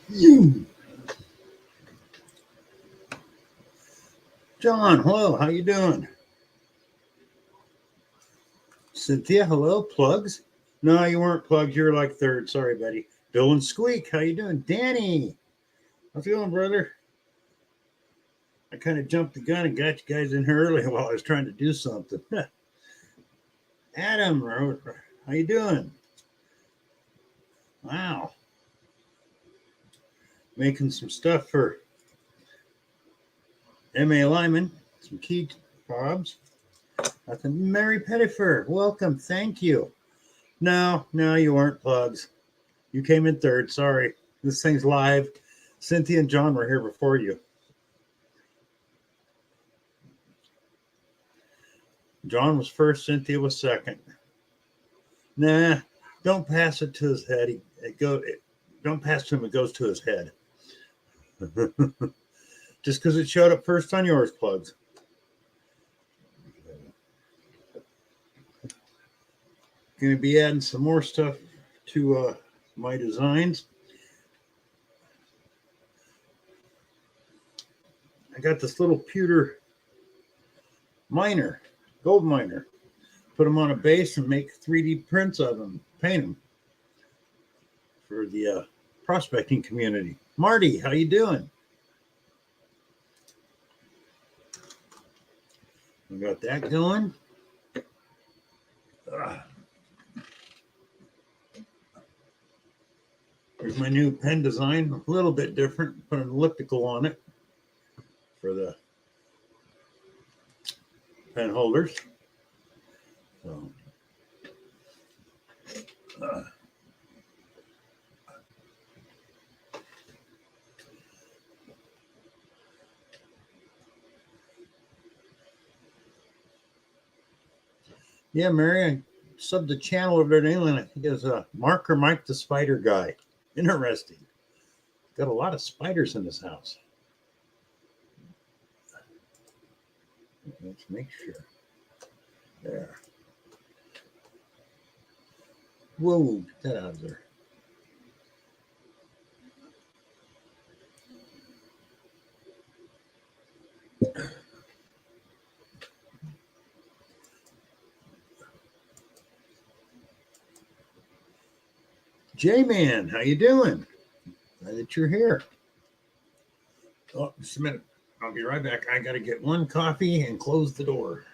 You. John, hello, how you doing? Cynthia, hello, plugs? No, you weren't plugged, you're like third. Sorry, buddy. Bill and Squeak, how you doing? Danny, how's it going, brother? I kind of jumped the gun and got you guys in here early while I was trying to do something. Adam, how you doing? Wow. Making some stuff for M.A. Lyman, some key fobs. Nothing. Mary Pettifer, welcome, thank you. No, you weren't plugs. You came in third. Sorry. This thing's live. Cynthia and John were here before you. John was first. Cynthia was second. Nah, don't pass it to his head. Don't pass to him. It goes to his head. Just because it showed up first on yours, plugs. Going to be adding some more stuff to my designs. I got this little pewter miner, gold miner. Put them on a base and make 3D prints of them, paint them for the prospecting community. Marty, how you doing? We got that going. Here's my new pen design, a little bit different. Put an elliptical on it for the pen holders. So, yeah, Mary, I subbed the channel over there in England. I think it was Mark or Mike the Spider Guy. Interesting. Got a lot of spiders in this house. Let's make sure. There. Whoa, get that out of there. J-Man, how you doing? Glad that you're here. Oh, just a minute. I'll be right back. I got to get one coffee and close the door.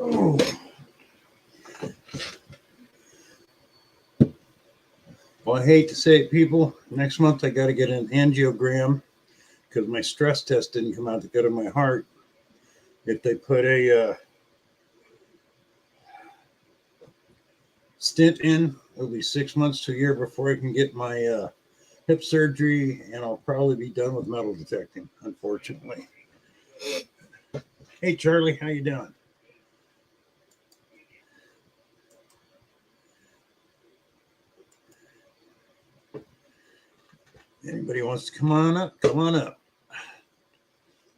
Oh. Well, I hate to say it, people. Next month I got to get an angiogram because my stress test didn't come out to go to my heart. If they put a stint in, it'll be 6 months to a year before I can get my hip surgery, and I'll probably be done with metal detecting, unfortunately. Hey, Charlie, how you doing? Anybody wants to come on up? Come on up.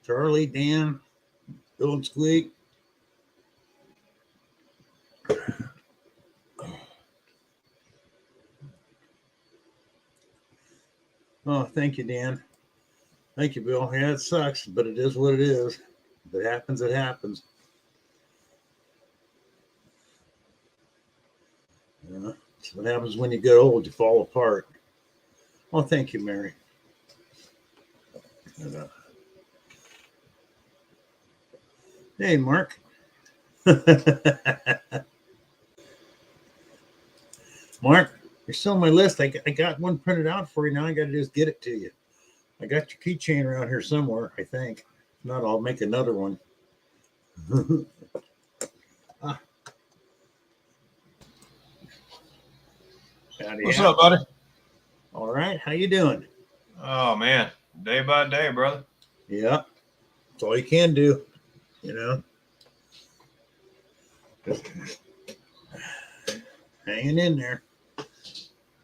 Charlie, Dan, Bill and Squeak. Oh, thank you, Dan. Thank you, Bill. Yeah, it sucks, but it is what it is. If it happens, it happens. That's what happens when you get old. You fall apart. Oh, thank you, Mary. Hey, Mark. Mark, you're still on my list. I got one printed out for you. Now I got to just get it to you. I got your keychain around here somewhere, I think. If not, I'll make another one. Ah, What's up, buddy? All right, how you doing? Oh man, day by day, brother. Yeah, that's all you can do, you know. Just hanging in there.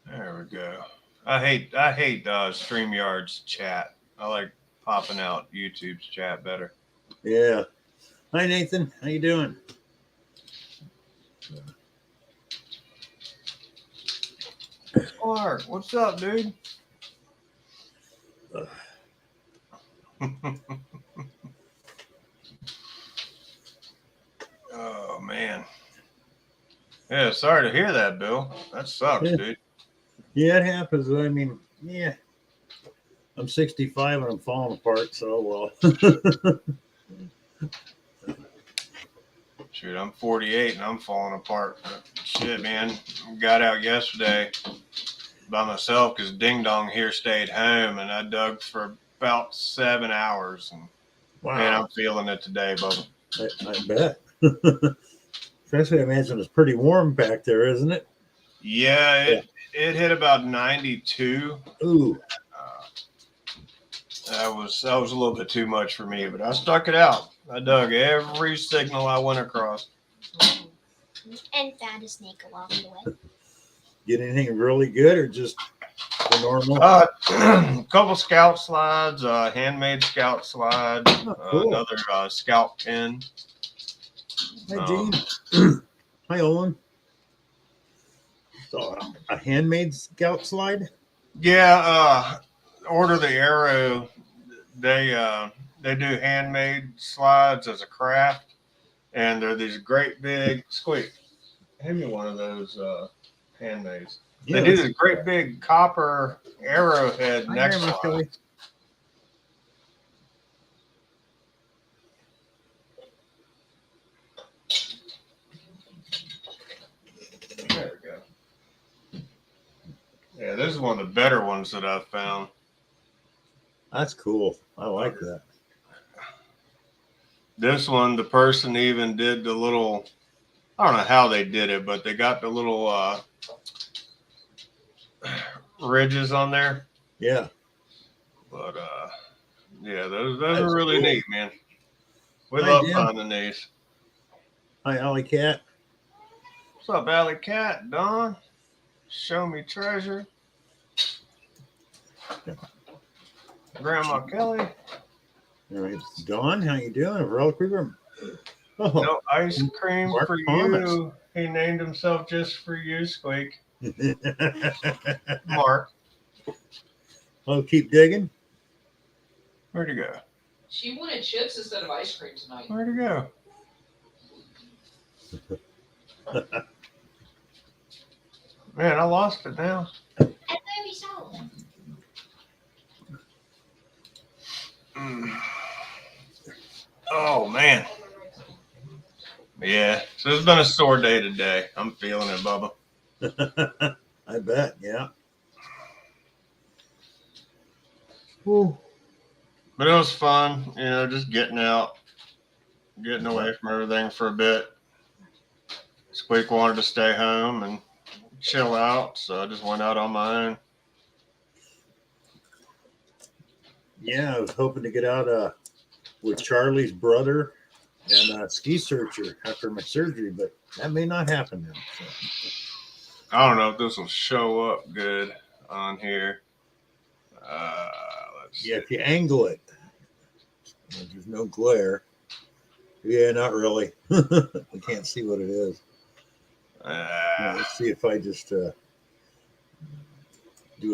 There we go. I hate StreamYard's chat. I like popping out YouTube's chat better. Yeah. Hi, Nathan. How you doing? Clark, what's up, dude? Oh man. Yeah, sorry to hear that, Bill. That sucks, dude. Yeah, it happens. I mean, yeah. I'm 65 and I'm falling apart, so well. Shoot, I'm 48 and I'm falling apart. Shit, man. Got out yesterday by myself because Ding Dong here stayed home, and I dug for about 7 hours. And Wow. man, I'm feeling it today, Bubba. I bet. Especially, I imagine it's pretty warm back there, isn't it? Yeah, it hit about 92. Ooh. That was a little bit too much for me, but I stuck it out. I dug every signal I went across. And found a snake along the way. Get anything really good or just the normal? A couple scout slides, handmade scout slide, Cool. another scout pin. Hi, Gene. Hi, Olin. So, a handmade scout slide? Yeah, Order the Arrow. They do handmade slides as a craft, and they're these great big squeak. Hand me one of those handmades. Yeah, they do this great big copper arrowhead neck slide. There we go. Yeah, this is one of the better ones that I've found. That's cool. I like that. This one, the person even did the little, I don't know how they did it, but they got the little ridges on there. Yeah. But yeah, those are really cool. Neat, man. We Hi, love Jim. finding these. Hi, Alley Cat. What's up, Alley Cat? Don? Show me treasure. Grandma Kelly. All right, Dawn, how you doing? Relic Creeper. Oh, no ice cream Mark for Thomas. you. He named himself just for you, Squeak. Mark. Oh, keep digging. Where'd he go? She wanted chips instead of ice cream tonight. Where'd he go? Man, I lost it now. I thought we saw them. Oh, man. Yeah, so it's been a sore day today. I'm feeling it, Bubba. I bet, yeah. Ooh. But it was fun, just getting out, getting away from everything for a bit. Squeak wanted to stay home and chill out, so I just went out on my own. Yeah, I was hoping to get out with Charlie's brother and a ski searcher after my surgery, but that may not happen now. So. I don't know if this will show up good on here. Let's see. Yeah, if you angle it, there's no glare. Yeah, not really. We can't see what it is. Let's see if I just do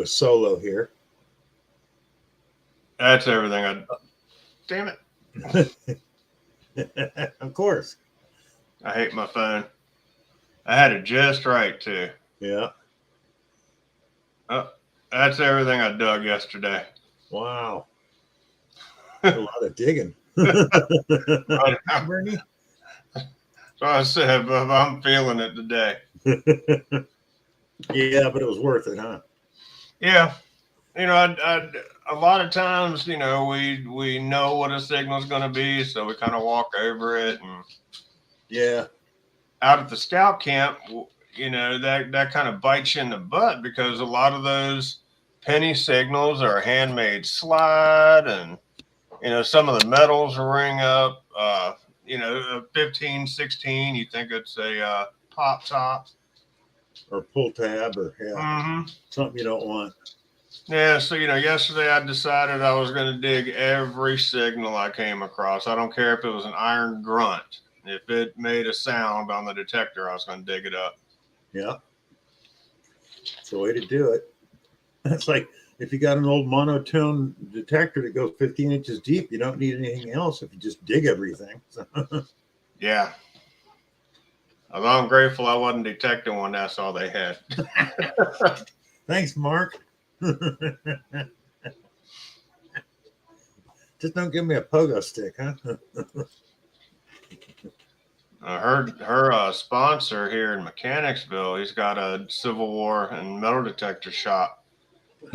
a solo here. That's everything. Damn it. Of course. I hate my phone. I had it just right, too. Yeah. Oh, that's everything I dug yesterday. Wow. A lot of digging. But Bernie? so I said, but I'm feeling it today. Yeah, but it was worth it, huh? Yeah, a lot of times, we know what a signal's going to be, so we kind of walk over it. And Yeah. out at the scout camp, that kind of bites you in the butt because a lot of those penny signals are handmade slide, and some of the metals ring up. 15, 16, you think it's a pop top Or pull tab or Mm-hmm. something you don't want. Yeah, so yesterday I decided I was going to dig every signal I came across. I don't care if it was an iron grunt. If it made a sound on the detector, I was going to dig it up. Yeah. It's the way to do it. That's like if you got an old monotone detector that goes 15 inches deep, you don't need anything else if you just dig everything. Yeah. Although I'm grateful I wasn't detecting one, that's all they had. Thanks, Mark. Just don't give me a pogo stick, huh? Her sponsor here in Mechanicsville, he's got a Civil War and metal detector shop.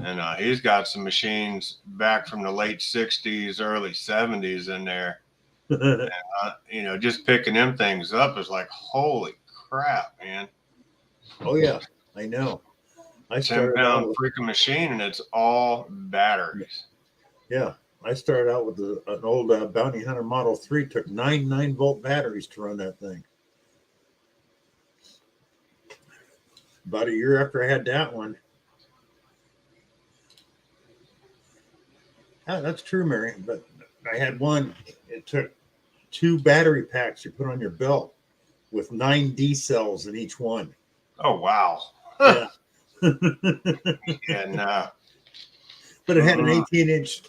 And he's got some machines back from the late 60s, early 70s in there. And, just picking them things up is like, holy crap, man. Oh, yeah, I know. I 10-pound freaking machine, and it's all batteries. Yeah, I started out with an old Bounty Hunter Model 3, took 9 9-volt batteries to run that thing. About a year after I had that one. Yeah, that's true, Mary. But I had one, it took 2 battery packs you put on your belt with 9 D cells in each one. Oh, wow. Yeah. And but it had an 18-inch,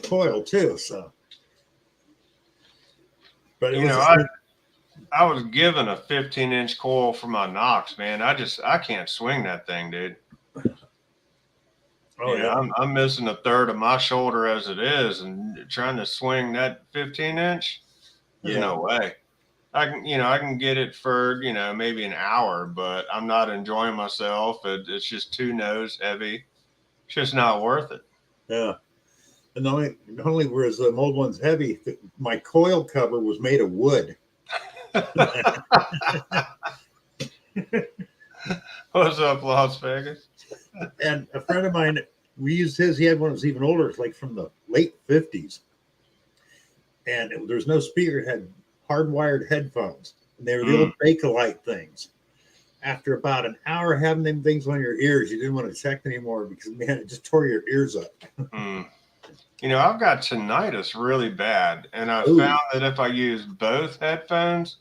coil too. So, but it was I was given a 15-inch coil for my Knox, man. I can't swing that thing, dude. Oh yeah. I'm missing a third of my shoulder as it is, and trying to swing that 15-inch. There's no way. I can get it for maybe an hour, but I'm not enjoying myself. It's just too nose heavy. It's just not worth it. Yeah. And not only was the old ones heavy, my coil cover was made of wood. What's up, Las Vegas? And a friend of mine, we used his. He had one that was even older. It's like from the late 50s. And there's no speaker. It had hardwired headphones. And they were the old Bakelite things. After about an hour having them things on your ears, you didn't want to check anymore because, man, it just tore your ears up. I've got tinnitus really bad. And I found that if I use both headphones,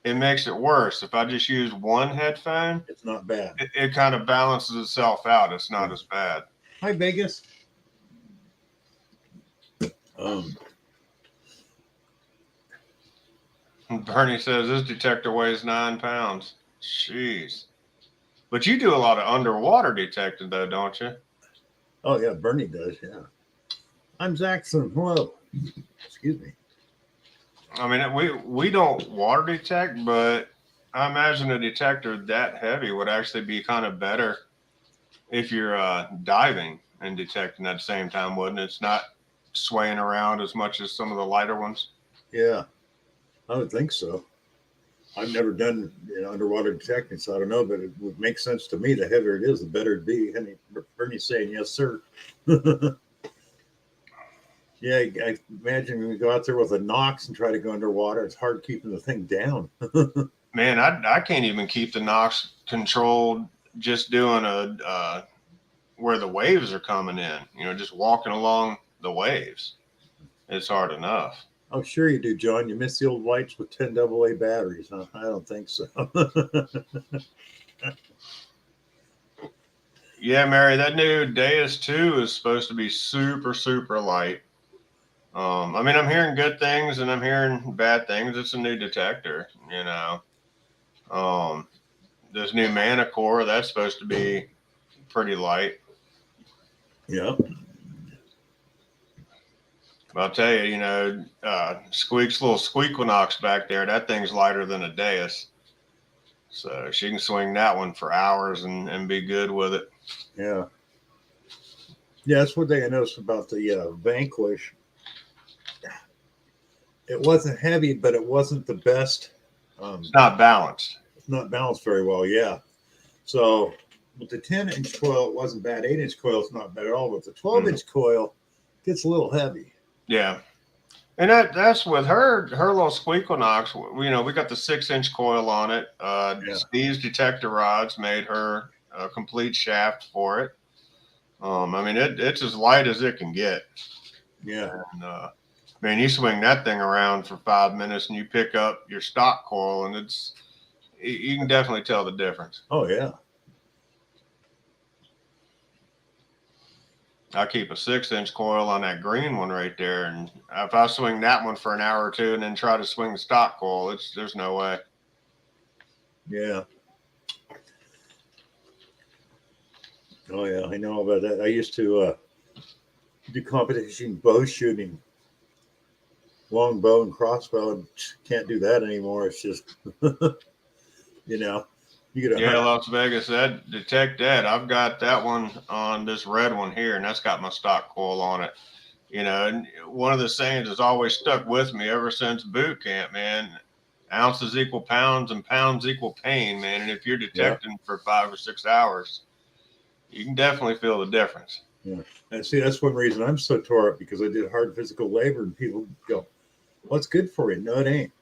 it makes it worse. If I just use one headphone, it's not bad. It kind of balances itself out. It's not as bad. Hi, Vegas. Bernie says this detector weighs 9 pounds. Jeez. But you do a lot of underwater detecting, though, don't you? Oh, yeah, Bernie does, yeah. I'm Zaxxon. Hello. Excuse me. I mean, we don't water detect, but I imagine a detector that heavy would actually be kind of better if you're diving and detecting at the same time, wouldn't it? It's not swaying around as much as some of the lighter ones. Yeah, I would think so. I've never done underwater detecting, so I don't know, but it would make sense to me. The heavier it is, the better it'd be. And Bernie's saying, yes, sir. Yeah, I imagine when we go out there with a Knox and try to go underwater, it's hard keeping the thing down. Man, I can't even keep the Knox controlled just doing where the waves are coming in, just walking along the waves. It's hard enough. Oh, sure you do, John. You miss the old lights with 10 AA batteries. Huh? I don't think so. Yeah, Mary, that new Deus 2 is supposed to be super, super light. I'm hearing good things and I'm hearing bad things. It's a new detector, This new Mana Core, that's supposed to be pretty light. Yeah. I'll tell you, Squeak's little Squeakwinox back there, that thing's lighter than a dais. So she can swing that one for hours and be good with it. Yeah. Yeah, that's one thing I noticed about the Vanquish. It wasn't heavy, but it wasn't the best. It's not balanced. It's not balanced very well, yeah. So with the 10-inch coil, it wasn't bad. 8-inch coil is not bad at all. But the 12-inch coil gets a little heavy. Yeah. And that's with her little Squeakwinox. We got the 6-inch coil on it. Steve's Detector rods made her a complete shaft for it. It's as light as it can get. Yeah. And, man, you swing that thing around for 5 minutes and you pick up your stock coil, and you can definitely tell the difference. Oh, yeah. I keep a 6-inch coil on that green one right there, and if I swing that one for an hour or two and then try to swing the stock coil, there's no way. Yeah. Oh, yeah, I know about that. I used to do competition bow shooting, long bow and crossbow. Can't do that anymore. It's just, you get Las Vegas, that Detect that. I've got that one on this red one here, and that's got my stock coil on it. And one of the sayings has always stuck with me ever since boot camp, man. Ounces equal pounds and pounds equal pain, man. And if you're detecting for 5 or 6 hours, you can definitely feel the difference. Yeah. And see, that's one reason I'm so tore up, because I did hard physical labor, and people go, "What's good for you?" No, it ain't.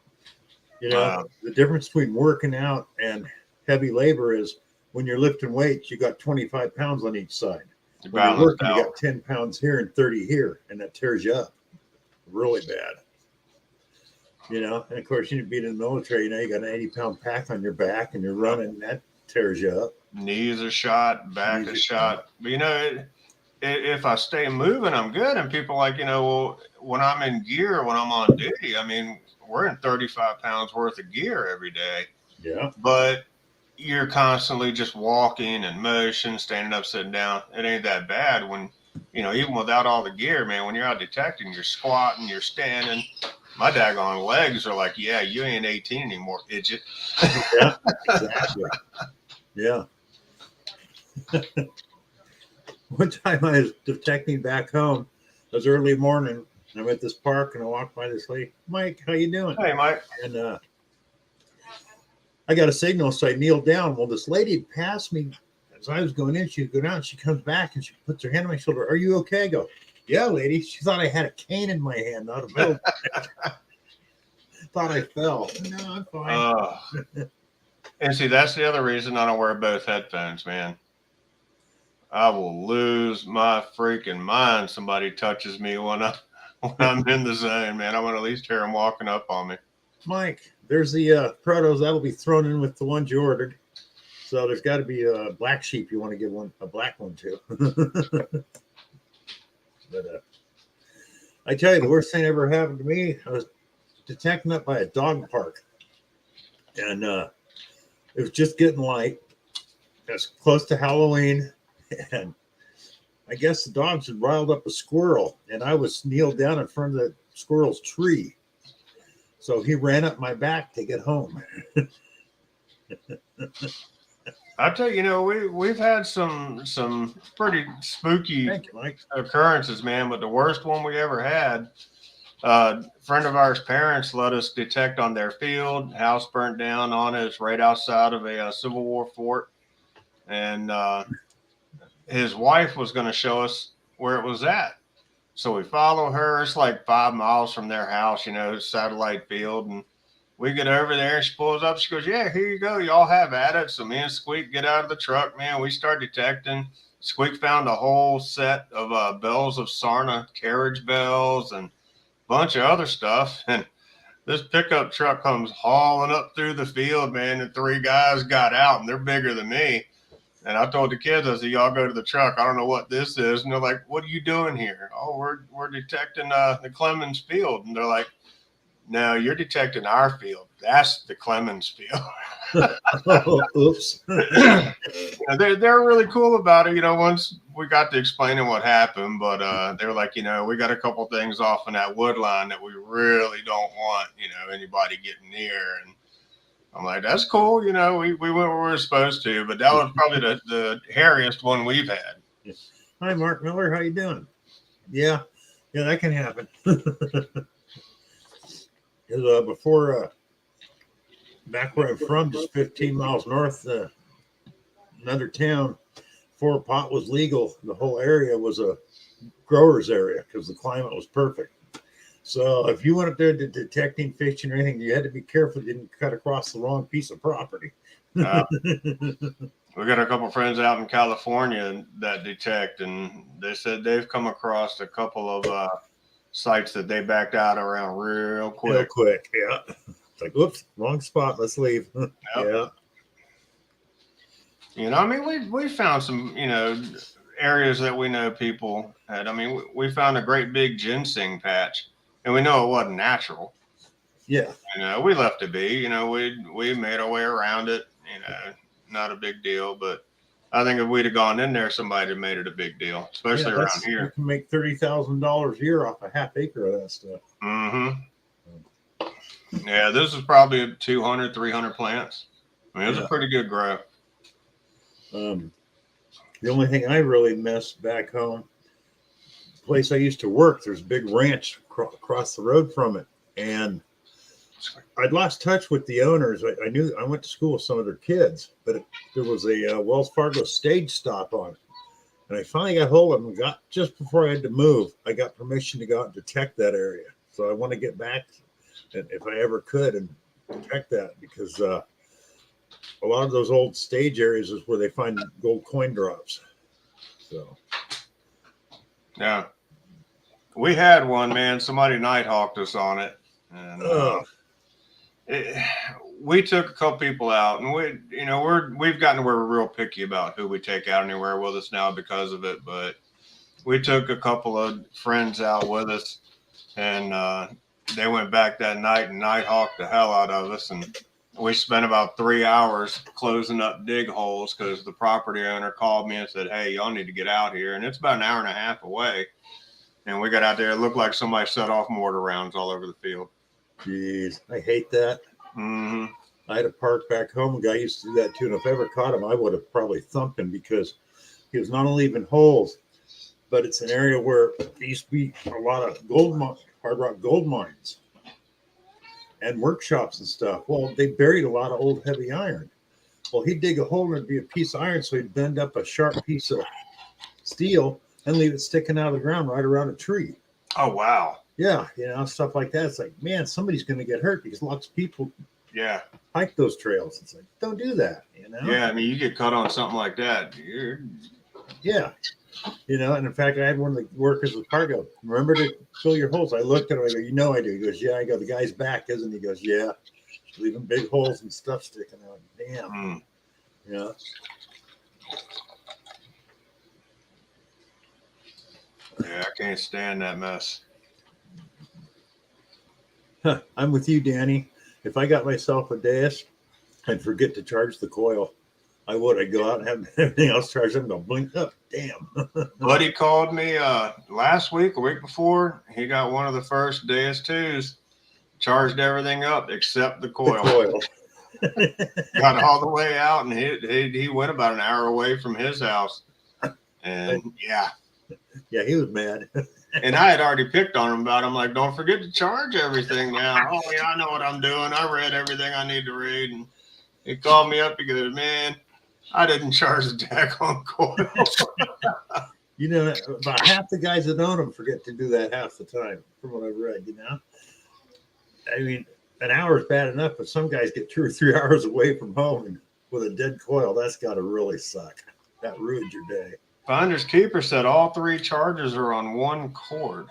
The difference between working out and heavy labor is when you're lifting weights, you got 25 pounds on each side. When you're working, you got 10 pounds here and 30 here, and that tears you up really bad. And of course, you being in the military, you got an 80-pound pack on your back, and you're running, that tears you up. Knees are shot, back is shot. But if I stay moving, I'm good. And people when I'm in gear, when I'm on duty, we're in 35 pounds worth of gear every day. Yeah. But you're constantly just walking and motion, standing up, sitting down. It ain't that bad when, even without all the gear, man, when you're out detecting, you're squatting, you're standing. My daggone legs are like, yeah, you ain't 18 anymore, idiot. Yeah, exactly. Yeah. One time I was detecting back home. It was early morning. I'm at this park, and I walked by this lady. "Mike, how you doing?" Hey, Mike. And I got a signal, so I kneeled down. Well, this lady passed me as I was going in. She'd go down. She comes back, and she puts her hand on my shoulder. "Are you okay?" I go, "Yeah, lady." She thought I had a cane in my hand, not a metal. Thought I fell. No, I'm fine. And see, that's the other reason I don't wear both headphones, man. I will lose my freaking mind. Somebody touches me when I'm in the zone, man. I want to at least hear them walking up on me. Mike, there's the protos that'll be thrown in with the ones you ordered. So there's got to be a black sheep. You want to give a black one too. But I tell you, the worst thing ever happened to me. I was detecting up by a dog park, and it was just getting light. It was close to Halloween, and I guess the dogs had riled up a squirrel, and I was kneeled down in front of the squirrel's tree. So he ran up my back to get home. I tell you, we've had some pretty spooky occurrences, man. But the worst one we ever had, a friend of ours' parents let us detect on their field. House burnt down on it. It's right outside of a Civil War fort, and his wife was going to show us where it was at. So we follow her. It's like 5 miles from their house, satellite field. And we get over there, and she pulls up. She goes, "Yeah, here you go. Y'all have at it." So me and Squeak get out of the truck, man. We start detecting. Squeak found a whole set of bells of Sarna, carriage bells, and a bunch of other stuff. And this pickup truck comes hauling up through the field, man. And 3 guys got out, and they're bigger than me. And I told the kids, I said, "Y'all go to the truck. I don't know what this is." And they're like, "What are you doing here?" "Oh, we're detecting the Clemens field." And they're like, No, you're detecting our field. That's the Clemens field. Oh, oops. They're really cool about it. Once we got to explaining what happened, but they were like, we got a couple things off in that wood line that we really don't want, anybody getting near. And I'm like, that's cool. We went where we were supposed to, but that was probably the hairiest one we've had. Hi, Mark Miller. How you doing? Yeah, that can happen. Before, back where I'm from, just 15 miles north, another town, before pot was legal, the whole area was a grower's area because the climate was perfect. So if you went up there to detecting fishing or anything, you had to be careful you didn't cut across the wrong piece of property. We got a couple friends out in California that detect, and they said they've come across a couple of sites that they backed out around real quick. Real quick, yeah. It's like, whoops, wrong spot. Let's leave. Yep. Yeah. We found some, areas that we know people had. We found a great big ginseng patch, and we know it wasn't natural. Yeah. We left it be. We made our way around it. Not a big deal, but I think if we'd have gone in there, somebody had made it a big deal, especially around here. You can make $30,000 a year off a half acre of that stuff. Mm-hmm. Yeah, this is probably 200, 300 plants. It was a pretty good grow. The only thing I really miss back home, the place I used to work, there's a big ranch across the road from it. And I'd lost touch with the owners. I knew I went to school with some of their kids, but there was a Wells Fargo stage stop on it. And I finally got hold of them. Just before I had to move, I got permission to go out and detect that area. So I want to get back, and if I ever could, and detect that, because a lot of those old stage areas is where they find gold coin drops. So yeah, we had one, man. Somebody nighthawked us on it, and we took a couple people out, and we've gotten to where we're real picky about who we take out anywhere with us now because of it. But we took a couple of friends out with us, and they went back that night and nighthawked the hell out of us, and we spent about 3 hours closing up dig holes because the property owner called me and said, "Hey, y'all need to get out here," and it's about an hour and a half away. And we got out there. It looked like somebody set off mortar rounds all over the field. Jeez, I hate that. Mm-hmm. I had a park back home. A guy used to do that too. And if I ever caught him, I would have probably thumped him, because he was not only leaving holes, but it's an area where there used to be a lot of hard rock gold mines and workshops and stuff. Well, they buried a lot of old heavy iron. Well, he'd dig a hole and it'd be a piece of iron. So he'd bend up a sharp piece of steel and leave it sticking out of the ground right around a tree. Oh, wow. Yeah, stuff like that. It's like, man, somebody's going to get hurt, because lots of people hike those trails. It's like, don't do that, Yeah, you get caught on something like that. Yeah. And in fact, I had one of the workers with Cargo. Remember to fill your holes. I looked at him. I go, I do. He goes, yeah. I go, the guy's back, isn't he? He goes, yeah. Leaving big holes and stuff sticking out. Damn. Yeah. Yeah, I can't stand that mess. I'm with you, Danny. If I got myself a dais, I'd forget to charge the coil. I would. I'd go out and have everything else charged. I'm going to blink up. Damn. Buddy called me last week, a week before. He got one of the first Deus 2s, charged everything up except the coil. Got all the way out, and he went about an hour away from his house. And yeah, he was mad. And I had already picked on him about it. I'm like, don't forget to charge everything now. Oh, yeah, I know what I'm doing. I read everything I need to read. And he called me up. He goes, man, I didn't charge the daggone coil. About half the guys that own them forget to do that half the time, from what I've read, I mean, an hour is bad enough, but some guys get 2 or 3 hours away from home and with a dead coil. That's got to really suck. That ruins your day. Finders Keeper said all 3 chargers are on one cord.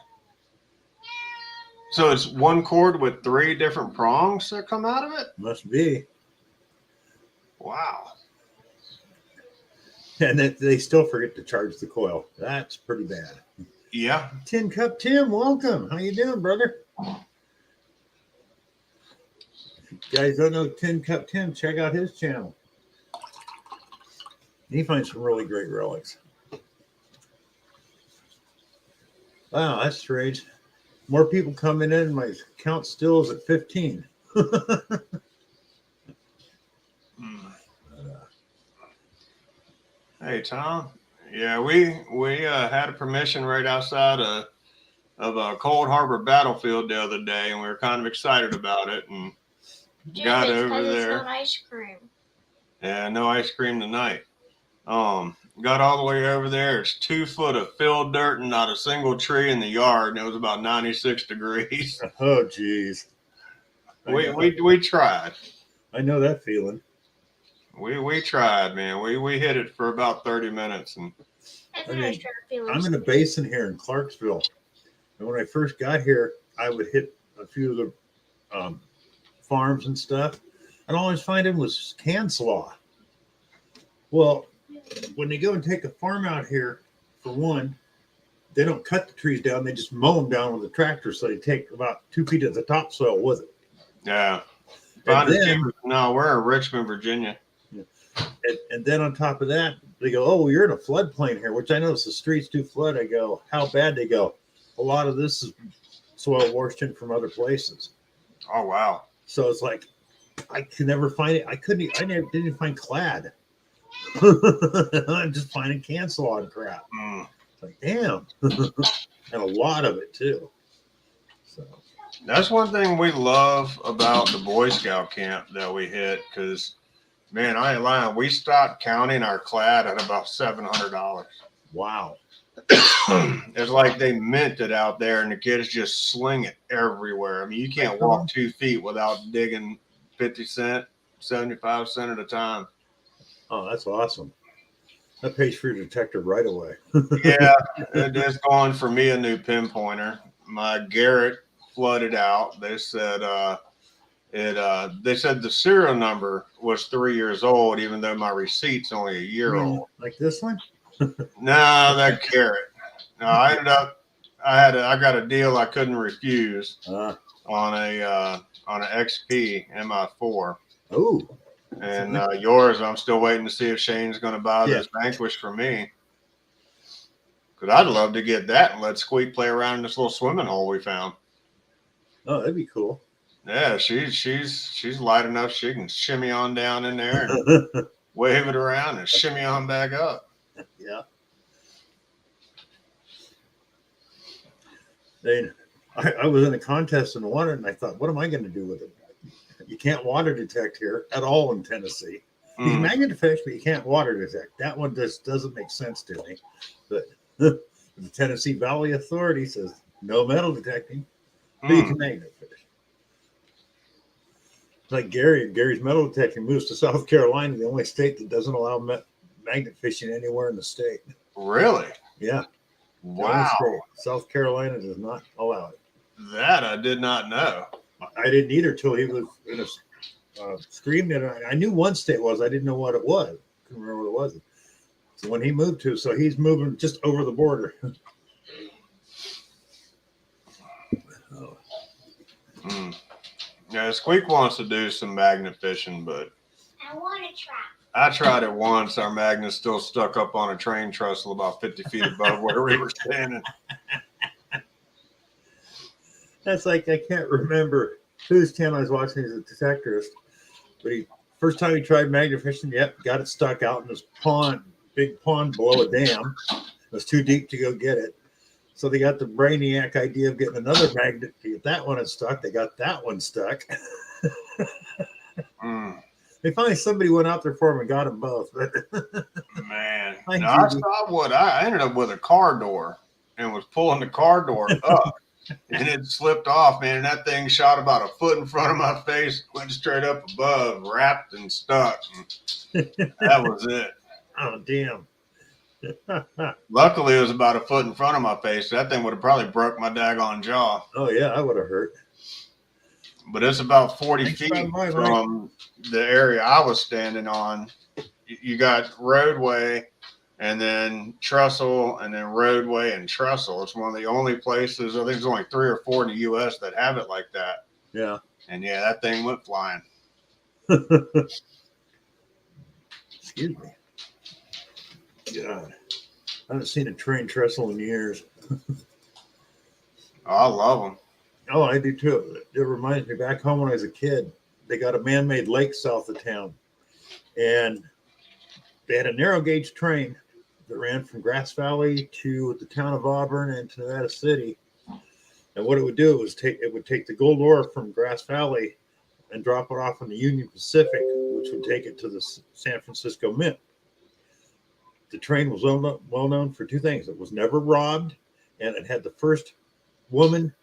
So it's one cord with 3 different prongs that come out of it? Must be. Wow. And they still forget to charge the coil. That's pretty bad. Yeah. Tin Cup Tim, welcome. How you doing, brother? Guys don't know Tin Cup Tim, check out his channel. He finds some really great relics. Wow, that's strange. More people coming in. My count still is at 15. Hey, Tom. Yeah, we had a permission right outside of a Cold Harbor battlefield the other day, and we were kind of excited about it, and got It's over 'cause it's there. not ice cream. Yeah, no ice cream tonight. Got all the way over there. It's 2 foot of filled dirt and not a single tree in the yard, and it was about 96 degrees. Oh, geez. We tried. I know that feeling. We tried, man. We hit it for about 30 minutes, and That's I a mean, nice try feeling. I'm in a basin here in Clarksville. And when I first got here, I would hit a few of the farms and stuff. And all I was finding was can slaw. Well, when they go and take a farm out here, for one, they don't cut the trees down. They just mow them down with a tractor. So they take about 2 feet of the topsoil with it. yeah. No, we're in Richmond, Virginia. And then on top of that, they go, oh, you're in a floodplain here, which I notice the streets do flood. I go, how bad? They go, a lot of this is soil washed in from other places. Oh, wow. So it's like, I could never find it. Didn't find clad. I'm just finding cancel on crap. It's like, damn. And a lot of it too. So That's one thing we love about the Boy Scout camp that we hit, because, man, I ain't lying. We stopped counting our clad at about $700. wow. It's like they mint it out there, and the kids just sling it everywhere. I mean, you can't walk 2 feet without digging 50 cent, 75 cent at a time. Oh, that's awesome. That pays for your detector right away. Yeah, it is going for me a new pinpointer. My Garrett flooded out. They said they said the serial number was 3 years old, even though my receipt's only a year old. Like this one? No, that Garrett. No, I got a deal I couldn't refuse on an XP MI4. Oh. And yours, I'm still waiting to see if Shane's going to buy this Vanquish for me. Because I'd love to get that and let Squeak play around in this little swimming hole we found. Oh, that'd be cool. Yeah, she's light enough she can shimmy on down in there and wave it around and shimmy on back up. Yeah. I was in a contest in water, and I thought, what am I going to do with it? You can't water detect here at all in Tennessee. You can magnet fish, but you can't water detect. That one just doesn't make sense to me. But the Tennessee Valley Authority says no metal detecting, but you can magnet fish. Like Gary's metal detecting moves to South Carolina, the only state that doesn't allow magnet fishing anywhere in the state. Really? Yeah. Wow. South Carolina does not allow it. That I did not know. I didn't either till he was in a screamed at it. I knew one state was. I didn't know what it was. Couldn't remember what it was. So when he moved to, so he's moving just over the border. Yeah, Squeak wants to do some magnet fishing, but I want to try. I tried it once. Our magnet's still stuck up on a train trestle about 50 feet above where we were standing. That's like, I can't remember whose channel I was watching as a detectorist, but first time he tried magnet fishing, got it stuck out in this big pond below a dam. It was too deep to go get it. So they got the brainiac idea of getting another magnet to get that one unstuck. They got that one stuck. They finally, somebody went out there for them and got them both. Man, I ended up with a car door and was pulling the car door up. And it slipped off, man. And that thing shot about a foot in front of my face, went straight up above, wrapped and stuck. And that was it. Oh, damn. Luckily, it was about a foot in front of my face. That thing would have probably broke my daggone jaw. Oh, yeah, I would have hurt. But it's about 40 feet from the area I was standing on. You got roadway, and then trestle, and then roadway and trestle. It's one of the only places, I think there's only 3 or 4 in the U.S. that have it like that. Yeah. And yeah, that thing went flying. Excuse me. God, I haven't seen a train trestle in years. I love them. Oh, I do too. It reminds me back home when I was a kid. They got a man-made lake south of town, and they had a narrow gauge train that ran from Grass Valley to the town of Auburn and to Nevada City. And what it would do was it would take the gold ore from Grass Valley and drop it off on the Union Pacific, which would take it to the San Francisco Mint. The train was well known for two things. It was never robbed, and it had the first woman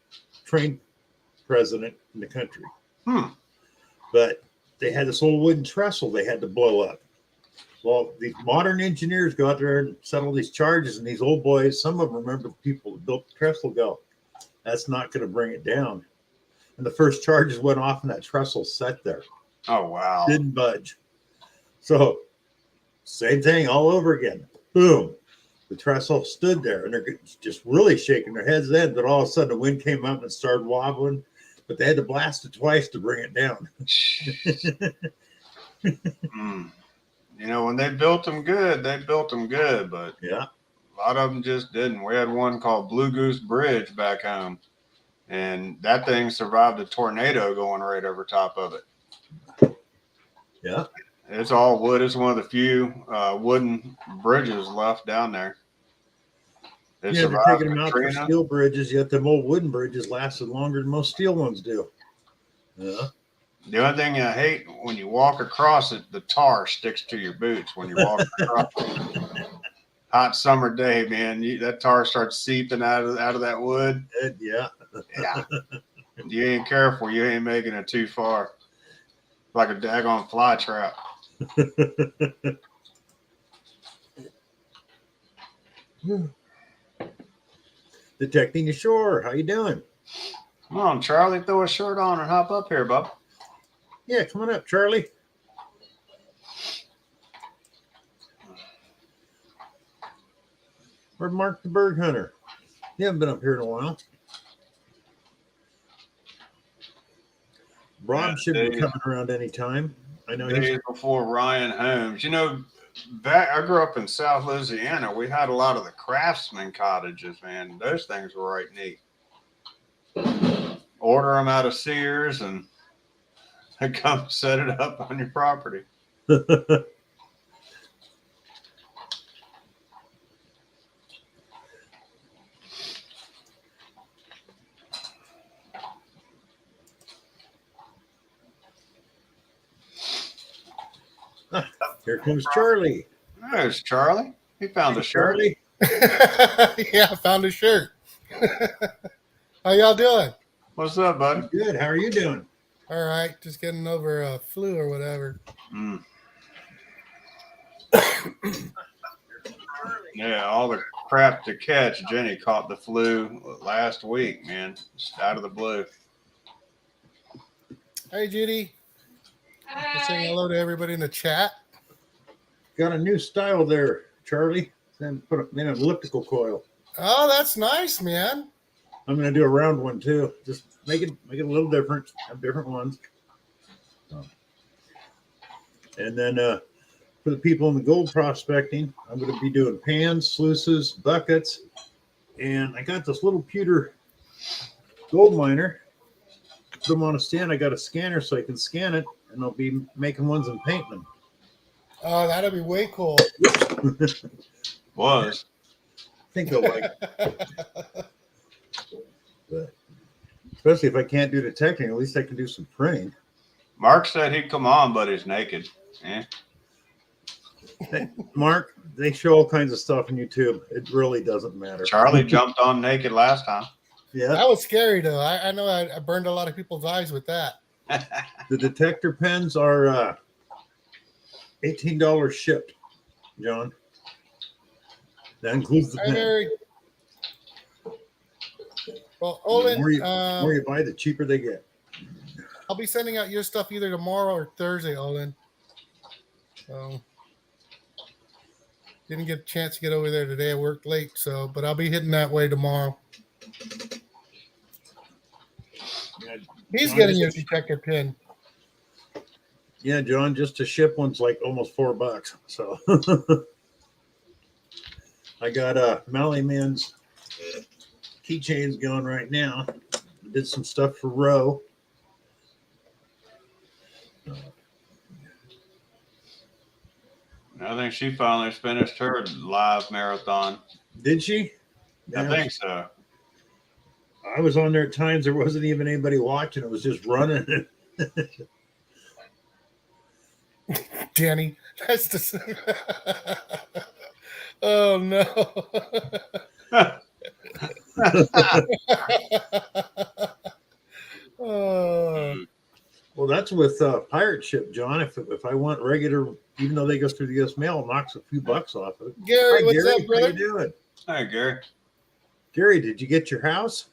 train president in the country. But they had this old wooden trestle they had to blow up. Well, these modern engineers go out there and settle these charges, and these old boys, some of them remember the people that built the trestle, go, that's not going to bring it down. And the first charges went off, and that trestle sat there. Oh, wow. Didn't budge. So, same thing all over again. Boom. The trestle stood there, and they're just really shaking their heads then, but all of a sudden the wind came up and started wobbling, but they had to blast it twice to bring it down. You know, when they built them good, but Yeah. a lot of them just didn't. We had one called Blue Goose Bridge back home, and that thing survived a tornado going right over top of it. Yeah. It's all wood. It's one of the few wooden bridges left down there. It Yeah, they're survived taking them out for Katrina. steel bridges, yet them old wooden bridges lasted longer than most steel ones do. Yeah. The only thing I hate, when you walk across it, the tar sticks to your boots when you walk across it. Hot summer day, man, that tar starts seeping out of that wood. Yeah. Yeah. You ain't careful, you ain't making it too far. Like a daggone fly trap. Detecting the shore. How you doing? Come on, Charlie, throw a shirt on and hop up here, bub. Yeah, come on up, Charlie. Where's Mark the bird hunter? You haven't been up here in a while. Rob should be coming around any time. I know Days before Ryan Holmes. You know, I grew up in South Louisiana. We had a lot of the craftsman cottages, man. Those things were right neat. Order them out of Sears and they come set it up on your property. Here comes Charlie. There's Charlie. He found a shirt. Charlie. Yeah, I found a shirt. How y'all doing? What's up, buddy? Good. How are you doing? All right, just getting over a flu or whatever. Yeah, all the crap to catch. Jenny caught the flu last week, man. Just out of the blue. Hey, Judy. Just saying hello to everybody in the chat. Got a new style there, Charlie. Then put it in an elliptical coil. Oh, that's nice, man. I'm going to do a round one too. Just make it a little different. Have different ones. And then for the people in the gold prospecting, I'm going to be doing pans, sluices, buckets, and I got this little pewter gold miner. Put them on a stand. I got a scanner so I can scan it, and I'll be making ones and painting them. Oh, that'll be way cool. Was. I think they'll like it. But especially if I can't do detecting, at least I can do some printing. Mark said he'd come on, but he's naked. Eh? Hey, Mark, they show all kinds of stuff on YouTube. It really doesn't matter. Charlie jumped on naked last time. Yeah. That was scary, though. I know I burned a lot of people's eyes with that. The detector pens are $18 shipped, John. That includes the pen. Well, The Olin, more you buy, the cheaper they get. I'll be sending out your stuff either tomorrow or Thursday, Olin. So didn't get a chance to get over there today. I worked late, but I'll be hitting that way tomorrow. Yeah, He's John, getting your detector pin. Yeah, John, just to ship one's like almost $4. So I got Mally Man's keychains going right now. Did some stuff for Roe. I think she finally finished her live marathon. Did she? I Yeah, think so. I was on there at times there wasn't even anybody watching. It was just running. Danny, that's the. Oh no. Oh. Well, that's with pirate ship, John. If I want regular, even though they go through the U.S. mail, it knocks a few bucks off of it. Gary, Hi, what's Gary. up, How brother? you doing? Hey, Gary. Gary, did you get your house?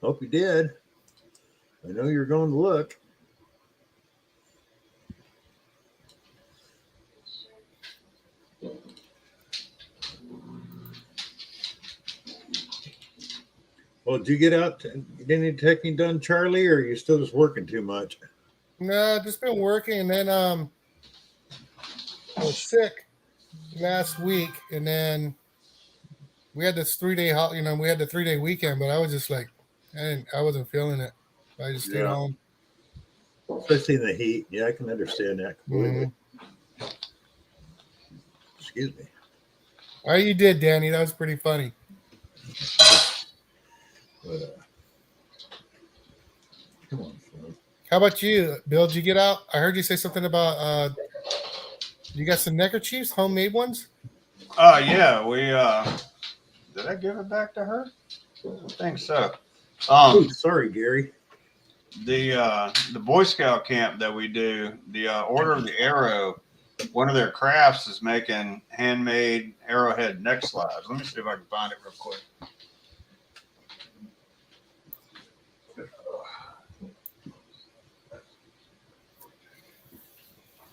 Hope you did. I know you're going to look. Well, did you get out? Did any teching done, Charlie, or are you still just working too much? No, just been working, and then I was sick last week, and then we had this 3-day we had the 3-day weekend, but I was just like, I wasn't feeling it. I just stayed home. Especially in the heat. Yeah, I can understand that completely. Excuse me. Oh, you did, Danny. That was pretty funny. But, come on, Flo. How about you, Bill? Did you get out? I heard you say something about you got some neckerchiefs, homemade ones. Yeah, we did I give it back to her? I think so. Sorry, Gary. The Boy Scout camp that we do, the Order of the Arrow, one of their crafts is making handmade arrowhead neck slides. Let me see if I can find it real quick.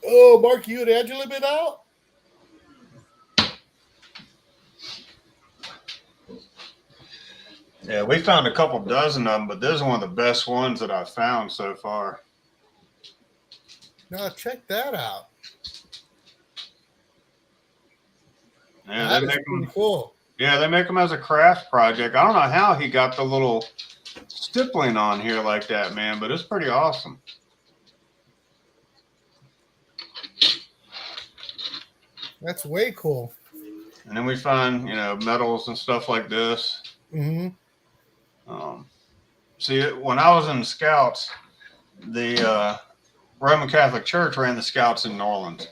Oh, Mark, you had Angela been out? Yeah, we found a couple dozen of them, but this is one of the best ones that I've found so far. No, check that out. Yeah, That they is make pretty them. cool. Yeah, they make them as a craft project. I don't know how he got the little stippling on here like that, man, but it's pretty awesome. That's way cool. And then we find, medals and stuff like this. Mm-hmm. See, when I was in the Scouts, the Roman Catholic Church ran the Scouts in New Orleans.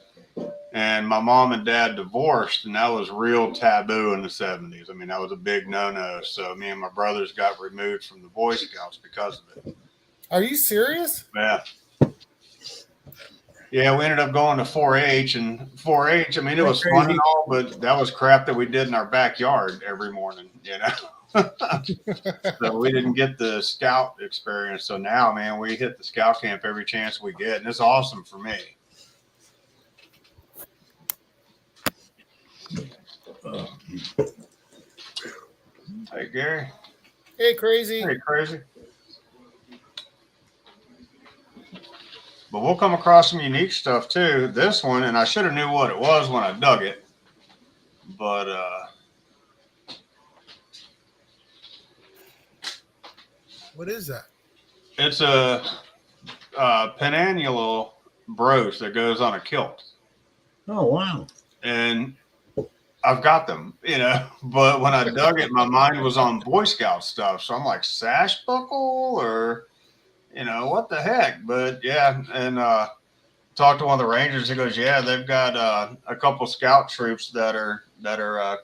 And my mom and dad divorced, and that was real taboo in the 70s. I mean, that was a big no-no. So me and my brothers got removed from the Boy Scouts because of it. Are you serious? Yeah. Yeah, we ended up going to 4-H, and 4-H, I mean, it was fun and all, but that was crap that we did in our backyard every morning, So we didn't get the Scout experience. So now, man, we hit the Scout camp every chance we get, and it's awesome for me. Hey, Gary. Hey, crazy. Hey, crazy. But we'll come across some unique stuff too. This one, and I should have knew what it was when I dug it, but what is that? it's a penannular brooch that goes on a kilt. Oh, wow. And I've got them, but when I dug it, my mind was on Boy Scout stuff. So I'm like, sash buckle or, what the heck? But yeah. And talked to one of the Rangers. He goes, yeah, they've got a couple Scout troops that are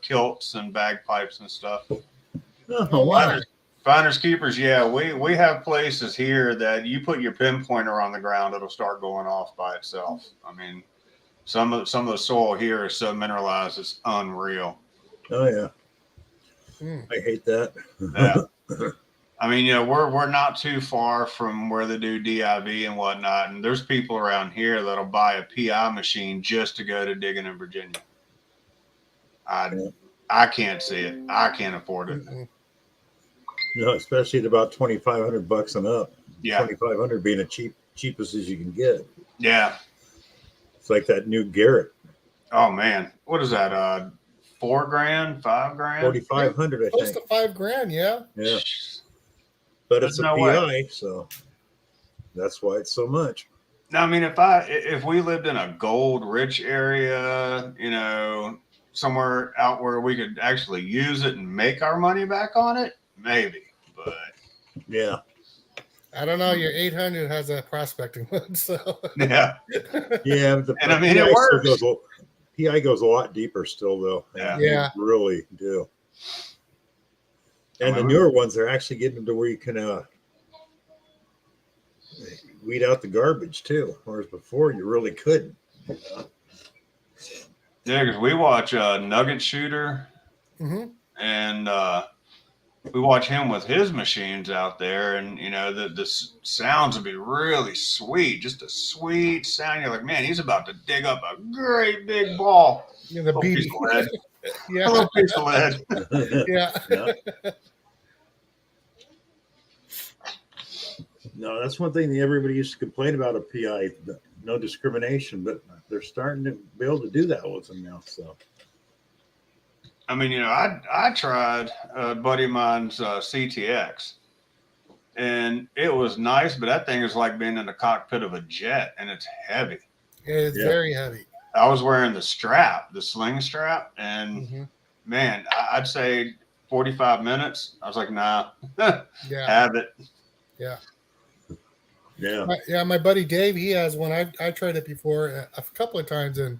kilts and bagpipes and stuff. Oh, wow. Finders keepers. Yeah. We have places here that you put your pinpointer on the ground, it'll start going off by itself. I mean, some of the soil here is so mineralized, it's unreal. Oh, yeah. I hate that. Yeah. I mean, we're not too far from where they do DIV and whatnot. And there's people around here that'll buy a PI machine just to go to digging in Virginia. I can't see it. I can't afford it. No, especially at about $2,500 and up. Yeah. 2,500 being the cheapest as you can get. Yeah. It's like that new Garrett, Oh man, what is that? $4 grand, $5 grand? 4,500, I Close think. to $5,000, yeah. Yeah, but There's it's a no PI, way. so that's why it's so much. Now, I mean, if we lived in a gold rich area, somewhere out where we could actually use it and make our money back on it, maybe. But Yeah, I don't know. Your 800 has a prospecting one, so yeah, yeah. The And I mean, PI it works. PI goes a lot deeper still, though. Yeah. They Yeah. really do. I And the mean, newer ones are actually getting to where you can weed out the garbage too, whereas before you really couldn't. yeah, because we watch Nugget Shooter, Mhm. and we watch him with his machines out there, and the sounds would be really sweet, just a sweet sound. You're like, man, he's about to dig up a great big ball. Yeah, the Little BB. piece of lead. A Yeah, little piece of lead. yeah. Yeah. No, that's one thing that everybody used to complain about a PI, no discrimination, but they're starting to be able to do that with them now. So, I mean, I tried a buddy of mine's CTX, and it was nice, but that thing is like being in the cockpit of a jet, and it's heavy. It's Yeah. very heavy. I was wearing the sling strap, and Mhm. man, I'd say 45 minutes. I was like, nah, Yeah, have it. yeah. yeah. My buddy Dave, he has one. I tried it before a couple of times, and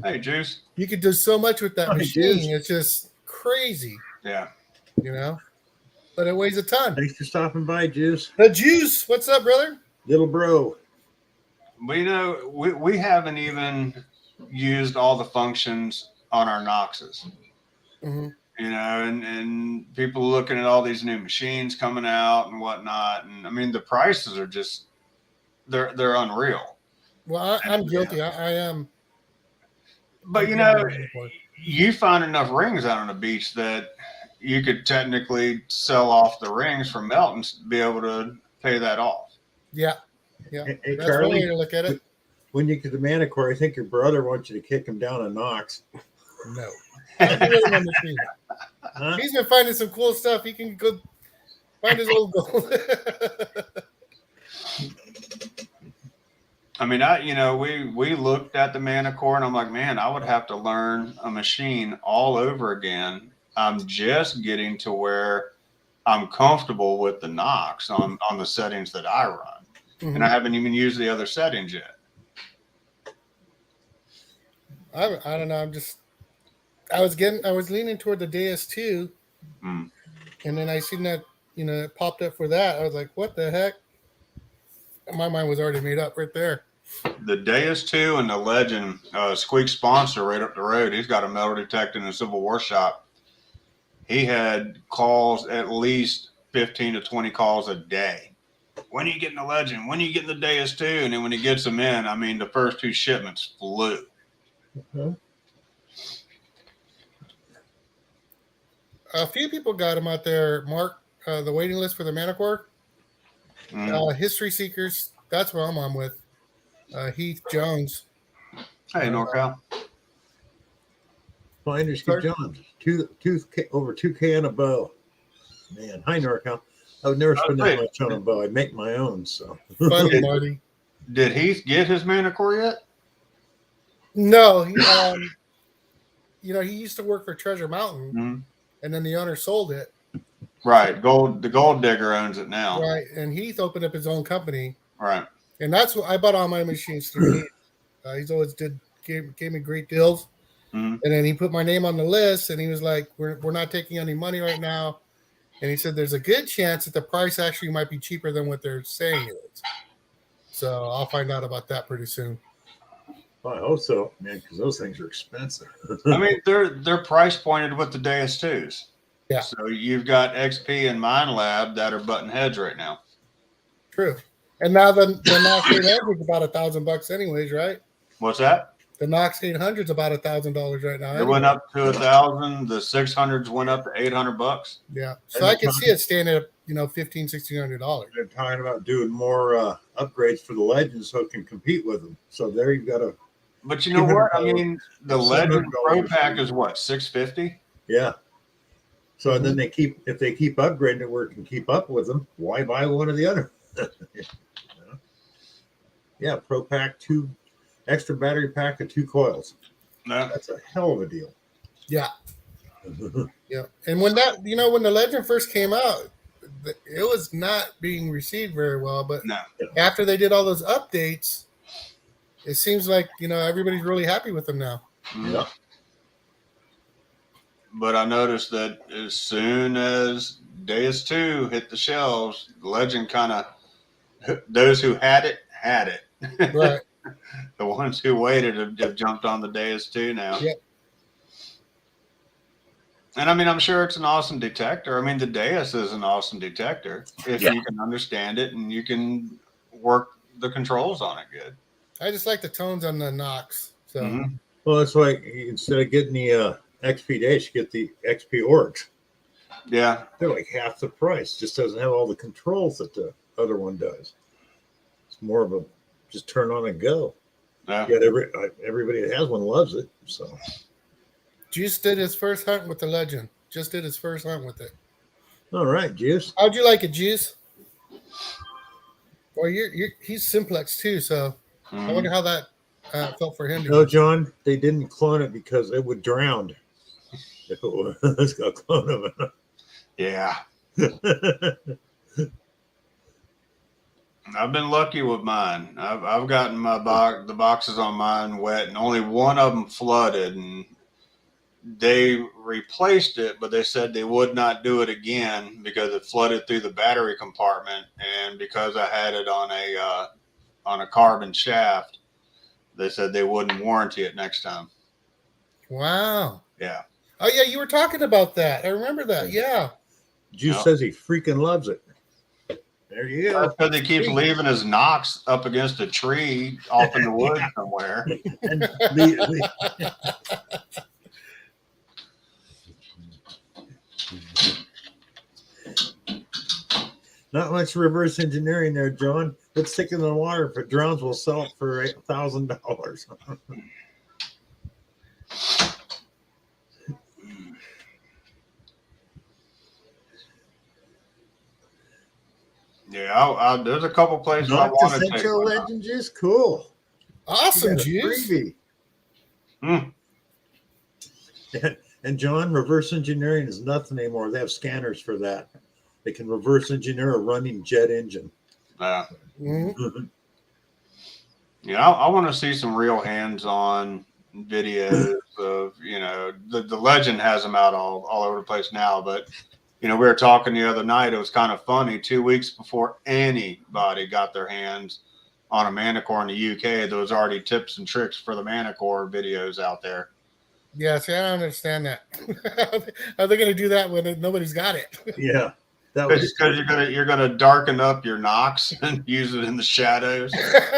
Hey, Juice. you could do so much with that Hi, machine. Juice. It's just crazy, Yeah. But it weighs a ton. Thanks for stopping by, Juice. The Juice, what's up, brother? Little bro. But we haven't even used all the functions on our Noxes. Mm-hmm. And people looking at all these new machines coming out and whatnot. And I mean, the prices are just, they're unreal. Well, I'm guilty. I am. But you find enough rings out on the beach that you could technically sell off the rings from Melton to be able to pay that off. Yeah. Hey, That's one way Charlie, to look at it. when you get to the Manicore, I think your brother wants you to kick him down a Knox. No. I can really remember seeing it. Huh? He's been finding some cool stuff. He can go find his old gold. I mean, we looked at the Manicore, and I'm like, man, I would have to learn a machine all over again. I'm just getting to where I'm comfortable with the Knox on the settings that I run. Mhm. And I haven't even used the other settings yet. I don't know. I was leaning toward the DS2, Mm. and then I seen that it popped up for that. I was like, what the heck? My mind was already made up right there. The Deus 2 and the Legend, Squeak sponsor right up the road, he's got a metal detector in the Civil War shop. He had calls, at least 15 to 20 calls a day. When are you getting the Legend? When are you getting the Deus 2? And then when he gets them in, I mean, the first two shipments flew. Okay. A few people got him out there. Mark, the waiting list for the Manicore. Mm. History Seekers. That's what I'm on with. Heath Jones. Hey, NorCal. Finders keep John. Over 2K on a bow. Man, hi NorCal. I would never spend that much on a bow. I'd make my own. So Funny, Marty. Did Heath get his Manicore yet? No, he used to work for Treasure Mountain, Mm-hmm. and then the owner sold it. Right. The Gold Digger owns it now. Right, and Heath opened up his own company. Right. And that's what I bought all my machines through Heath. He's always gave me great deals. Mm-hmm. And then he put my name on the list, and he was like, "We're not taking any money right now." And he said, "There's a good chance that the price actually might be cheaper than what they're saying it is." So I'll find out about that pretty soon. Well, I hope so, man, because those things are expensive. I mean, they're price pointed with the Deus 2s. Yeah. So you've got XP and Mine Lab that are butting heads right now. True. And now the Knox 800 is about $1,000 anyways, right? What's that? The Knox 800 is about $1,000 right now. It went up to 1,000. The 600s went up to $800. Yeah. So I can see it staying at $1,500-$1,600. They're talking about doing more upgrades for the Legends so it can compete with them. So there you've got a But you know what? I $200. mean, the $700 Legend Pro Pack is what, $650? yeah. So and then if they keep upgrading it where it can keep up with them, why buy one or the other? Yeah, Pro Pack, 2 extra battery pack of 2 coils. No. That's a hell of a deal. Yeah. Yeah. And when when the Legend first came out, it was not being received very well. But No. after they did all those updates, it seems like, everybody's really happy with them now. Yeah. But I noticed that as soon as Deus 2 hit the shelves, the Legend kind of, those who had it, had it. Right. The ones who waited have jumped on the Deus 2 now. Yep. And I mean, I'm sure it's an awesome detector. I mean, the Deus is an awesome detector if you can understand it and you can work the controls on it good. I just like the tones on the Knox. So Well, that's why instead of getting the XP Dash, you get the XP Oryx. Yeah. They're like half the price. Just doesn't have all the controls that the other one does. It's more of a just turn on and go. Yeah. Yet everybody that has one loves it. So Juice did his first hunt with the Legend. Just did his first hunt with it. all right, Juice. How'd you like it, Juice? Well, he's simplex too, so I wonder how that felt for him. No, John, they didn't clone it because it would drown. If it was a clone of it. Yeah. I've been lucky with mine. I've gotten the boxes on mine wet, and only one of them flooded, and they replaced it, but they said they would not do it again because it flooded through the battery compartment, and because I had it on a carbon shaft, they said they wouldn't warranty it next time. Wow. Yeah. Oh yeah, you were talking about that. I remember that. Yeah. Juice says he freaking loves it. There you go. That's because he keeps leaving his Knox up against a tree off in the woods somewhere. And not much reverse engineering there, John. Let's stick it in the water. If it drowns, we'll sell it for $1,000. Yeah, there's a couple places I Not want to to take. Central Legend Juice, cool. Awesome, You got a Juice. freebie. And John, reverse engineering is nothing anymore. They have scanners for that. They can reverse engineer a running jet engine. Yeah. Mhm. Yeah, I want to see some real hands-on videos of, the Legend has them out all over the place now, but we were talking the other night. It was kind of funny. 2 weeks before anybody got their hands on a Manicore in the UK, there was already tips and tricks for the Manicore videos out there. Yeah, see, I don't understand that. How are they going to do that when nobody's got it? Yeah. That was Because you're gonna darken up your Knox and use it in the shadows. It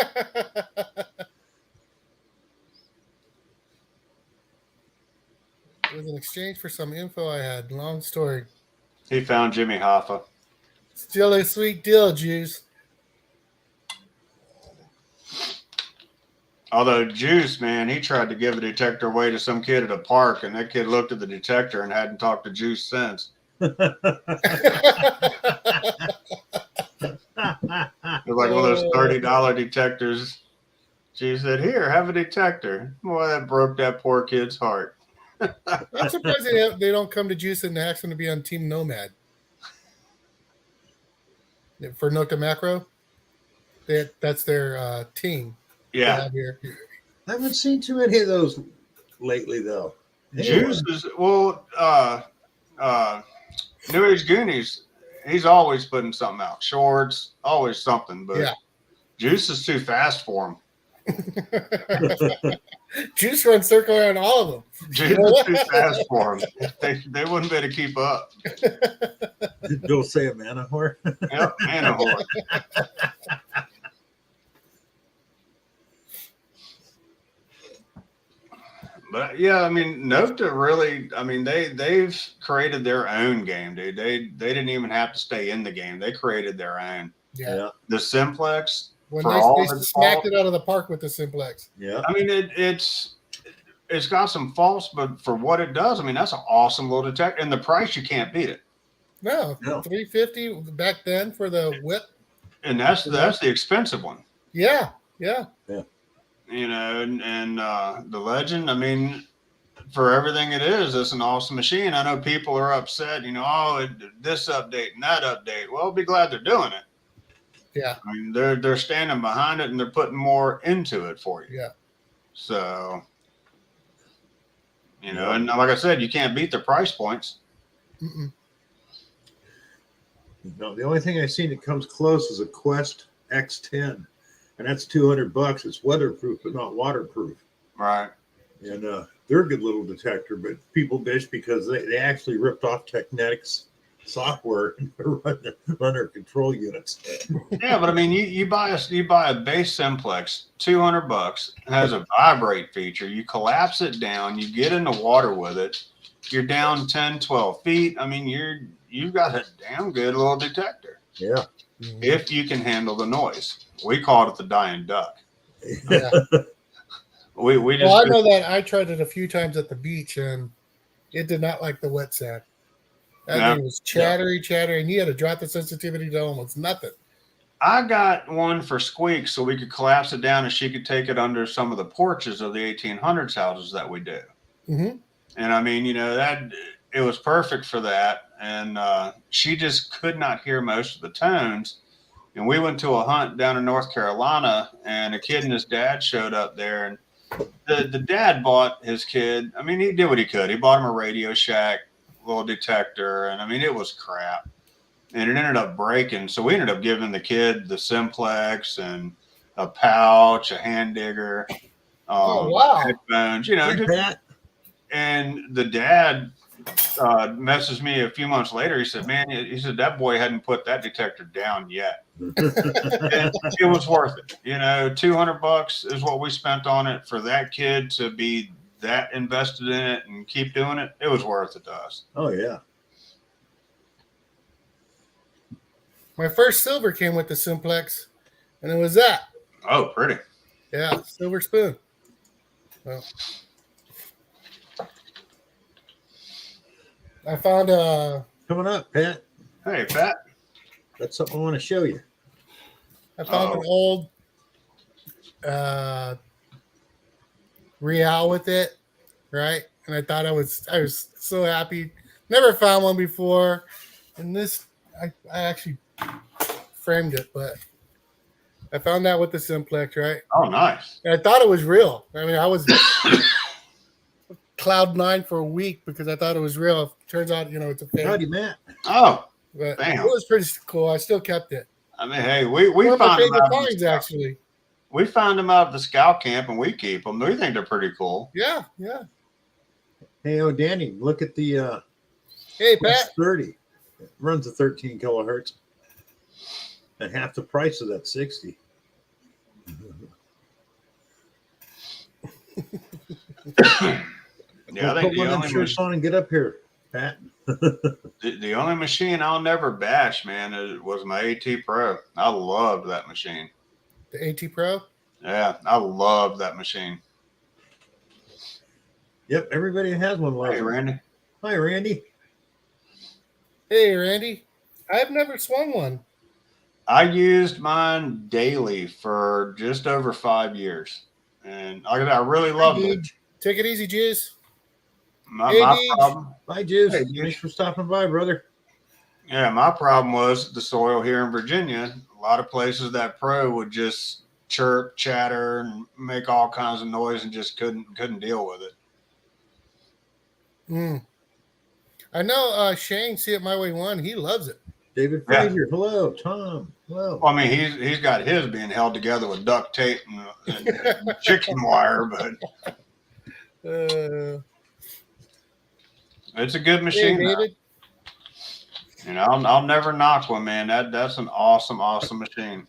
was an exchange for some info I had. Long story. He found Jimmy Hoffa. Still a sweet deal, Juice. Although Juice, man, he tried to give a detector away to some kid at a park, and that kid looked at the detector and hadn't talked to Juice since. It was like one of those $30 detectors. Juice said, "Here, have a detector." Boy, that broke that poor kid's heart. I'm surprised they don't come to Juice and ask him to be on Team Nomad. For Note to Macro, that's their team. Yeah. Here. I haven't seen too many of those lately, though. Juice is, New Age Goonies, he's always putting something out. Shorts, always something. But Juice is too fast for him. Juice runs circle around all of them. Juice is too fast for him. They wouldn't be able to keep up. Bill say a mana whore. Yep, and a whore. But yeah, I mean, Nokta really, I mean, they've created their own game, dude. They didn't even have to stay in the game. They created their own. Yeah. The Simplex, When for they all the smacked faults, it out of the park with the Simplex. Yeah. I mean, it's got some faults, but for what it does, I mean, that's an awesome little detector. And the price, you can't beat it. No, No. $350 back then for the whip. And that's the expensive one. Yeah, yeah. You know, and the Legend, I mean, for everything it is, it's an awesome machine. I know people are upset, you know, this update and that update. Well, be glad they're doing it. Yeah. I mean, they're standing behind it and they're putting more into it for you. Yeah. So, you know, and like I said, you can't beat the price points. Mm-mm. No, the only thing I've seen that comes close is a Quest X10, and that's $200. It's weatherproof, but not waterproof. Right. And they're a good little detector, but people bitch because they actually ripped off Technetics software and run their control units. Yeah, but I mean, you buy a base Simplex, $200, has a vibrate feature. You collapse it down, you get in the water with it, you're down 10, 12 feet. I mean, you've got a damn good little detector. Yeah. If you can handle the noise. We called it the dying duck. Yeah. We just. Well, I know that I tried it a few times at the beach, and it did not like the wet sand. That thing was chattery, and you had to drop the sensitivity to almost nothing. I got one for Squeak so we could collapse it down and she could take it under some of the porches of the 1800s houses that we do. Mm-hmm. And I mean, you know, it was perfect for that. And she just could not hear most of the tones. And we went to a hunt down in North Carolina, and a kid and his dad showed up there. And the dad bought his kid. I mean, he did what he could. He bought him a Radio Shack little detector, and I mean, it was crap. And it ended up breaking. So we ended up giving the kid the Simplex and a pouch, a hand digger, headphones, you know. And the dad messaged me a few months later. He said, man, he said that boy hadn't put that detector down yet. And it was worth it. You know, $200 is what we spent on it for that kid to be that invested in it and keep doing it. It was worth it to us. Oh, yeah. My first silver came with the Simplex, and it was that. Oh, pretty. Yeah, silver spoon. Well, I found Coming up, Pat. Hey, Pat. That's something I want to show you. I found an old Real with it, right? And I thought I was so happy. Never found one before, and this I actually framed it, but I found that with the Simplex, right? Oh, nice. And I thought it was real. I mean, I was cloud nine for a week because I thought it was real. Turns out, you know, it's a fake. Howdy, Matt. Oh, But damn. it was pretty cool. I still kept it. I mean, hey, we One of my found them favorite out. finds, actually. We found them out at the scout camp, and we keep them. We think they're pretty cool. Yeah, yeah. Hey, oh, Danny, look at the Hey, Pat. 30. It runs at 13 kilohertz. And half the price of that 60. Yeah, I think put one of them shirts on and get up here, Pat. the only machine I'll never bash, man, was my AT Pro. I loved that machine. The AT Pro? Yeah, I loved that machine. Yep, everybody has one. Hey, Randy. Hi, Randy. Hey, Randy. I've never swung one. I used mine daily for just over 5 years, and I really loved it. Take it easy, Juice. My problem. Bye, Juice. Hey, Juice. Thanks for stopping by, brother. Yeah, my problem was the soil here in Virginia. A lot of places that Pro would just chirp, chatter, and make all kinds of noise, and just couldn't deal with it. I know Shane, See It My Way One. He loves it. David Frazier. Hello, Tom. Hello. Well, I mean, he's got his being held together with duct tape and chicken wire, but it's a good machine. Hey, David. You know, I'll never knock one, man. That's an awesome machine.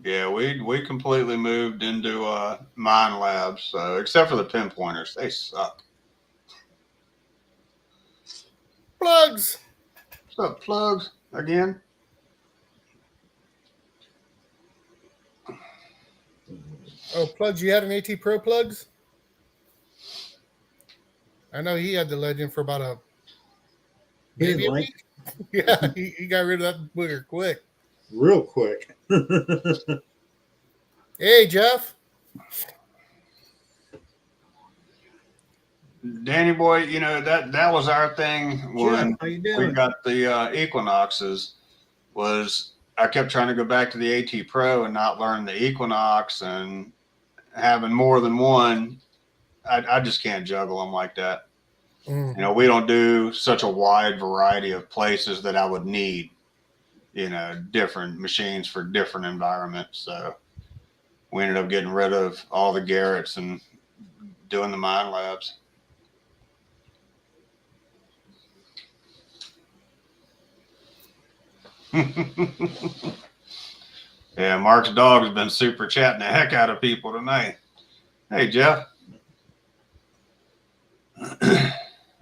Yeah, we completely moved into mine labs. So except for the pinpointers, they suck. Plugs. What's up, plugs? Again? Oh, plugs. You had an AT Pro plugs? I know he had the Legend for about He maybe didn't a like week. Yeah, he got rid of that booger quick. real quick. Hey, Jeff. Danny boy, you know that was our thing when Jeff, how you we doing? got the Equinoxes. Was I kept trying to go back to the AT Pro and not learn the Equinox, and having more than one, I just can't juggle them like that. Mm. You know, we don't do such a wide variety of places that I would need, you know, different machines for different environments. So we ended up getting rid of all the Garretts and doing the mine labs. Yeah, Mark's dog has been super chatting the heck out of people tonight. Hey, Jeff.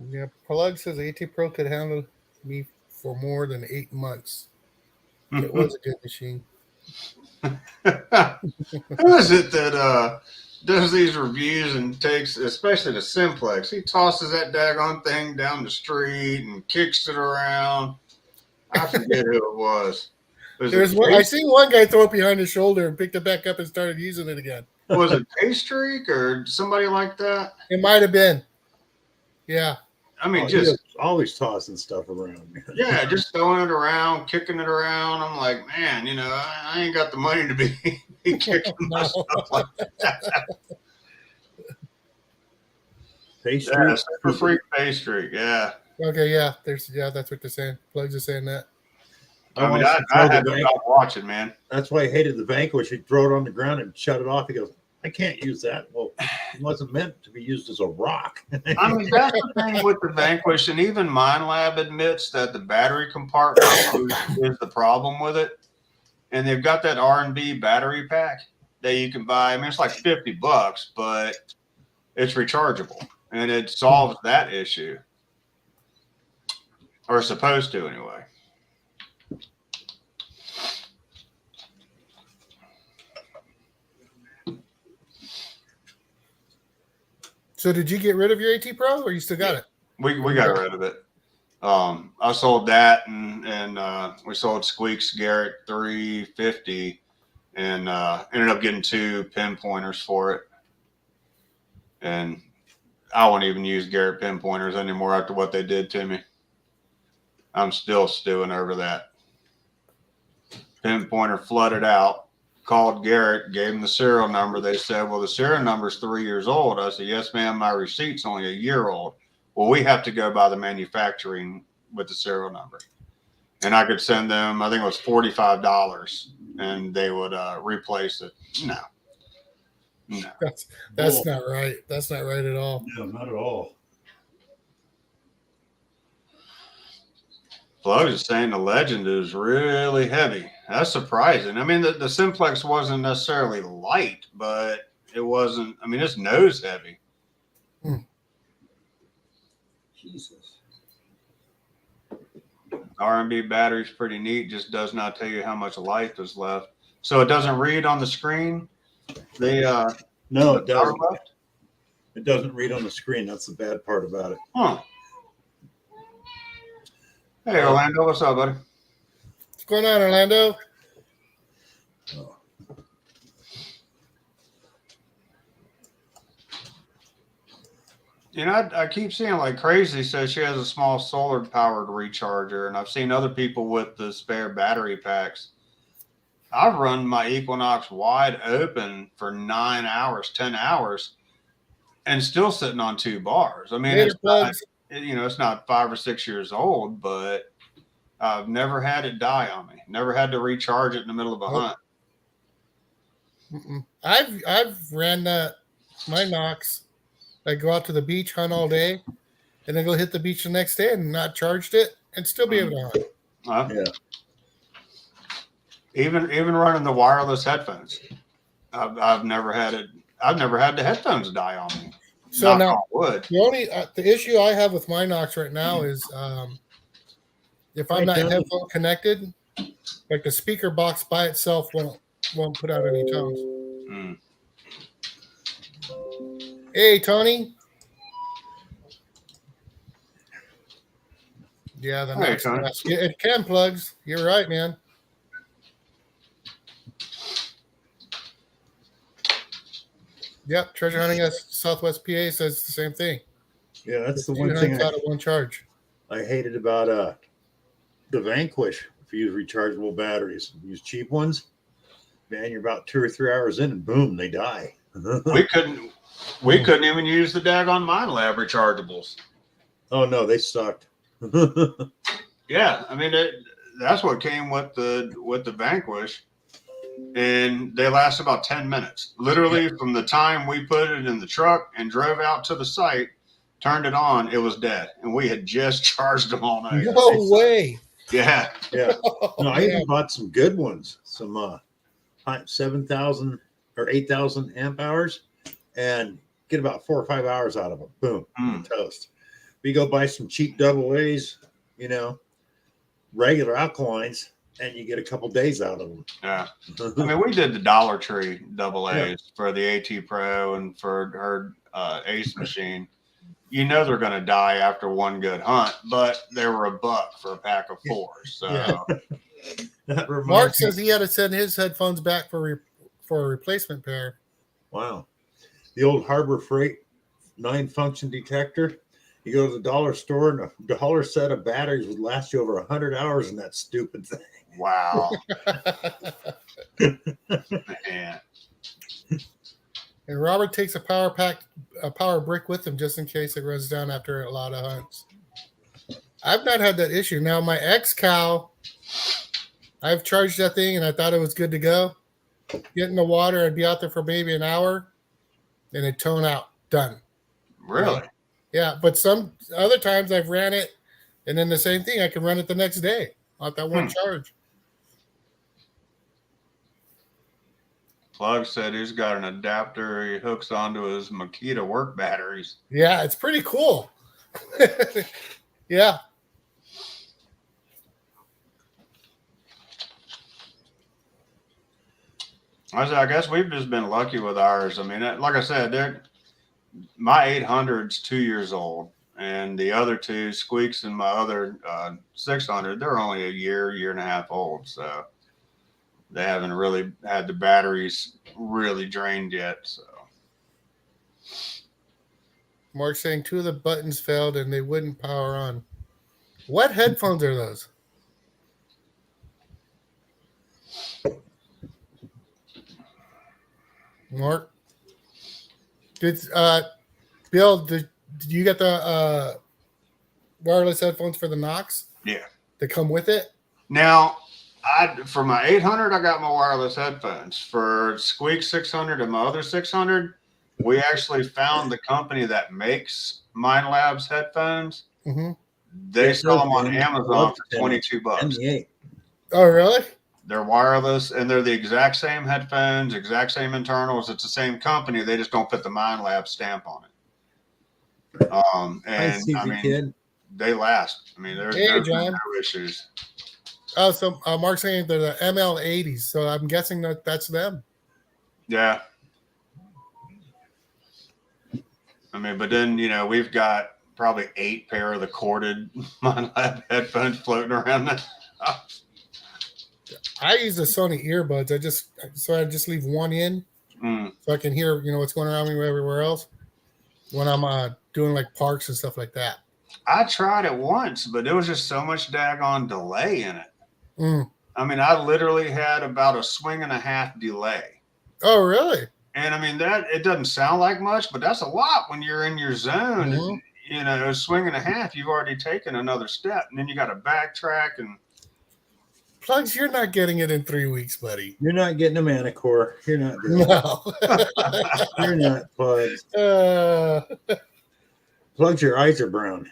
Yeah, Plug says AT Pro could handle me for more than 8 months. It was a good machine. Who is it that does these reviews and takes, especially the Simplex? He tosses that daggone thing down the street and kicks it around. I forget who it was. There's one. I seen one guy throw it behind his shoulder and picked it back up and started using it again. Was it Paystreak or somebody like that? It might have been. Yeah. I mean, He just was always tossing stuff around. yeah, just throwing it around, kicking it around. I'm like, man, you know, I ain't got the money to be kicking my stuff like that. Pastry. Yeah, Super Freak Paystreak. Yeah. Okay. Yeah. That's what they're saying. Plugs are saying that. I mean, I had to stop watching, man. That's why I hated the Vanquish. He'd throw it on the ground and shut it off. He goes, I can't use that. Well, it wasn't meant to be used as a rock. I mean, that's the thing with the Vanquish, and even Mine Lab admits that the battery compartment is the problem with it. And they've got that R&B battery pack that you can buy. I mean, it's like $50, but it's rechargeable, and it solves that issue, or supposed to anyway. So did you get rid of your AT Pro, or you still got it? We got rid of it. I sold that, and we sold Squeak's Garrett 350, and ended up getting 2 pinpointers for it. And I won't even use Garrett pinpointers anymore after what they did to me. I'm still stewing over that. Pinpointer flooded out. Called Garrett, gave him the serial number. They said, well, the serial number is 3 years old. I said, yes, ma'am, my receipt's only a year old. Well, we have to go by the manufacturing with the serial number. And I could send them, I think it was $45, and they would replace it. No. That's not right. That's not right at all. No, not at all. Flo is saying the Legend is really heavy. That's surprising. I mean, the Simplex wasn't necessarily light, but it wasn't. I mean, it's nose heavy. Jesus. R&B battery's pretty neat. Just does not tell you how much life is left. So it doesn't read on the screen. No, it doesn't. It doesn't read on the screen. That's the bad part about it. Huh. Hey, Orlando, what's up, buddy? What's going on, Orlando? Oh. You know, I keep seeing like Crazy says she has a small solar powered recharger, and I've seen other people with the spare battery packs. I've run my Equinox wide open for 9 hours, 10 hours, and still sitting on 2 bars. I mean, Later, Plugs. it's not 5 or 6 years old, but I've never had it die on me. Never had to recharge it in the middle of a hunt. I've ran my Knox. I go out to the beach, hunt all day, and then go hit the beach the next day and not charged it and still be able to hunt. Yeah. Even running the wireless headphones, I've never had it. I've never had the headphones die on me. So Knock now on wood. the only the issue I have with my Knox right now is if I'm Right, not Tony. headphone connected, like the speaker box by itself won't put out any tones. Mm. Hey, Tony. Yeah, the Hey, Knox. Tony. Yeah, it can plugs. You're right, man. Yep, Treasure Hunting us Southwest PA says the same thing. Yeah, that's the Two one thing hunts out of one charge. I hated about the Vanquish. If you use rechargeable batteries, use cheap ones, man, you're about 2 or 3 hours in, and boom, they die. We couldn't even use the daggone Mind Lab rechargeables. Oh no, they sucked. Yeah, I mean that's what came with the Vanquish, and they last about 10 minutes. Literally from the time we put it in the truck and drove out to the site, turned it on, it was dead, and we had just charged them all night. No way. Yeah, Yeah. No, I Man. even bought some good ones, some 7,000 or 8,000 amp hours, and get about 4 or 5 hours out of them. Boom, toast. We go buy some cheap double A's, regular alkalines, and you get a couple days out of them. yeah. I mean, we did the Dollar Tree double A's Yeah. for the AT Pro and for her Ace machine. You know they're going to die after one good hunt, but they were $1 for a pack of 4. So Yeah. That reminds Mark me- says he had to send his headphones back for a replacement pair. Wow. The old Harbor Freight 9-function detector. You go to the dollar store and a dollar set of batteries would last you over 100 hours in that stupid thing. wow. Man. And Robert takes a power brick with him just in case it runs down after a lot of hunts. I've not had that issue. Now my ex-cow, I've charged that thing and I thought it was good to go. Get in the water, I'd be out there for maybe an hour, and it'd tone out. Done. Really? Yeah, but some other times I've ran it, and then the same thing, I can run it the next day off that one charge. Plug said he's got an adapter he hooks onto his Makita work batteries. Yeah, it's pretty cool. Yeah. I guess we've just been lucky with ours. I mean, like I said, my 800's 2 years old, and the other two, Squeaks and my other 600, they're only a year and a half old. So they haven't really had the batteries really drained yet. So Mark's saying 2 of the buttons failed and they wouldn't power on. What headphones are those? Mark? Did Bill, did you get the wireless headphones for the Knox? yeah. That come with it? Now, for my 800, I got my wireless headphones. For Squeak 600 and my other 600, we actually found the company that makes Mind Labs headphones. Mm-hmm. They Yeah, sell them on those Amazon for and- $22. And the 8. Oh, really? They're wireless, and they're the exact same headphones, exact same internals. It's the same company. They just don't put the Mind Lab stamp on it. I see I the mean, kid. they last. I mean, there's Hey, John. no issues. Oh, so Mark's saying they're the ML80s, so I'm guessing that's them. Yeah. I mean, but then, we've got probably 8 pair of the corded Mind Lab headphones floating around the house. I use the Sony earbuds. I just leave one in so I can hear, what's going around me everywhere else when I'm doing like parks and stuff like that. I tried it once, but there was just so much daggone delay in it. Mm. I mean, I literally had about a swing and a half delay. Oh, really? And I mean, that it doesn't sound like much, but that's a lot when you're in your zone. Mhm. A swing and a half, you've already taken another step, and then you got to backtrack. And Plugs, you're not getting it in 3 weeks, buddy. You're not getting a Manicore. You're not doing it. No. You're not Plugs. Uh, Plugs, your eyes are brown.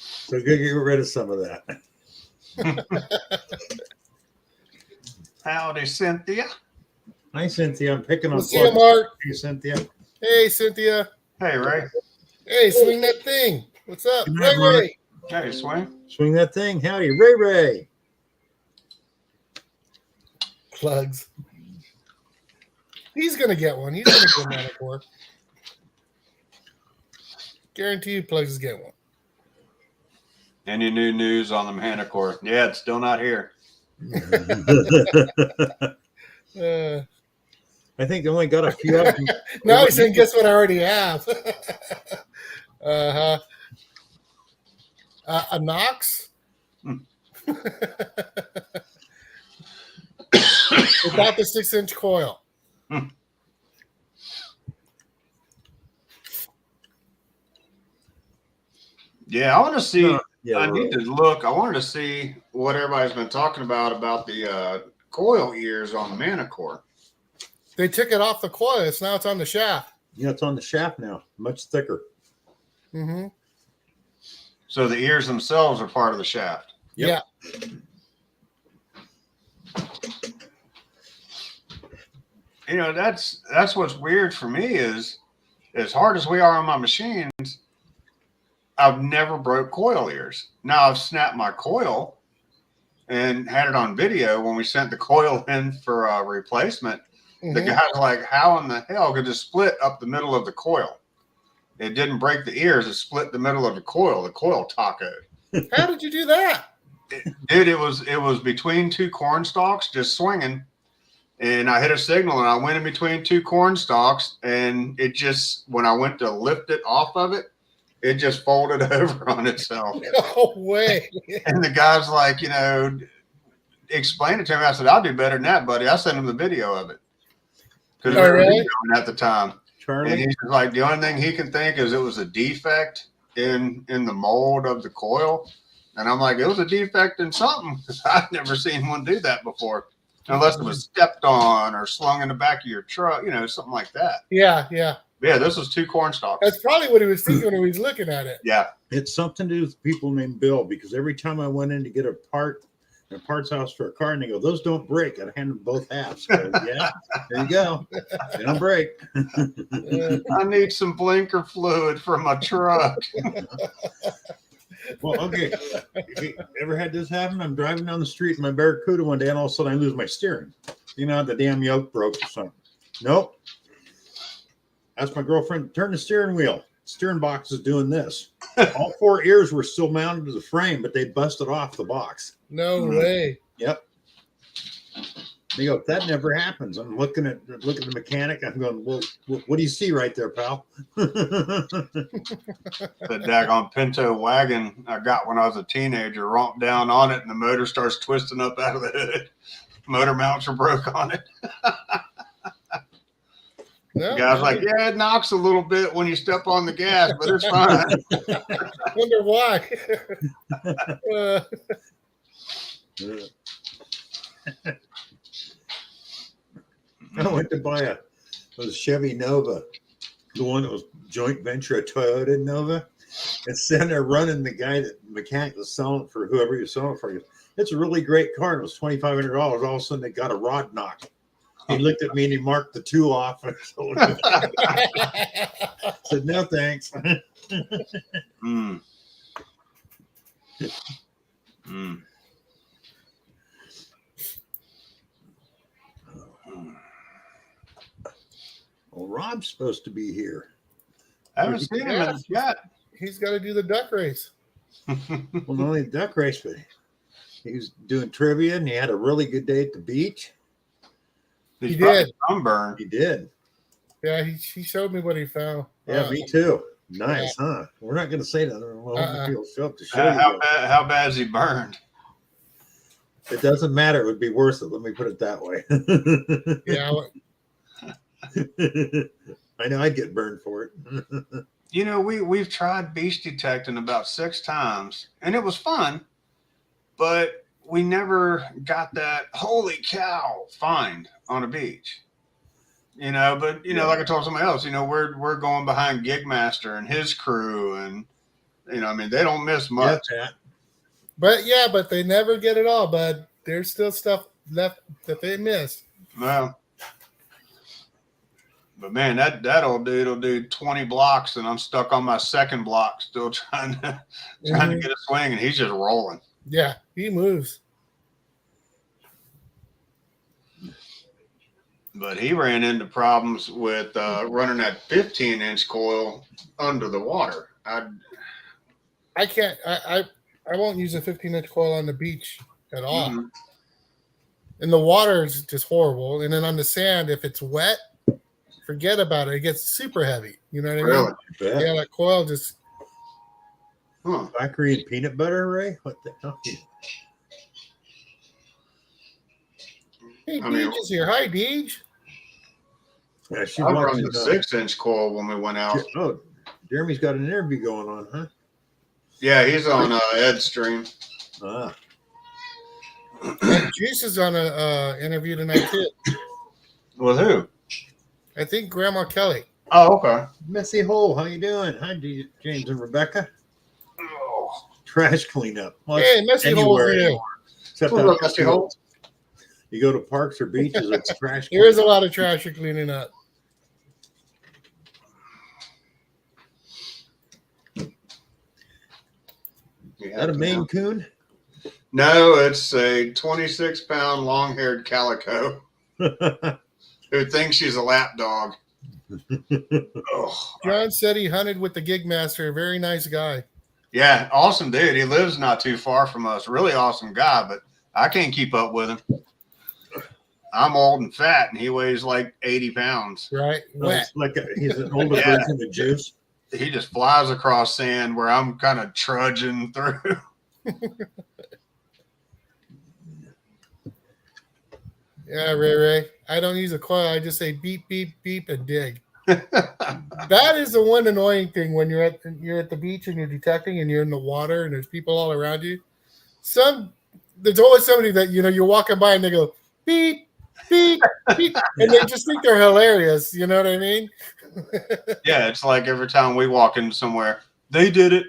So go get rid of some of that. Howdy, Cynthia. Hi, Cynthia. I'm picking We'll on see you, plugs. Mark. Hey, Cynthia. Hey, Cynthia. Hey, Ray. Hey, swing that thing. What's up? Good Ray night, Mark. Ray. Hey, Swing. Swing that thing. Howdy, Ray Ray. Plugs. He's going to get one. He's going to get a Manicore. Guarantee you Plugs is getting one. Any new news on the Manicore? Yeah, it's still not here. I think they only got a few of them. Now he's saying, guess what I already have? Uh-huh. A Knox? Without the 6-inch coil. Yeah, I want to see. Yeah, I need to look. I wanted to see what everybody's been talking about the coil ears on the Manicore. They took it off the coil. It's on the shaft. Yeah, it's on the shaft now. Much thicker. Mm-hmm. So the ears themselves are part of the shaft. Yep. Yeah. You know, that's what's weird for me is as hard as we are on my machines, I've never broke coil ears. Now I've snapped my coil and had it on video when we sent the coil in for a replacement. Mm-hmm. The guy's like, how in the hell could it split up the middle of the coil? It didn't break the ears. It split the middle of the coil tacoed. How did you do that? Dude, it was between two corn stalks just swinging. And I hit a signal and I went in between two corn stalks. And it just, when I went to lift it off of it, it just folded over on itself. No way. And the guy's like, explain it to me. I said, I'll do better than that, buddy. I sent him the video of it. Because we were really? videoing at the time. Charlie? And he's like, the only thing he can think is it was a defect in the mold of the coil. And I'm like, it was a defect in something because I've never seen one do that before. Unless it was stepped on or slung in the back of your truck, something like that. Yeah. Yeah, this was two corn stalks. That's probably what he was thinking when he was looking at it. Yeah. It's something to do with people named Bill, because every time I went in to get a part in a parts house for a car, and they go, those don't break. I'd hand them both halves. So, yeah, there you go. They don't break. I need some blinker fluid for my truck. Well, okay. You ever had this happen? I'm driving down the street in my Barracuda one day, and all of a sudden I lose my steering. The damn yoke broke or something. Nope. Asked my girlfriend, turn the steering wheel. Steering box is doing this. All four ears were still mounted to the frame, but they busted off the box. No way. Yep. They go, that never happens. I'm looking at the mechanic. I'm going, well, what do you see right there, pal? The daggone Pinto wagon I got when I was a teenager, romped down on it, and the motor starts twisting up out of the hood. Motor mounts are broke on it. No, The guy's like, yeah, it knocks a little bit when you step on the gas, but it's fine. wonder why. I went to buy a Chevy Nova, the one that was joint venture, a Toyota Nova. And sitting there running, the guy that the mechanic was selling it for whoever he was selling it for. He goes, it's a really great car. And it was $2,500. All of a sudden, they got a rod knock. He looked at me and he marked the two off. Said, no, thanks. Mm. Mm. Well, Rob's supposed to be here. I haven't seen him in the chat. He's got to do the duck race. Well, not only duck race, but he was doing trivia and he had a really good day at the beach. He's He probably did. sunburned. He did. Yeah, he showed me what he found. Yeah, me too. Nice, huh? We're not going to say that. Well, people show up to show you. How bad is he burned? It doesn't matter. It would be worth it. Let me put it that way. Yeah, I know I'd get burned for it. We've tried beach detecting about 6 times, and it was fun, but we never got that holy cow find on a beach. But like I told somebody else, we're going behind Gigmaster and his crew, and they don't miss much. Yeah, but they never get it all. But there's still stuff left that they miss. Well, but man, that old dude will do 20 blocks, and I'm stuck on my second block, still trying to get a swing, and he's just rolling. Yeah, he moves. But he ran into problems with running that 15-inch coil under the water. I can't. I won't use a 15-inch coil on the beach at all. Mm-hmm. And the water is just horrible. And then on the sand, if it's wet, forget about it. It gets super heavy. You know what I mean? Really? Yeah, that coil just. Thackeray and peanut butter, Ray? What the hell? Hey, Deej is here. Hi, Deej. Yeah, she I watched run the 6-inch coil when we went out. Oh, Jeremy's got an interview going on, huh? Yeah, he's on Ed's stream. Ah. And Juice is on a interview tonight too. With who? I think Grandma Kelly. Oh, okay. Messy Hole, how you doing? Hi, James and Rebecca. Trash cleanup. Well, Hey, Messy Hole for you. Except What's up, Messy Hole? You go to parks or beaches, it's trash. There is a lot of trash you're cleaning up. Is that a Maine Coon? No, it's a 26-pound long-haired calico who thinks she's a lap dog. John said he hunted with the gig master. A very nice guy. Yeah, awesome dude. He lives not too far from us. Really awesome guy, but I can't keep up with him. I'm old and fat, and he weighs like 80 pounds. Right? Wet. He's an older version of Juice. He just flies across sand where I'm kind of trudging through. Yeah, Ray. I don't use a coil. I just say beep, beep, beep, and dig. That is the one annoying thing when you're at the beach and you're detecting and you're in the water and there's people all around you. There's always somebody that you're walking by and they go beep, beep, beep, and they just think they're hilarious. You know what I mean? Yeah, it's like every time we walk in somewhere, they did it.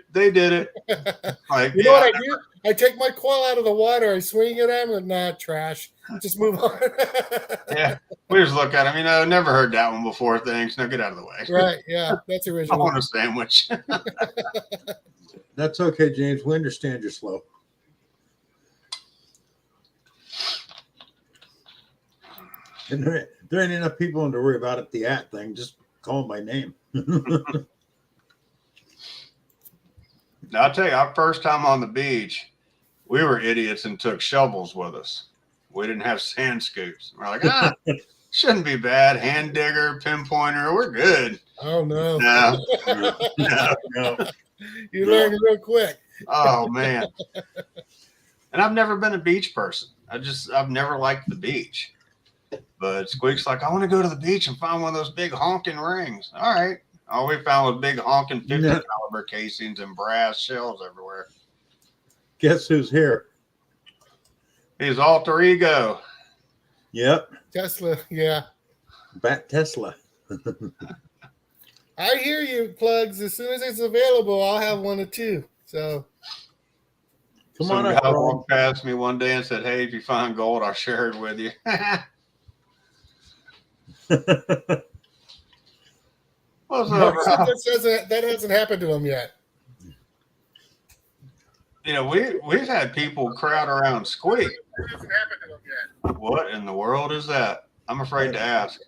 Like, you know what I do? I take my coil out of the water, I swing at them, and not trash. Just move on. Yeah, we just look at them. Never heard that one before. Thanks. Now get out of the way. Right? Yeah, that's I original. want a sandwich. That's okay, James. We understand you're slow. And there ain't enough people to worry about at the thing. Just call them by name. Now, I'll tell you, our first time on the beach, we were idiots and took shovels with us. We didn't have sand scoops. We're like, shouldn't be bad. Hand digger, pinpointer, we're good. Oh, no. No. You learn real quick. Oh, man. And I've never been a beach person. I've never liked the beach. But Squeak's like, I want to go to the beach and find one of those big honking rings. All right. All we found was big honking 50 caliber casings and brass shells everywhere. Guess who's here? His alter ego. Yep. Tesla, yeah. Bat Tesla. I hear you, Plugs. As soon as it's available, I'll have one or two. So Come on Some up, guy Ron. walked past me one day and said, hey, if you find gold, I'll share it with you. What's up, Rob? that hasn't happened to him yet. We've had people crowd around Squeak. That hasn't happened to him yet. What in the world is that? I'm afraid to ask.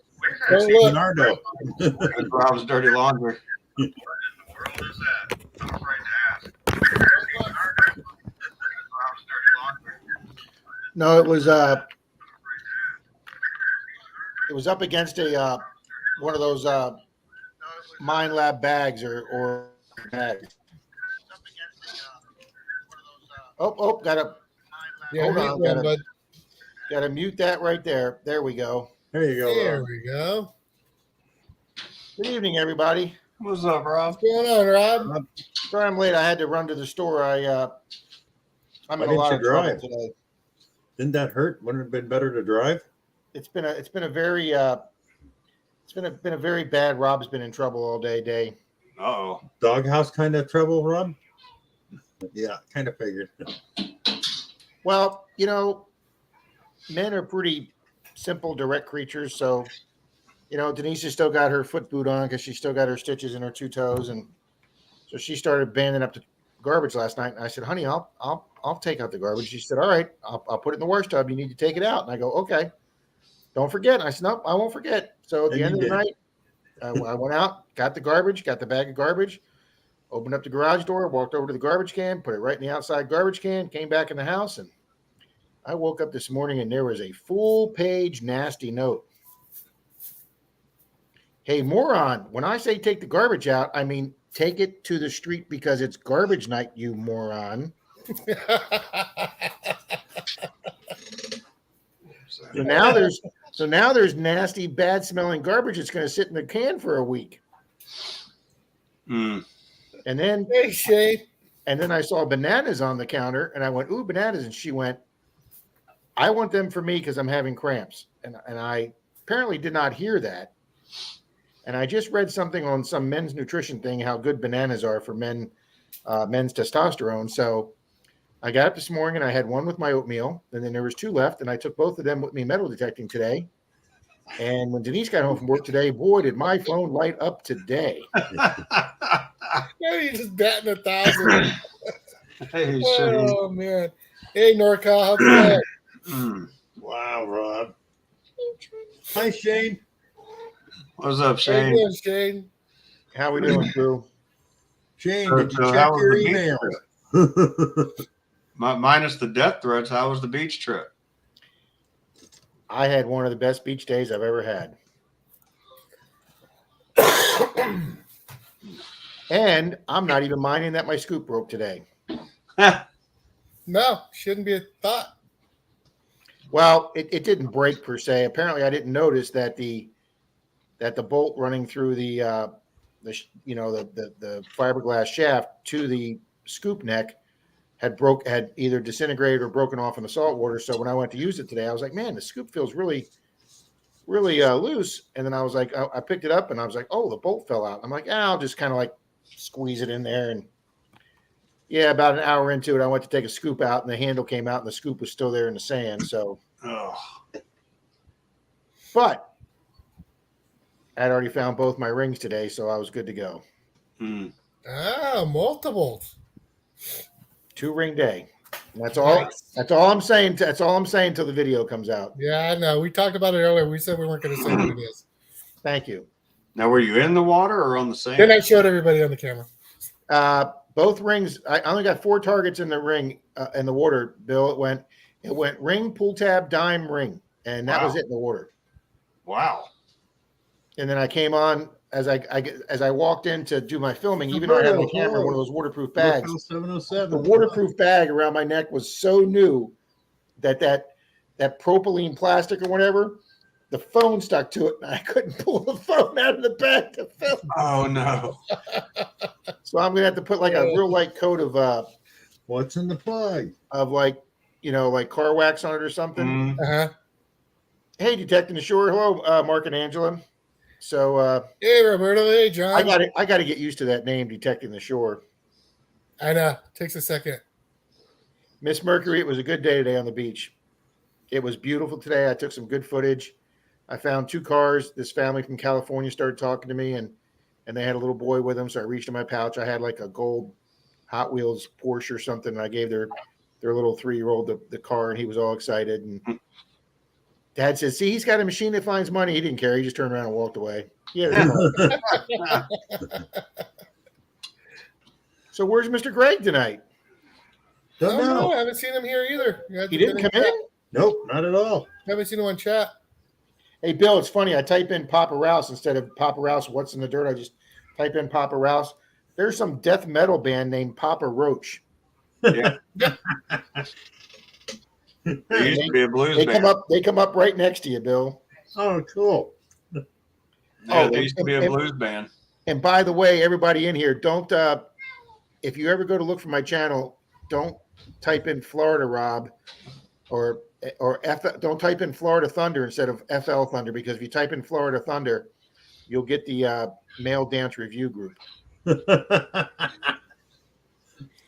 Don't look. Leonardo. It's Rob's dirty laundry. What in the world is that? I'm afraid to ask. Don't look. Rob's dirty laundry. No, it was up against a one of those Mind Lab bags or bags. Gotta Yeah, hold on, one, bud. gotta mute that right there. There we go. There you go. There Ron. we go. Good evening, everybody. What's up, Rob? What's going on, Rob? Sorry I'm late. I had to run to the store. I'm Why in a didn't lot you of trouble drive? today. Didn't that hurt? Wouldn't it have been better to drive? It's been a very bad. Rob's been in trouble all day. Uh-oh. Doghouse kind of trouble, Rob? Yeah, kind of figured. Well, men are pretty simple, direct creatures. So, Denise has still got her foot boot on because she's still got her stitches in her two toes, and so she started banding up the garbage last night. And I said, "Honey, I'll take out the garbage." She said, "All right, I'll put it in the wash tub. You need to take it out." And I go, "Okay, don't forget." And I said, "Nope, I won't forget." So at the end of the night, I went out, got the garbage, got the bag of garbage, opened up the garage door, walked over to the garbage can, put it right in the outside garbage can, came back in the house, and I woke up this morning and there was a full-page nasty note. Hey, moron, when I say take the garbage out, I mean take it to the street because it's garbage night, you moron. So now there's nasty, bad-smelling garbage that's going to sit in the can for a week. Mm. And then, Hey, Shane. And then I saw bananas on the counter, and I went, "Ooh, bananas!" And she went, "I want them for me because I'm having cramps." And I apparently did not hear that. And I just read something on some men's nutrition thing, how good bananas are for men's testosterone. So I got up this morning and I had one with my oatmeal, and then there was two left, and I took both of them with me metal detecting today. And when Denise got home from work today, boy, did my phone light up today. Yeah, you just batting 1,000. Hey, Oh man. Hey, NorCal, how's it going? Wow, Rob. Hi, Shane. What's up, How you Shane? doing, Shane? How we doing, Drew? Shane, did you So check how was your the beach emails? Minus the death threats, how was the beach trip? I had one of the best beach days I've ever had. And I'm not even minding that my scoop broke today. No, shouldn't be a thought. Well, it didn't break per se. Apparently, I didn't notice that the bolt running through the fiberglass shaft to the scoop neck had either disintegrated or broken off in the salt water. So when I went to use it today, I was like, "Man, the scoop feels really, really loose." And then I was like, I picked it up and I was like, "Oh, the bolt fell out." I'm like, "I'll just kind of like squeeze it in there." And yeah, about an hour into it, I went to take a scoop out and the handle came out and the scoop was still there in the sand. So, but I'd already found both my rings today, so I was good to go. Multiples. 2-ring day. And that's all. Nice. That's all I'm saying. That's all I'm saying till the video comes out. Yeah, I know. We talked about it earlier. We said we weren't going to say what it is. Thank you. Now, were you in the water or on the sand? Then I showed everybody on the camera. Both rings. I only got 4 targets in the ring in the water. Bill, it went ring, pull tab, dime, ring, and that was it in the water. Wow. And then I came on as I walked in to do my filming. Even though I had my camera in one of those waterproof bags, 707. the waterproof bag around my neck was so new that propylene plastic or whatever, the phone stuck to it, and I couldn't pull the phone out of the bag to film. Oh no! So I'm gonna have to put like a real light coat of What's in the plug? of like car wax on it or something. Uh-huh. Hey, Detecting the Shore. Hello, Mark and Angela. So Hey, Roberto. Hey, John. I got to get used to that name, Detecting the Shore. I know. Takes a second. Miss Mercury, it was a good day today on the beach. It was beautiful today. I took some good footage. I found 2 cars. This family from California started talking to me, and they had a little boy with them. So I reached in my pouch. I had like a gold Hot Wheels Porsche or something. And I gave their little 3-year-old the car, and he was all excited. And Dad said, "See, he's got a machine that finds money." He didn't care. He just turned around and walked away. Yeah. So where's Mr. Greg tonight? Don't know. I haven't seen him here either. He didn't come in? Nope, not at all. Haven't seen him on chat. Hey, Bill, it's funny. I type in Papa Rouse instead of Papa Rouse, What's in the Dirt? I just type in Papa Rouse. There's some death metal band named Papa Roach. Yeah. There used to be a blues band. They come up right next to you, Bill. Oh, cool. Yeah, there used to be a blues band. And by the way, everybody in here, don't if you ever go to look for my channel, don't type in Florida Rob or don't type in Florida Thunder instead of FL Thunder, because if you type in Florida Thunder, you'll get the male dance review group.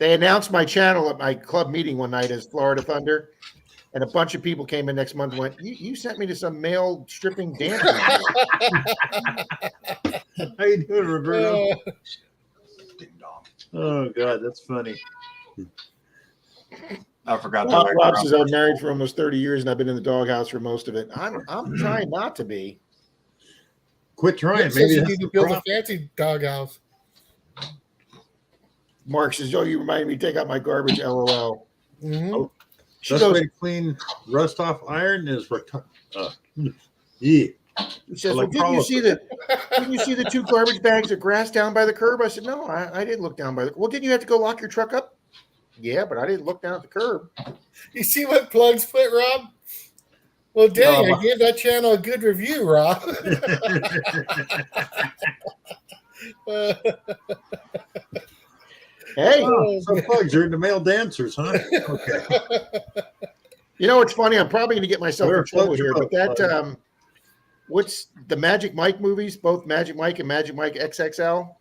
They announced my channel at my club meeting one night as Florida Thunder, and a bunch of people came in next month and went, you sent me to some male stripping dancing. How you doing, Roberto? Ding dong. Oh God, that's funny. I forgot Rob that. says I'm married for almost 30 years and I've been in the doghouse for most of it. I'm trying not to be. Quit trying. Rick says Maybe you that's need to the build problem. a fancy doghouse. Mark says, "Oh, you remind me to take out my garbage." LOL. Mm-hmm. Oh, She Best goes, way to clean rust off iron is yeah. she says, "Well, didn't you see the two garbage bags of grass down by the curb?" I said, "No, I didn't look down by the." Well, didn't you have to go lock your truck up? Yeah, but I didn't look down at the curb. You see what plugs put, Rob? Well, dang, I gave that channel a good review, Rob. Hey, Oh, some plugs are into male dancers, huh? Okay. you know what's funny? I'm probably going to get myself Where in trouble plugs are here, but both that what's the Magic Mike movies? Both Magic Mike and Magic Mike XXL.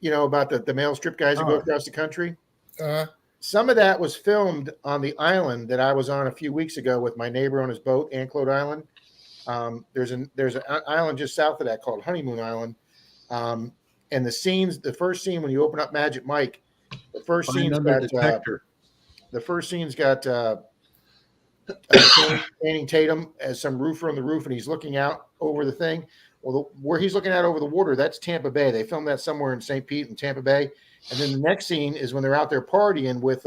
You know about the male strip guys who go across the country. Some of that was filmed on the island that I was on a few weeks ago with my neighbor on his boat, Anclote Island. There's an island just south of that called Honeymoon Island. And the first scene when you open up Magic Mike, the first scene's got Detector. Channing Tatum as some roofer on the roof, and he's looking out over the thing. Well, where he's looking out over the water, that's Tampa Bay. They filmed that somewhere in St. Pete and Tampa Bay. And then the next scene is when they're out there partying with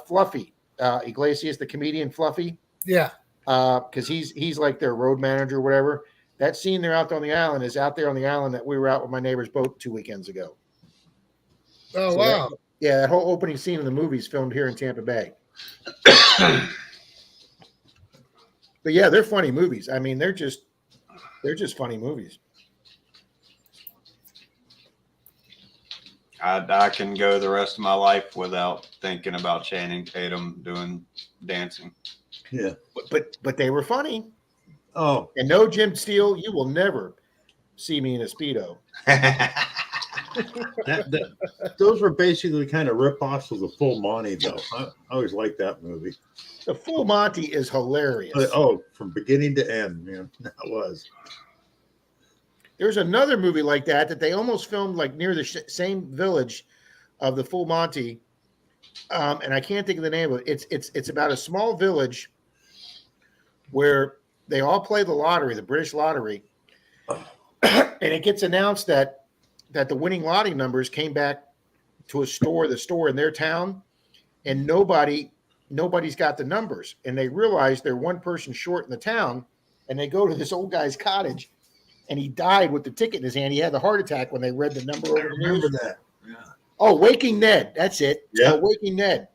Fluffy Iglesias, the comedian Fluffy. Yeah, because he's like their road manager or whatever. That scene they're out there on the island is out there on the island that we were out with my neighbor's boat 2 weekends ago. Oh, wow. That whole opening scene of the movie is filmed here in Tampa Bay. But yeah, they're funny movies. I mean, they're just funny movies. I can go the rest of my life without thinking about Channing Tatum doing dancing. Yeah. But they were funny. Oh, And no, Jim Steele, you will never see me in a Speedo. those were basically kind of rip-offs of the Full Monty, though. I always liked that movie. The Full Monty is hilarious. From beginning to end, man, that was. There's another movie like that they almost filmed like near the same village of the Full Monty, and I can't think of the name of it. It's about a small village where they all play the lottery, the British lottery, and it gets announced that the winning lottery numbers came back to the store in their town, and nobody's got the numbers, and they realize they're one person short in the town, and they go to this old guy's cottage, and he died with the ticket in his hand. He had the heart attack when they read the number over the news. Remember that? Yeah. Oh, Waking Ned. That's it. Yeah. Waking Ned.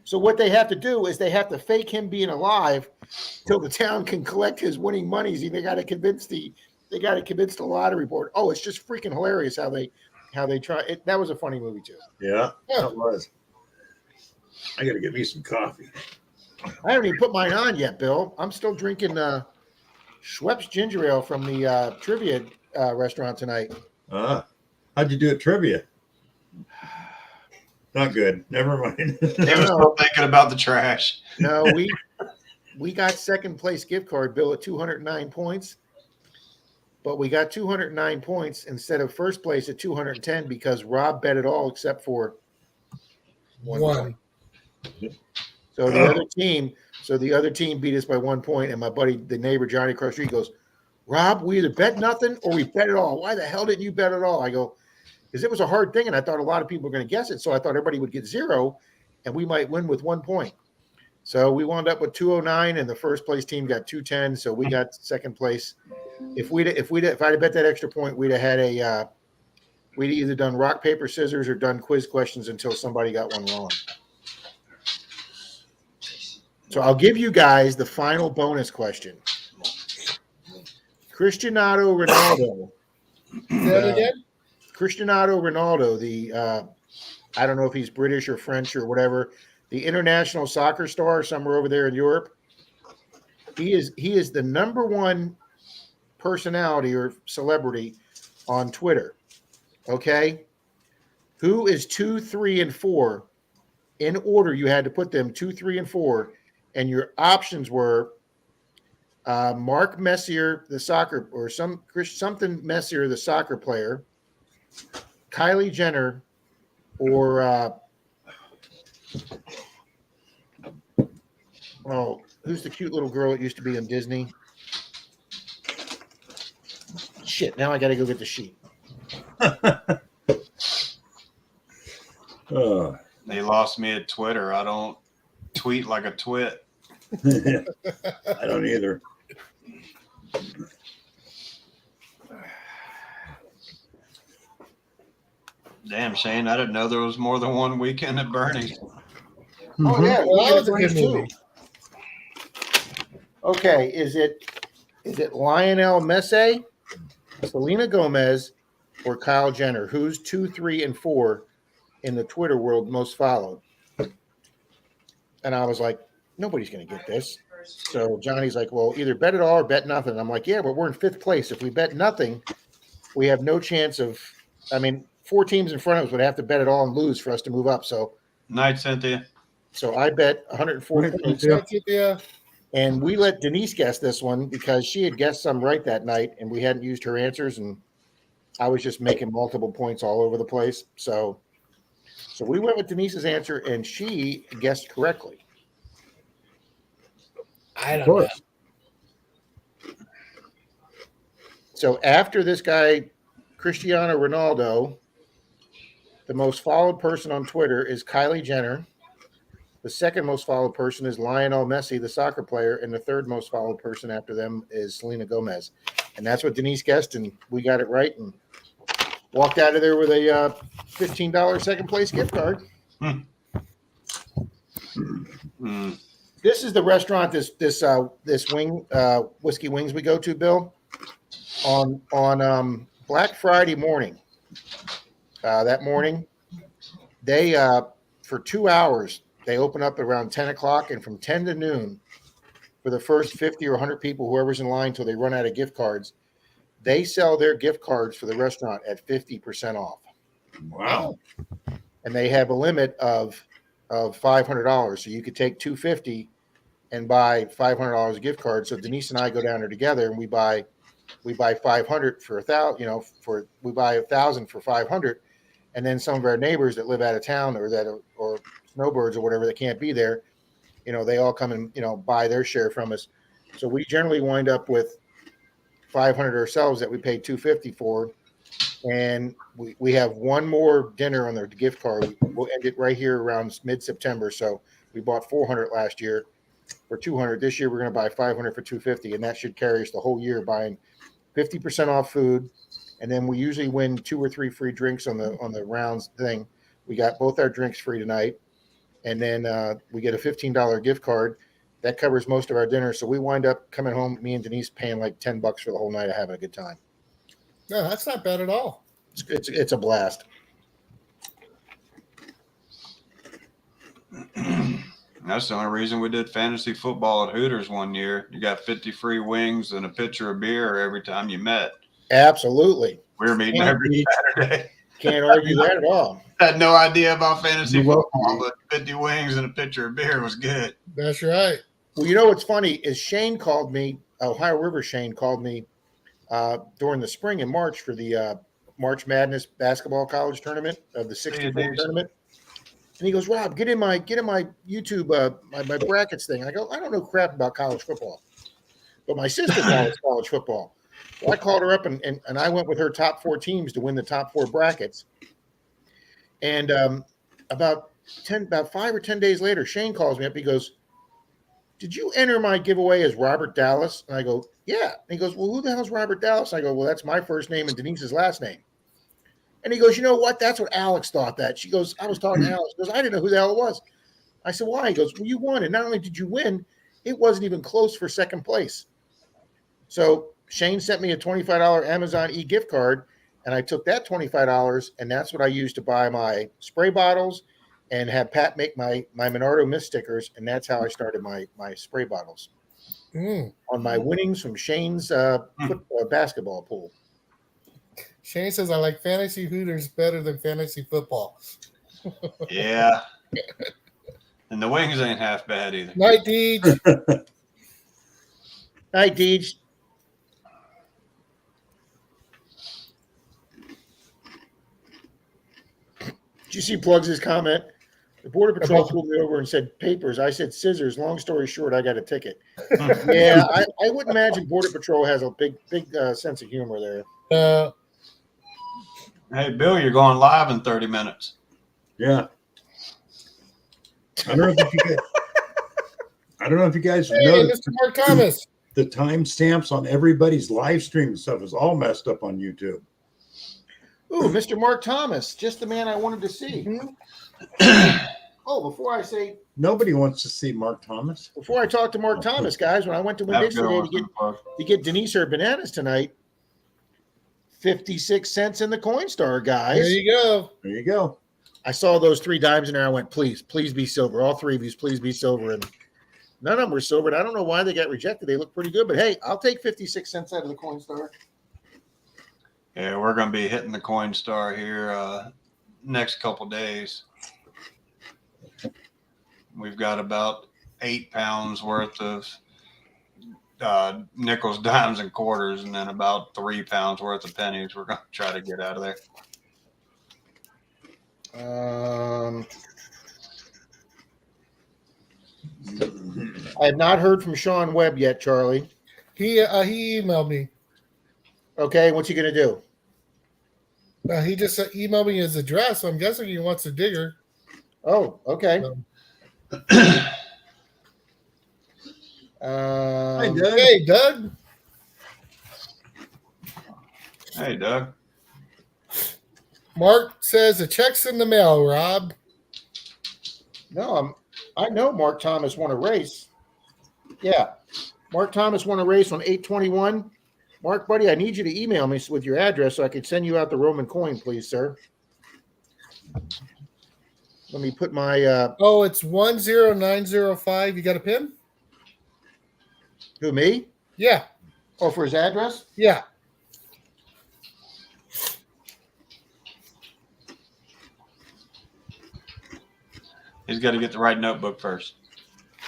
So what they have to do is they have to fake him being alive till the town can collect his winning monies. They got to convince the lottery board. Oh, it's just freaking hilarious how they try it. That was a funny movie too. Yeah, that was. I got to get me some coffee. I haven't even put mine on yet, Bill. I'm still drinking Schweppes ginger ale from the trivia restaurant tonight. How'd you do at trivia? Not good. Never mind. They were still thinking about the trash. No, we got second place gift card, Bill, at 209 points. But we got 209 points instead of first place at 210 because Rob bet it all except for one. So the other team beat us by 1 point, and my buddy, the neighbor Johnny across the street, goes, "Rob, we either bet nothing or we bet it all. Why the hell didn't you bet it all?" I go, because it was a hard thing, and I thought a lot of people were going to guess it. So I thought everybody would get 0, and we might win with 1 point. So we wound up with 209, and the first place team got 210. So we got second place. If I'd have bet that extra point, we'd have had we'd either done rock, paper, scissors or done quiz questions until somebody got one wrong. So I'll give you guys the final bonus question. Cristiano Ronaldo. Cristiano Ronaldo, I don't know if he's British or French or whatever, the international soccer star somewhere over there in Europe. He is the number one personality or celebrity on Twitter. Okay. Who is 2, 3, and 4? In order, you had to put them 2, 3, and 4, and your options were Mark Messier, the soccer, or something Messier, the soccer player, Kylie Jenner, or who's the cute little girl that used to be in Disney? Shit, now I got to go get the sheet. Oh. They lost me at Twitter. I don't tweet like a twit. I don't either. Damn, Shane, I didn't know there was more than one weekend at Bernie's. Oh yeah, Well, that was a Bernie's good movie. Okay, is it Lionel Messi, Selena Gomez, or Kyle Jenner? Who's 2, 3, and 4 in the Twitter world most followed? And I was like, nobody's going to get this. So Johnny's like, well, either bet it all or bet nothing. I'm like, yeah, but we're in 5th place. If we bet nothing, we have no chance of. I mean, 4 teams in front of us would have to bet it all and lose for us to move up. So Night, Cynthia. So I bet 104 Right, points. Yeah. And we let Denise guess this one because she had guessed some right that night and we hadn't used her answers. And I was just making multiple points all over the place. So we went with Denise's answer and she guessed correctly. I Of don't know. course. So after this guy, Cristiano Ronaldo, the most followed person on Twitter is Kylie Jenner. The second most followed person is Lionel Messi, the soccer player. And the third most followed person after them is Selena Gomez. And that's what Denise guessed. And we got it right and walked out of there with a $15 second place gift card. Mm. This is the restaurant, this wing, whiskey wings we go to, Bill, on Black Friday morning. That morning, they for 2 hours, they open up around 10 o'clock, and from 10 to noon, for the first 50 or 100 people, whoever's in line till they run out of gift cards, they sell their gift cards for the restaurant at 50% off. Wow. And they have a limit of $500. So you could take $250 and buy $500 of gift cards. So Denise and I go down there together and we buy 500 for $1,000, we buy 1,000 for 500. And then some of our neighbors that live out of town or snowbirds or whatever that can't be there, they all come and, buy their share from us. So we generally wind up with 500 ourselves that we paid $250 for. And we have one more dinner on the gift card. We'll end it right here around mid-September. So we bought 400 last year for 200. This year we're going to buy 500 for 250, and that should carry us the whole year buying 50% off food. And then we usually win 2 or 3 free drinks on the rounds thing. We got both our drinks free tonight, and then we get a $15 gift card that covers most of our dinner. So we wind up coming home, me and Denise paying like $10 for the whole night of having a good time. No, that's not bad at all. It's a blast. That's the only reason we did fantasy football at Hooters one year. You got 50 free wings and a pitcher of beer every time you met. Absolutely. We were meeting every Saturday. Can't argue that at all. Had no idea about fantasy You're welcome. football, but 50 wings and a pitcher of beer was good. That's right. Well, what's funny is Shane called me, Ohio River Shane called me during the spring in March for the March Madness basketball college tournament of the 64 tournament. And he goes, Rob, get in my YouTube, my brackets thing. And I go, I don't know crap about college football, but my sister follows college football. So I called her up and I went with her top 4 teams to win the top 4 brackets. And about 5 or 10 days later, Shane calls me up. He goes, did you enter my giveaway as Robert Dallas? And I go, yeah. And he goes, well, who the hell's Robert Dallas? I go, well, that's my first name and Denise's last name. And he goes, you know what? That's what Alex thought that. She goes, I was talking to Alex. He goes, I didn't know who the hell it was. I said, why? He goes, well, you won. And not only did you win, it wasn't even close for second place. So Shane sent me a $25 Amazon e-gift card, and I took that $25, and that's what I used to buy my spray bottles and have Pat make my Minardo Mist stickers, and that's how I started my spray bottles on my winnings from Shane's basketball pool. Shane says I like fantasy Hooters better than fantasy football. Yeah. And the wings ain't half bad either. Night, Deej. Hi, Deej. Did you see Plugs' comment? The Border Patrol pulled me over and said papers. I said scissors. Long story short, I got a ticket. Yeah, I would imagine Border Patrol has a big sense of humor there. Hey, Bill, you're going live in 30 minutes. Yeah. I don't know if you guys Hey, noticed Mr. Mark Thomas. the timestamps on everybody's live stream and stuff is all messed up on YouTube. Ooh, Mr. Mark Thomas, just the man I wanted to see. Oh, before Nobody wants to see Mark Thomas. I talk to Mark Thomas, guys, when I went to Winn-Dixie today to get Denise her bananas tonight, 56 cents in the Coinstar, guys. There you go. There you go. I saw those 3 dimes in there. I went, please be silver. All 3 of you, please be silver. And none of them were silver. And I don't know why they got rejected. They look pretty good. But hey, I'll take 56 cents out of the Coinstar. Yeah, we're going to be hitting the Coinstar here next couple days. We've got about 8 pounds worth of nickels, dimes, and quarters, and then about 3 pounds worth of pennies. We're going to try to get out of there. I have not heard from Sean Webb yet, Charlie. He emailed me. Okay, what's he going to do? He just emailed me his address. So I'm guessing he wants a digger. Oh, okay. Hi, Doug. Hey, Doug. Hey, Doug. Mark says a check's in the mail, Rob. No, I know Mark Thomas won a race. Yeah. Mark Thomas won a race on 8/21. Mark, buddy, I need you to email me with your address so I can send you out the Roman coin, please, sir. Let me put my it's 10905. You got a pin? who, me? Yeah. Oh, for his address? Yeah. He's got to get the right notebook first.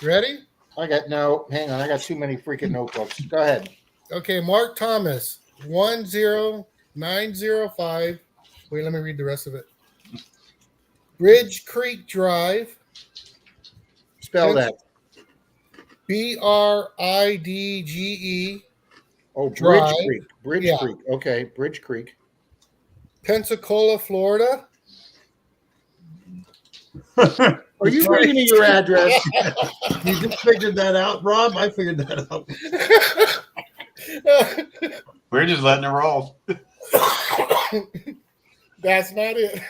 Ready? Hang on. I got too many freaking notebooks. Go ahead. Okay, Mark Thomas, 10905. Wait, let me read the rest of it. Bridge Creek Drive. Spell that. BRIDGE, Oh, Bridge Drive. Creek. Bridge Yeah. Creek. Okay, Bridge Creek. Pensacola, Florida. Are you reading me your address? You just figured that out, Rob? I figured that out. We're just letting it roll. That's not it.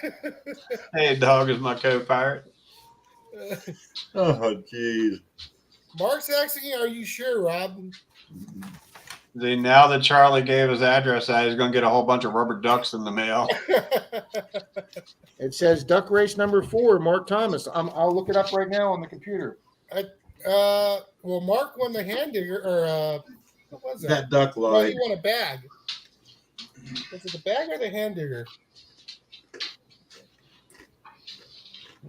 Hey, dog is my co-pirate. Oh, jeez. Mark's asking, are you sure, Rob? See, now that Charlie gave his address out, he's going to get a whole bunch of rubber ducks in the mail. It says duck race number 4, Mark Thomas. I'll look it up right now on the computer. Well, Mark won the hand digger, or what was that? That duck No, lied. he won a bag. Was it the bag or the hand digger?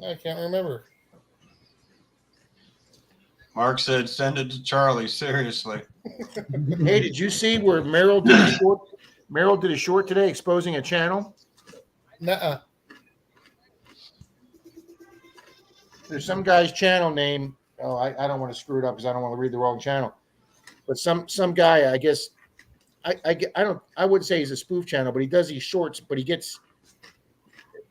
I can't remember. Mark said, send it to Charlie, seriously. Hey, did you see where Merrill did a short? Merrill did a short today exposing a channel. Nuh-uh. There's some guy's channel name. Oh, I don't want to screw it up because I don't want to read the wrong channel. But some guy, I guess, I wouldn't say he's a spoof channel, but he does these shorts. But he gets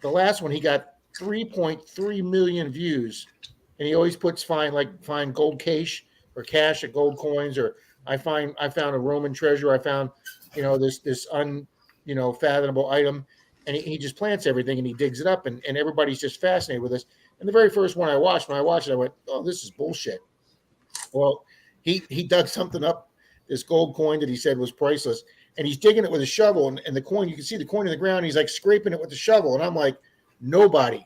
the last one. He got 3.3 million views, and he always puts find gold cash or cash at gold coins, or I found a Roman treasure. I found this fathomable item, and he just plants everything and he digs it up, and everybody's just fascinated with this. And the very first one when I watched it, I went, oh, this is bullshit. Well, he dug something up, this gold coin that he said was priceless, and he's digging it with a shovel, and the coin, you can see the coin in the ground. He's like scraping it with the shovel, and I'm like, nobody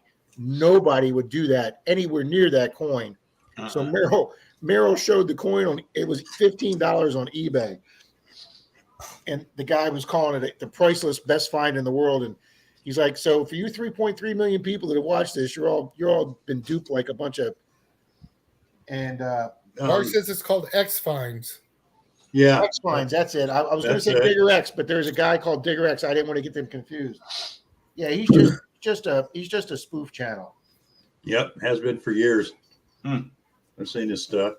would do that anywhere near that coin. Uh-uh. So Merrill showed the coin it was $15 on eBay. and the guy was calling it the priceless best find in the world. And he's like, so for you 3.3 million people that have watched this, you're all been duped like a bunch of. And Mark says it's called X Finds. Yeah, X finds. That's it. I was going to That's say it. Digger X, but there's a guy called Digger X. I didn't want to get them confused. Yeah, he's just a spoof channel. Yep, has been for years. Hmm. I've seen this stuff.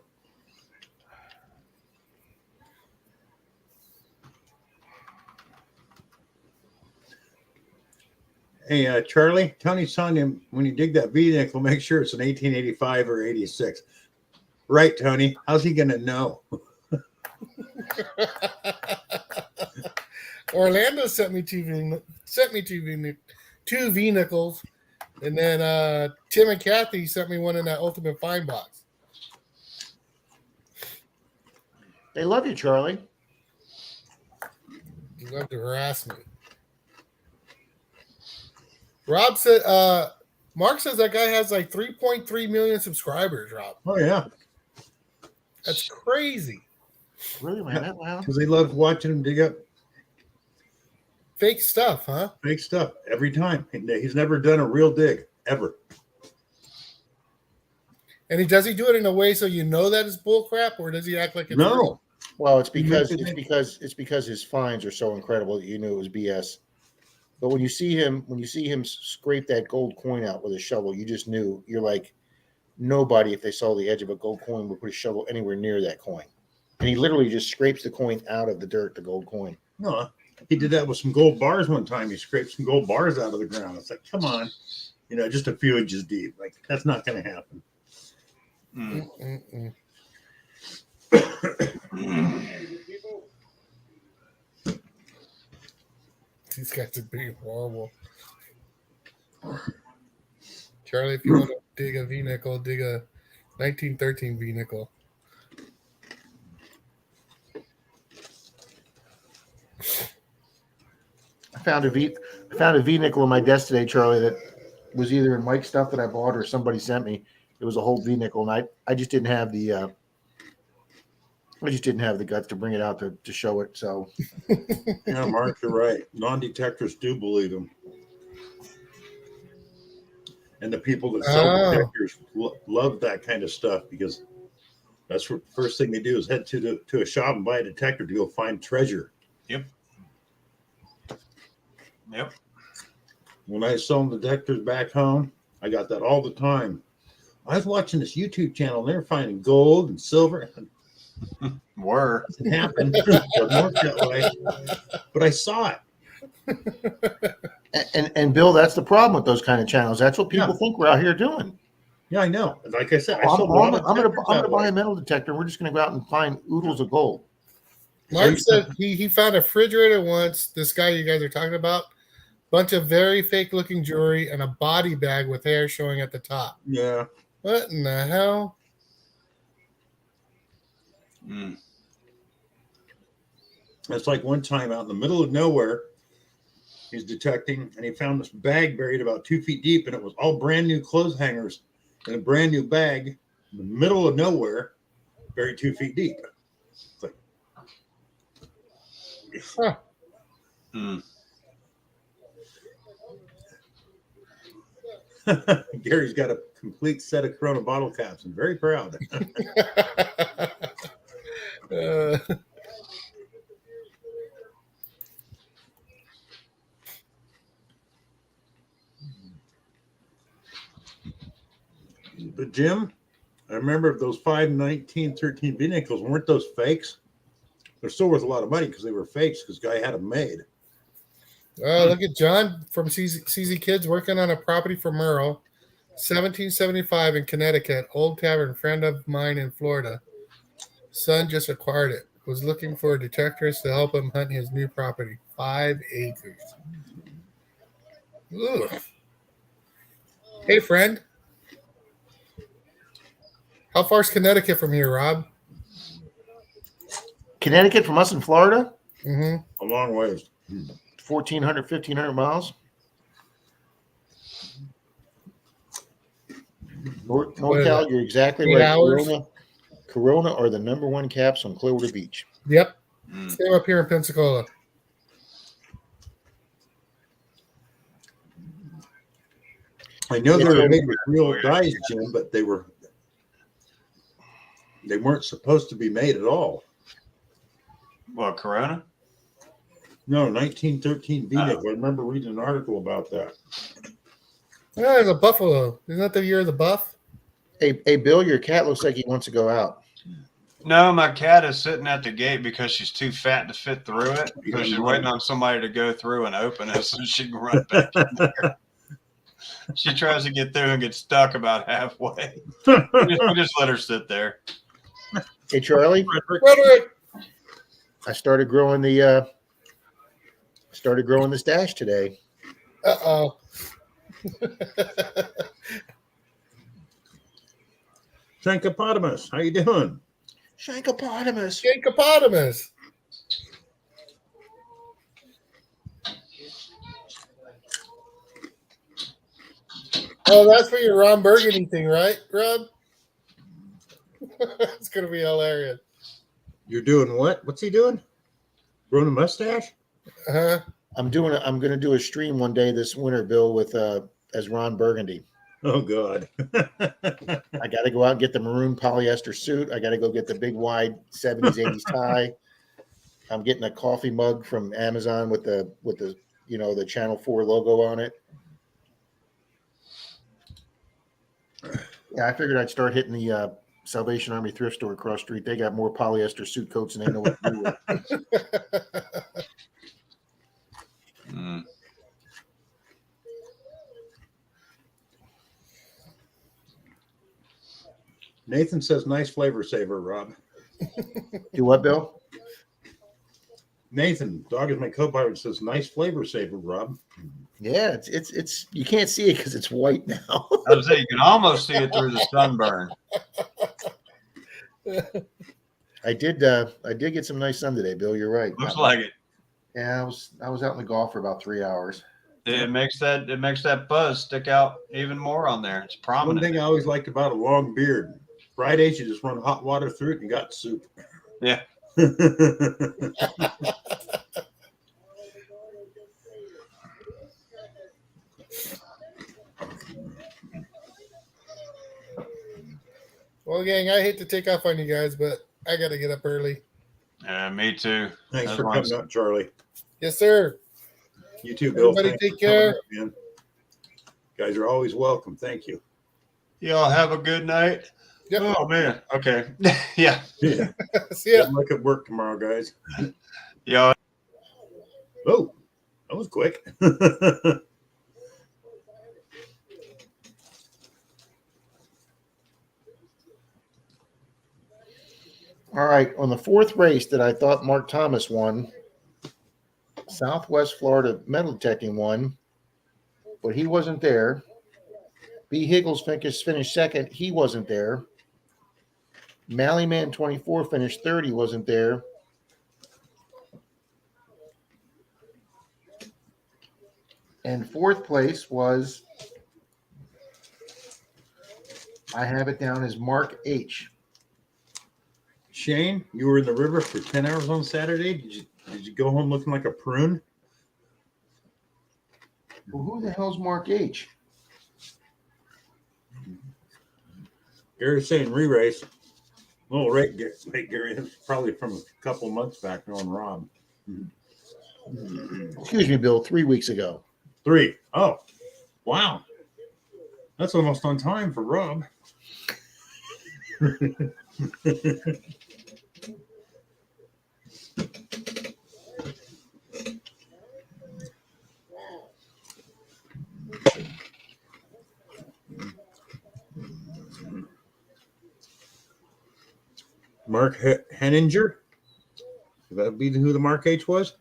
Hey, Charlie, Tony's telling him when you dig that V-nickel, make sure it's an 1885 or 86. Right, Tony. How's he going to know? Orlando sent me two V-nickels, and then Tim and Kathy sent me one in that Ultimate Find box. They love you, Charlie. You love to harass me. Rob said, Mark says that guy has like 3.3 million subscribers, Rob. Oh, yeah. That's crazy. Really, man? That loud? Because they love watching him dig up Fake stuff, huh? fake stuff every time. He's never done a real dig, ever. And does he do it in a way so you know that it's bull crap, or does he act like it's No. real? Well, it's You because mentioned it. it's because his finds are so incredible that you knew it was BS. But when you see him scrape that gold coin out with a shovel, you just knew. You're like, nobody, if they saw the edge of a gold coin, would put a shovel anywhere near that coin. And he literally just scrapes the coin out of the dirt, the gold coin. No, he did that with some gold bars one time. He scraped some gold bars out of the ground. It's like, come on, just a few inches deep. Like, that's not going to happen. Mm. These guys are being horrible. Charlie, if you want to dig a V-nickel, dig a 1913 V-nickel. I found a V-nickel in my desk today, Charlie, that was either in Mike's stuff that I bought or somebody sent me. It was a whole V-nickel, and I just didn't have the guts to bring it out to show it. So Yeah, Mark, you're right. Non-detectors do believe him. And the people that sell detectors love that kind of stuff because that's what the first thing they do is head to a shop and buy a detector to go find treasure. Yep. When I was selling detectors back home, I got that all the time. I was watching this YouTube channel and they were finding gold and silver. Were. It happened. Doesn't work that way. But I saw it. and Bill, that's the problem with those kind of channels. That's what people think we're out here doing. Yeah, I know. Like I said, I'm I'm gonna buy a metal detector. We're just gonna go out and find oodles of gold. Mark said he found a refrigerator once. This guy you guys are talking about, bunch of very fake looking jewelry and a body bag with hair showing at the top. Yeah. What in the hell? It's like one time out in the middle of nowhere, he's detecting and he found this bag buried about 2 feet deep, and it was all brand new clothes hangers in a brand new bag in the middle of nowhere, buried 2 feet deep. It's like, Gary's got a complete set of Corona bottle caps and very proud. But Jim, I remember those 5 1913 V-nickels, weren't those fakes? They're still worth a lot of money because they were fakes because the guy had them made. Look at John from CZ Kids working on a property for Merle, 1775 in Connecticut, old tavern, friend of mine in Florida. Son just acquired it. Was looking for detectors to help him hunt his new property, 5 acres. Ugh. Hey, friend. How far is Connecticut from here, Rob? Connecticut from us in Florida? Mm-hmm. A long ways. 1,400, 1,500 miles. NorCal, you're exactly 8 right. hours? Corona are the number one caps on Clearwater Beach. Yep. Mm. Same up here in Pensacola. I know Yeah, they were Jim. made with real dyes, Jim, but they weren't supposed to be made at all. What, Corona? No, 1913 V-neck. I remember reading an article about that. Yeah, there's a buffalo. Isn't that the year of the buff? Hey, Bill, your cat looks like he wants to go out. No, my cat is sitting at the gate because she's too fat to fit through it. So she's waiting on somebody to go through and open it so she can run back in there. She tries to get through and gets stuck about halfway. We just let her sit there. Hey, Charlie, Frederick! I started growing the stash today. Uh-oh. Shankopotamus, how you doing? Shankopotamus. Shankopotamus. Oh, that's for your Ron Burgundy thing, right, Rob? It's going to be hilarious. You're doing what? What's he doing? Growing a mustache? Uh-huh. I'm going to do a stream one day this winter, Bill, with as Ron Burgundy. Oh, God. I got to go out and get the maroon polyester suit. I got to go get the big wide 70s, 80s tie. I'm getting a coffee mug from Amazon with the the Channel 4 logo on it. Yeah, I figured I'd start hitting the Salvation Army thrift store across the street. They got more polyester suit coats than they know what to do with. Mm. Nathan says, nice flavor saver, Rob. Do what, Bill? Nathan, dog is my co-pilot, says, nice flavor saver, Rob. Yeah, it's you can't see it because it's white now. I was saying, you can almost see it through the sunburn. I did get some nice sun today, Bill. You're right. Looks like it. Yeah, I was out in the golf for about 3 hours. It makes that buzz stick out even more on there. It's One prominent. thing I always liked about a long beard, Fridays you just run hot water through it and you got soup. Yeah. Well, gang, I hate to take off on you guys, but I got to get up early. Me too. Thanks That's for why coming up, Charlie. Yes, sir. You too, Bill. Everybody Thanks take for coming care. up, man. Guys are always welcome. Thank you. Y'all have a good night. Yep. Oh man. Okay. Yeah. Yeah. See ya. Good luck at work tomorrow, guys. Y'all. Oh, that was quick. All right, on the fourth race that I thought Mark Thomas won, Southwest Florida Metal Detecting won, but he wasn't there. B. Higgles finished second. He wasn't there. Mallyman 24 finished third. He wasn't there. And fourth place was, I have it down as Mark H. Shane, you were in the river for 10 hours on Saturday. Did you go home looking like a prune? Well, who the hell's Mark H? Gary's saying re-race. Little rate, Gary. It's probably from a couple months back on Rob. Excuse me, Bill, 3 weeks ago. 3. Oh, wow. That's almost on time for Rob. Mark Henninger? Would that be who the Mark H was?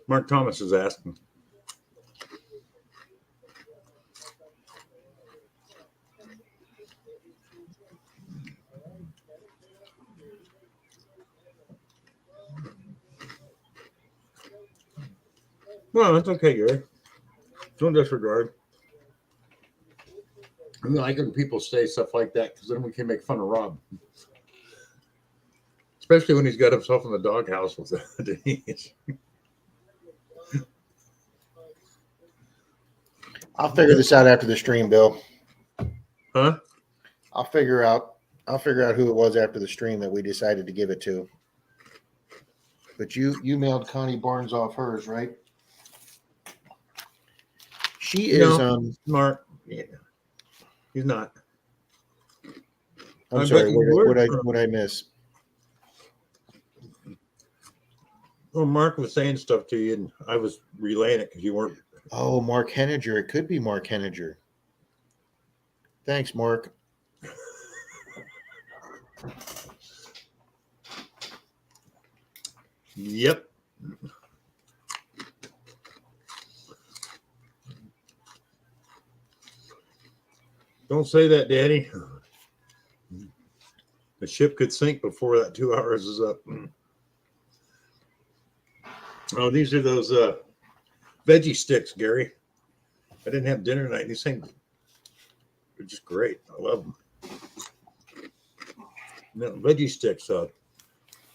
Mark Thomas is asking. No, that's okay, Gary. Don't disregard. I like when people say stuff like that because then we can make fun of Rob. Especially when he's got himself in the doghouse with Denise. I'll figure this out after the stream, Bill. Huh? I'll figure out who it was after the stream that we decided to give it to. But you mailed Connie Barnes off hers, right? She is Mark. Yeah. He's not. I'm I sorry, bet you would. what I miss? Well, Mark was saying stuff to you, and I was relaying it because you weren't. Oh, Mark Henniger. It could be Mark Henniger. Thanks, Mark. Yep. Don't say that, Daddy. The ship could sink before that 2 hours is up. Oh, these are those veggie sticks, Gary. I didn't have dinner tonight. These things are just great. I love them. No, veggie sticks,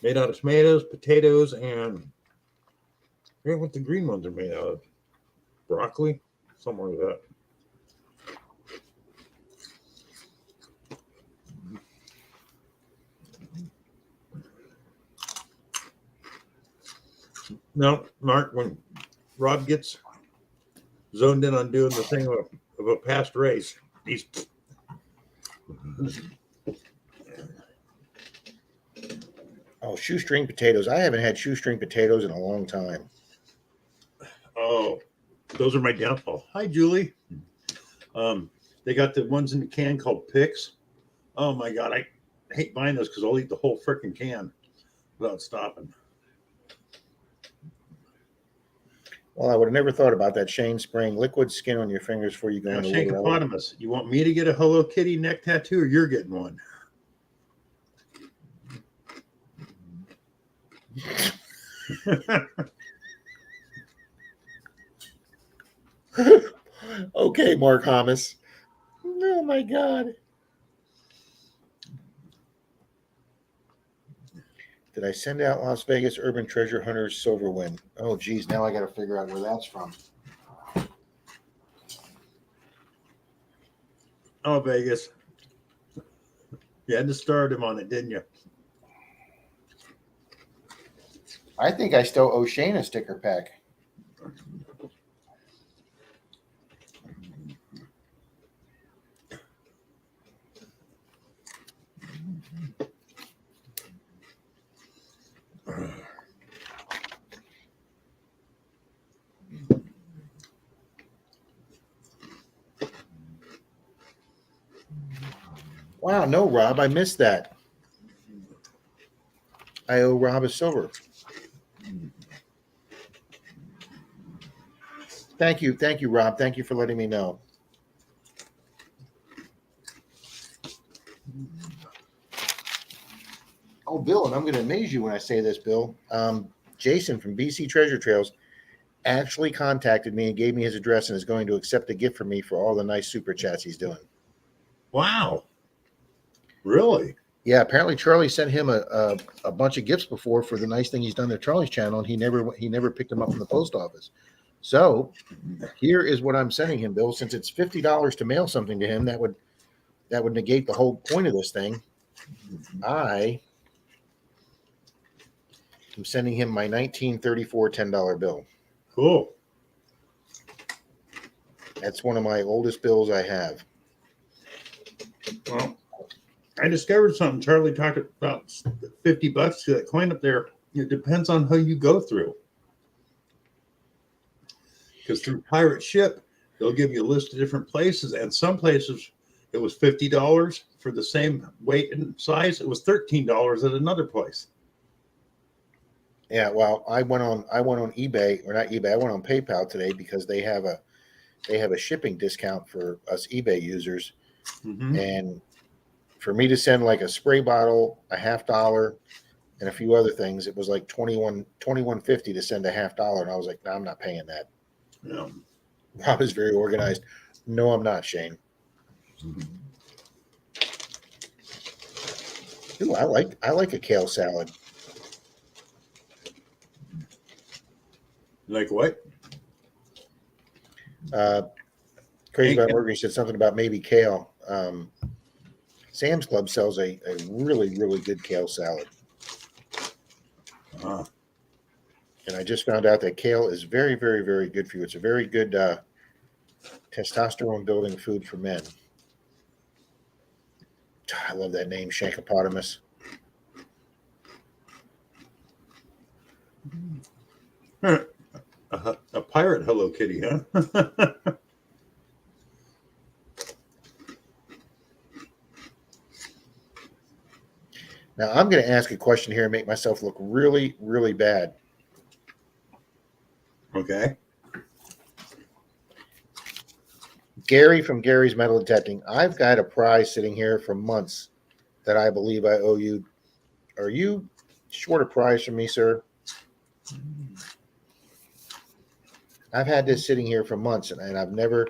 made out of tomatoes, potatoes, and I forget what the green ones are made out of. Broccoli, something like that. Now, Mark, when Rob gets zoned in on doing the thing of a past race, he's Shoestring potatoes. I haven't had shoestring potatoes in a long time. Oh, those are my downfall. Hi, Julie. They got the ones in the can called Picks. Oh my God, I hate buying those because I'll eat the whole freaking can without stopping. Well, I would have never thought about that, Shane, spraying liquid skin on your fingers before you go Now, in the water. Shankopotamus, you want me to get a Hello Kitty neck tattoo, or you're getting one? Okay, Mark Hamas. Oh my God. Did I send out Las Vegas Urban Treasure Hunters Silver Win? Oh, geez. Now I got to figure out where that's from. Oh, Vegas. You had to start him on it, didn't you? I think I still owe Shane a sticker pack. Wow, no, Rob, I missed that. I owe Rob a silver. Thank you, Rob. Thank you for letting me know. Oh, Bill, and I'm going to amaze you when I say this, Bill. Jason from BC Treasure Trails actually contacted me and gave me his address and is going to accept a gift from me for all the nice super chats he's doing. Wow. Really? Yeah, apparently Charlie sent him a bunch of gifts before for the nice thing he's done to Charlie's channel, and he never picked them up from the post office. So here is what I'm sending him, Bill. Since it's $50 to mail something to him, that would negate the whole point of this thing. I am sending him my 1934 $10 bill. Cool. That's one of my oldest bills I have. Well, I discovered something. Charlie talked about $50 to that coin up there. It depends on who you go through. Because through Pirate Ship, they'll give you a list of different places. And some places, it was $50 for the same weight and size. It was $13 at another place. Yeah, well, I went on eBay, or not eBay. I went on PayPal today because they have a shipping discount for us eBay users. Mm-hmm. And for me to send like a spray bottle, a $50, and a few other things, it was like $21.50 to send a $50. And I was like, no, I'm not paying that. No. Rob is very organized. No, I'm not, Shane. Ooh, I like a kale salad. Like what? Crazy Hey, about Mercury said something about maybe kale. Sam's Club sells a really, really good kale salad. uh, And I just found out that kale is very, very, very good for you. It's a very good testosterone building food for men. I love that name, Shankopotamus. a pirate Hello Kitty, huh? Now, I'm going to ask a question here and make myself look really, really bad. Okay. Gary from Gary's Metal Detecting. I've got a prize sitting here for months that I believe I owe you. Are you short a prize from me, sir? I've had this sitting here for months and I've never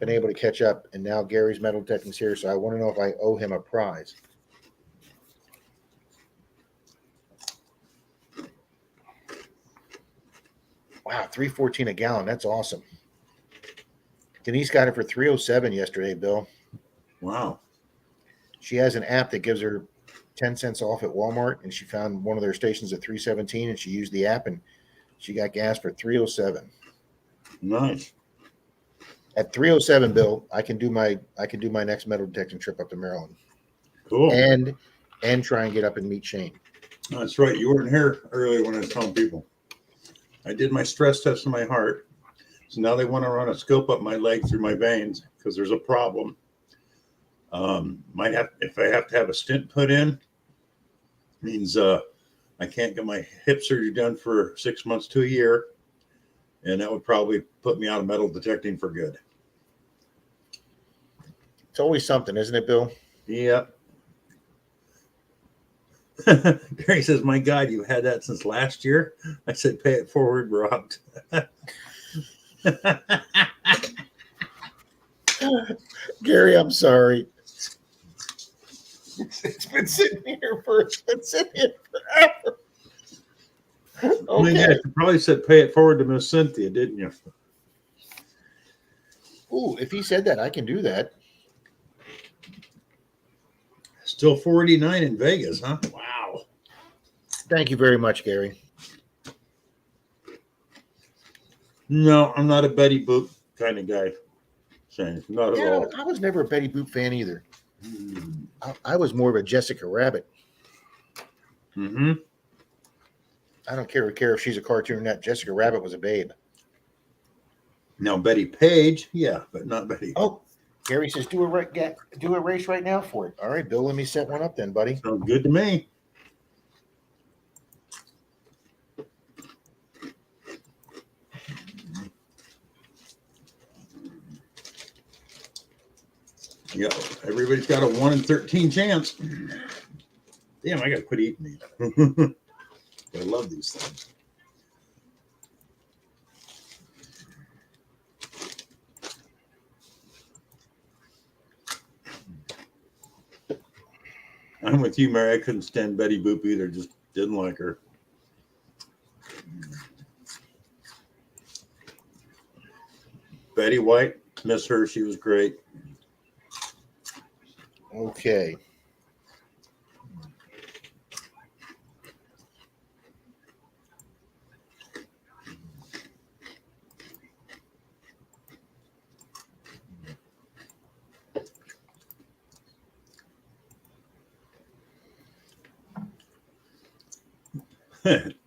been able to catch up. And now Gary's Metal Detecting's here, so I want to know if I owe him a prize. Wow, $3.14 a gallon. That's awesome. Denise got it for $3.07 yesterday, Bill. Wow. She has an app that gives her 10 cents off at Walmart, and she found one of their stations at $3.17, and she used the app, and she got gas for $3.07. Nice. At $3.07, Bill, I can do my next metal detecting trip up to Maryland, Cool. and try and get up and meet Shane. That's right. You weren't here earlier when I was telling people. I did my stress test in my heart. So now they want to run a scope up my leg through my veins because there's a problem. Might have, if I have to have a stent put in, means I can't get my hip surgery done for 6 months to a year. And that would probably put me out of metal detecting for good. It's always something, isn't it, Bill? Yep. Gary says, my God, you had that since last year. I said, pay it forward, Rob. Gary, I'm sorry. It's been sitting here forever. Well, yeah, you probably said pay it forward to Miss Cynthia, didn't you? Ooh, if he said that, I can do that. Still 489 in Vegas, huh? Wow. Thank you very much, Gary. No, I'm not a Betty Boop kind of guy. Shane, not at Yeah, all. I was never a Betty Boop fan either. I was more of a Jessica Rabbit. Mm-hmm. I don't care if she's a cartoon or not. Jessica Rabbit was a babe. Now Betty Page, yeah, but not Betty. Oh, Gary says do a race right now for it. All right, Bill, let me set one up then, buddy. Sounds good to me. Yeah, everybody's got a 1 in 13 chance. Damn, I gotta quit eating these. I love these things. I'm with you, Mary. I couldn't stand Betty Boop either. Just didn't like her. Betty White, miss her. She was great. Okay.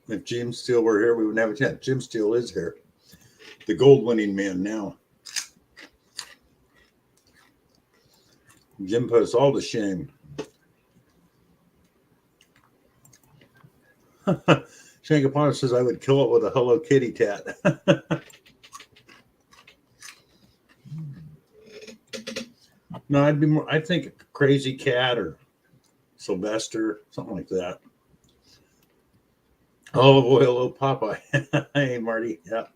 If Jim Steele were here, we wouldn't have a chance. Jim Steele is here. The gold winning man now. Jim put us all to shame. Shankapana says I would kill it with a Hello Kitty tat. No, I'd be more, I think a crazy cat or Sylvester, something like that. Olive oil, oh Popeye. Hey, Marty. Yeah.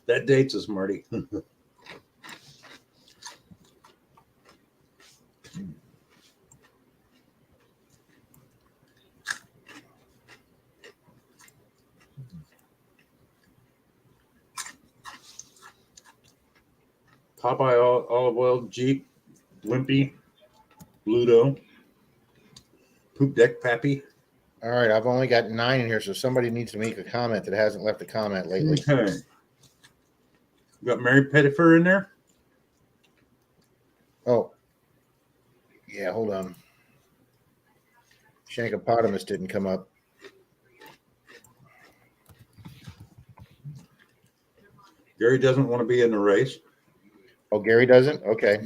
That dates us, Marty. Popeye olive oil, Jeep, Wimpy, Bluto, Poop Deck Pappy. All right, I've only got 9 in here, so somebody needs to make a comment that hasn't left a comment lately. Okay. We got Mary Pettifer in there. Oh, yeah, hold on. Shankopotamus didn't come up. Gary doesn't want to be in the race. Oh, Gary doesn't? Okay.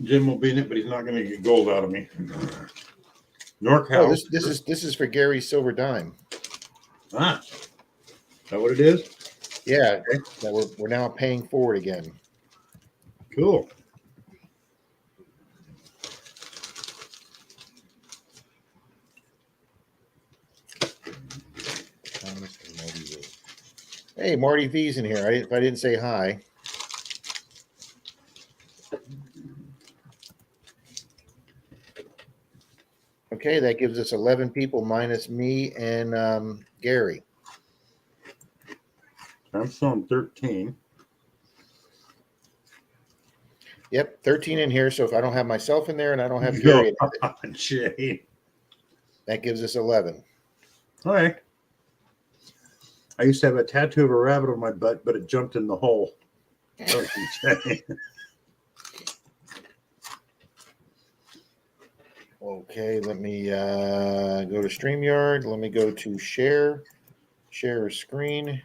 Jim will be in it, but he's not going to get gold out of me. NorCal. Oh, this is for Gary's silver dime. Ah, is that what it is? Yeah, that we're now paying forward again. Cool. Hey, Marty V's in here. If I didn't say hi. Okay, that gives us 11 people minus me and Gary. I'm showing 13. Yep, 13 in here. So if I don't have myself in there and I don't have Gary, Jay. that gives us 11. All right. I used to have a tattoo of a rabbit on my butt, but it jumped in the hole. Okay, let me go to StreamYard. Let me go to share screen,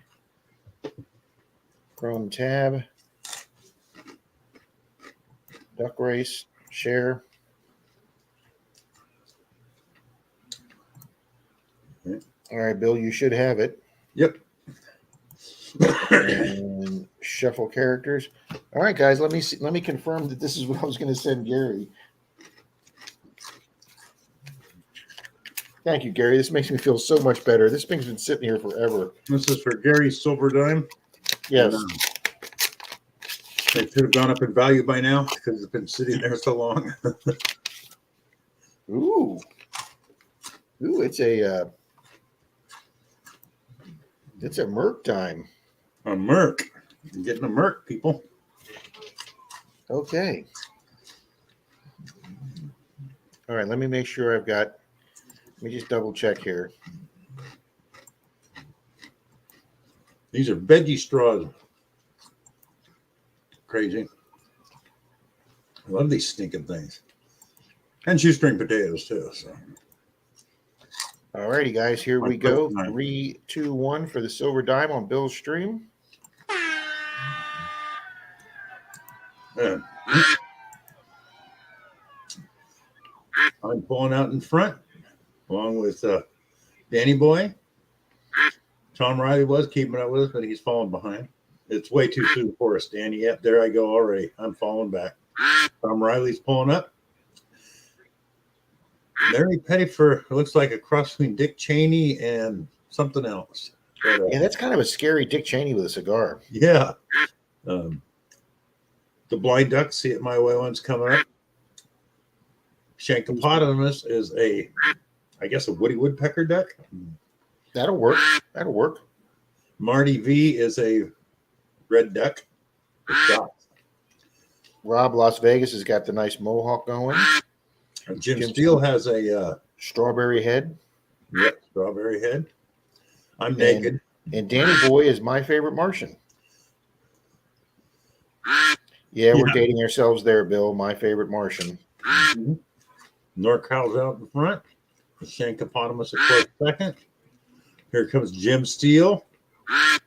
Chrome tab, duck race, share. Okay. All right, Bill, you should have it. Yep. And shuffle characters. All right, guys, let me confirm that this is what I was going to send Gary. Thank you, Gary. This makes me feel so much better. This thing's been sitting here forever. This is for Gary's silver dime. Yes. And, it should have gone up in value by now because it's been sitting there so long. Ooh, it's a Merc dime. A Merc. You're getting a Merc, people. Okay. All right, let me make sure I've got. Let me just double check here. These are veggie straws. Crazy. I love these stinking things. And shoestring potatoes, too. So. All righty, guys, here we go. Nice. 3, 2, 1 for the silver dime on Bill's stream. Yeah. I'm pulling out in front, along with Danny Boy. Tom Riley was keeping up with us, but he's falling behind. It's way too soon for us, Danny. Yep, there I go already. I'm falling back. Tom Riley's pulling up. Mary Pettifer looks like a cross between Dick Cheney and something else. But, Yeah, that's kind of a scary Dick Cheney with a cigar. yeah. The blind duck, see it my way one's coming up. Shankopotamus is I guess a woody woodpecker duck. That'll work. That'll work. Marty V is a red duck. Rob Las Vegas has got the nice mohawk going. Jim Steele has a strawberry head. Yep, strawberry head. I'm naked. And Danny Boy is my favorite Martian. Yeah, we're dating ourselves there, Bill. My favorite Martian. Mm-hmm. NorCal's out in front. Shankopotamus at close second. Here comes Jim Steele.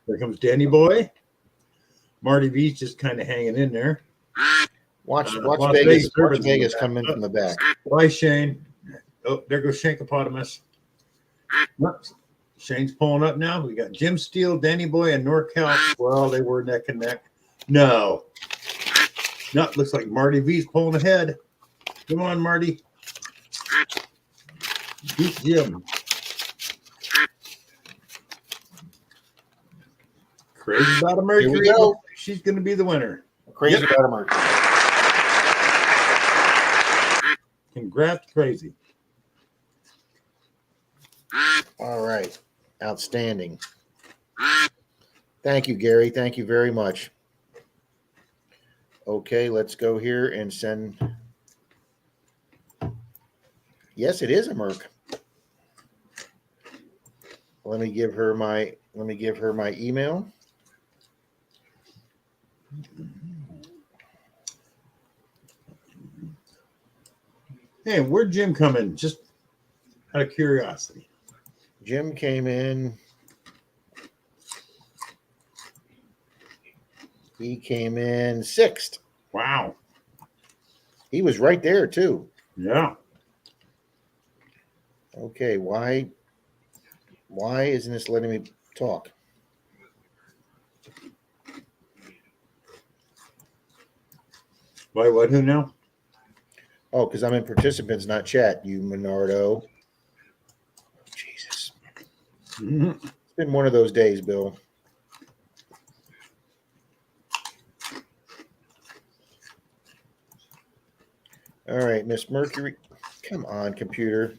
Here comes Danny Boy. Marty V's just kind of hanging in there. Watch Las Vegas come in from the back. Why, Shane? Oh, there goes Shankopotamus. Shane's pulling up now. We got Jim Steele, Danny Boy, and NorCal. Well, they were neck and neck. No, looks like Marty V's pulling ahead. Come on, Marty. Beat Jim. Crazy about a Mercury. Here we go. She's going to be the winner. Crazy about a Mercury. Congrats, Crazy. All right. Outstanding. Thank you, Gary. Thank you very much. Okay, let's go here and send. Yes, it is a Merc. Let me give her my email. Hey, where'd Jim come in? Just out of curiosity. Jim came in. He came in 6th. Wow. He was right there too. Yeah. Okay, why isn't this letting me talk? Why, what, who now? Oh, because I'm in participants, not chat, you Menardo. Jesus. Mhm. It's been one of those days, Bill. All right, Miss Mercury. Come on, computer.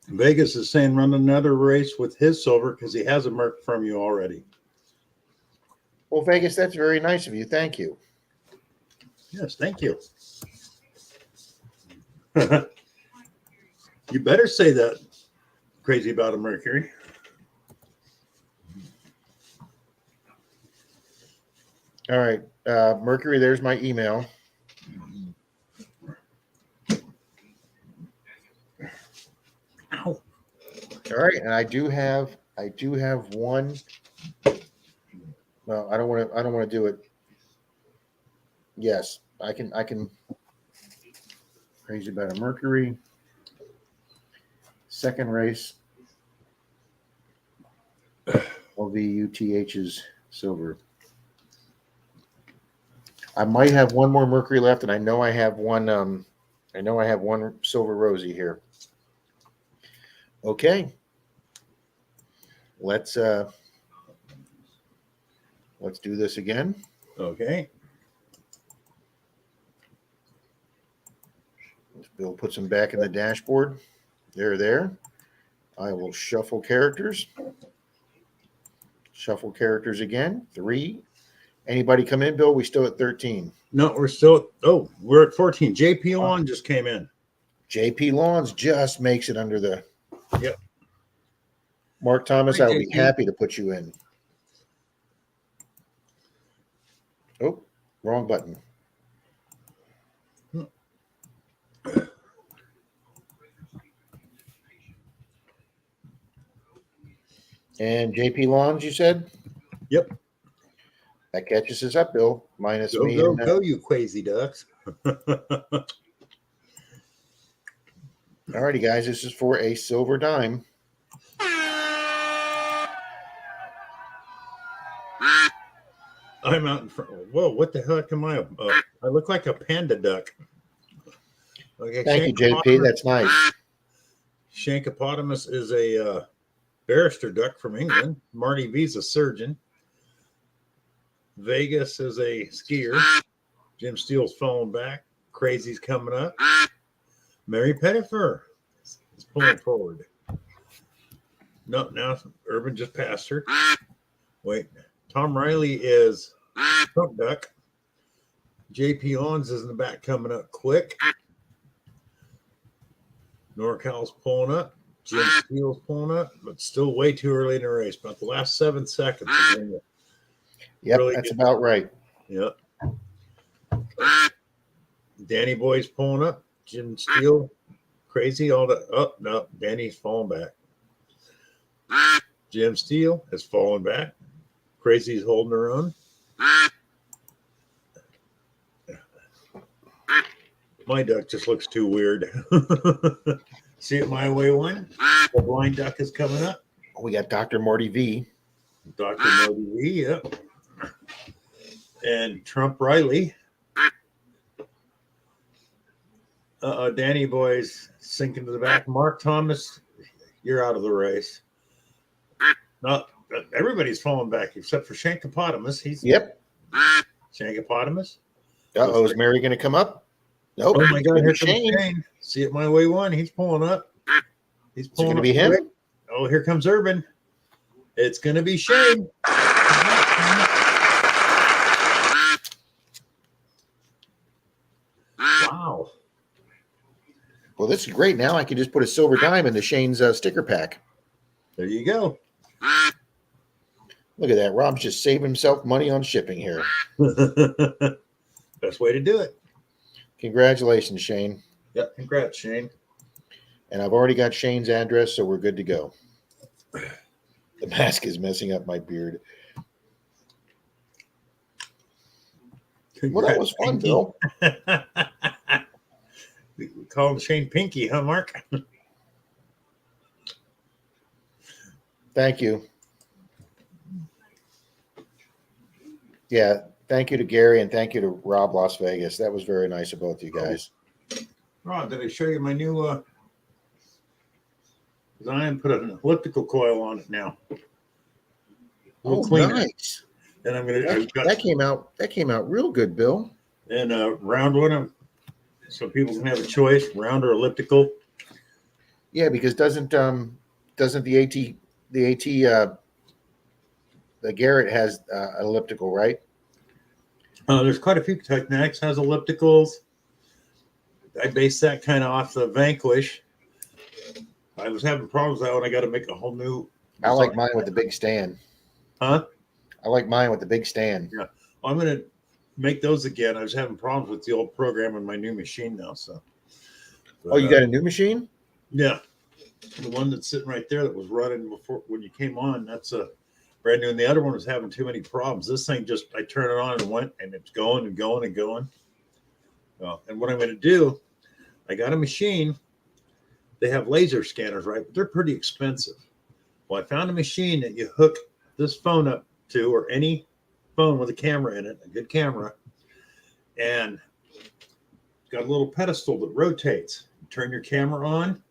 Vegas is saying run another race with his silver because he has a Merc from you already. Well, Vegas, that's very nice of you. Thank you. Yes, thank you. You better say that crazy about a Mercury. All right, Mercury, there's my email. Ow. All right, and I do have one. Well, I don't want to do it. Yes, I can. Crazy about a Mercury. Second race. LVUTH's silver. I might have one more Mercury left, and I know I have one. I know I have one silver Rosie here. Okay. Let's do this again. Okay. Bill puts them back in the dashboard. They're there. I will shuffle characters. Shuffle characters again. 3. Anybody come in, Bill? We still at 13. No, we're still. Oh, we're at 14. JP Long just came in. JP Lawns just makes it under the. Yep. Mark Thomas, Hi, I will be JP. happy to put you in. Oh, wrong button. And JP Lawns, you said? Yep. That catches us up, Bill. Minus Go, me. go, And, go, you crazy ducks. all righty, guys. This is for a silver dime. I'm out in front. Whoa, what the heck am I? I look like a panda duck. Okay, Thank you, JP. That's nice. Shankopotamus is a barrister duck from England. Marty V's a surgeon. Vegas is a skier. Jim Steele's falling back. Crazy's coming up. Mary Pettifer is pulling forward. No, now Urban just passed her. Wait, Tom Riley is Trump duck. JP Lawns is in the back coming up quick. NorCal's pulling up. Jim Steele's pulling up, but still way too early in the race. About the last 7 seconds. Yep, really that's good. about right. Yep. Danny Boy's pulling up. Jim Steele, crazy. All the no, Danny's falling back. Jim Steele has fallen back. Crazy's holding her own. My duck just looks too weird. See it my way one. The blind duck is coming up. We got Dr. Marty V. Dr. Marty V, yep. And Trump Riley. Danny Boy's sinking to the back. Mark Thomas, you're out of the race. No, everybody's falling back except for Shankopotamus. He's Shankopotamus. Uh-oh, is Mary going to come up? Nope. Oh my God, here comes Shane. Shane. See it my way one. He's pulling up. He's Is it pulling going to up be quick. him? Oh, here comes Urban. It's going to be Shane. Wow. Well, this is great. Now I can just put a silver dime into Shane's sticker pack. There you go. Look at that. Rob's just saving himself money on shipping here. Best way to do it. Congratulations, Shane. Yep. Congrats, Shane. And I've already got Shane's address, so we're good to go. The mask is messing up my beard. Well, that was fun, Bill. We call him Shane Pinky, huh, Mark? Thank you. Yeah, thank you to Gary and thank you to Rob Las Vegas. That was very nice of both you guys. Rod, did I show you my new design? Put an elliptical coil on it now. Oh, cleaner. nice. And I'm gonna That came out real good, Bill. and round one so people can have a choice, round or elliptical. Yeah, because doesn't the Garrett has elliptical, right? There's quite a few. Technics has ellipticals. I based that kind of off the Vanquish. I was having problems with that one. I got to make a whole new. I like mine with the big stand. Huh? I like mine with the big stand. Yeah. I'm going to make those again. I was having problems with the old program on my new machine now. So. Oh, you got a new machine? Yeah. The one that's sitting right there that was running before when you came on, that's a brand new. And the other one was having too many problems. This thing just, I turn it on and went, and it's going and going and going. And what I'm going to do, I got a machine. They have laser scanners, right? But they're pretty expensive. Well, I found a machine that you hook this phone up to, or any phone with a camera in it, a good camera, and it's got a little pedestal that rotates. You turn your camera on,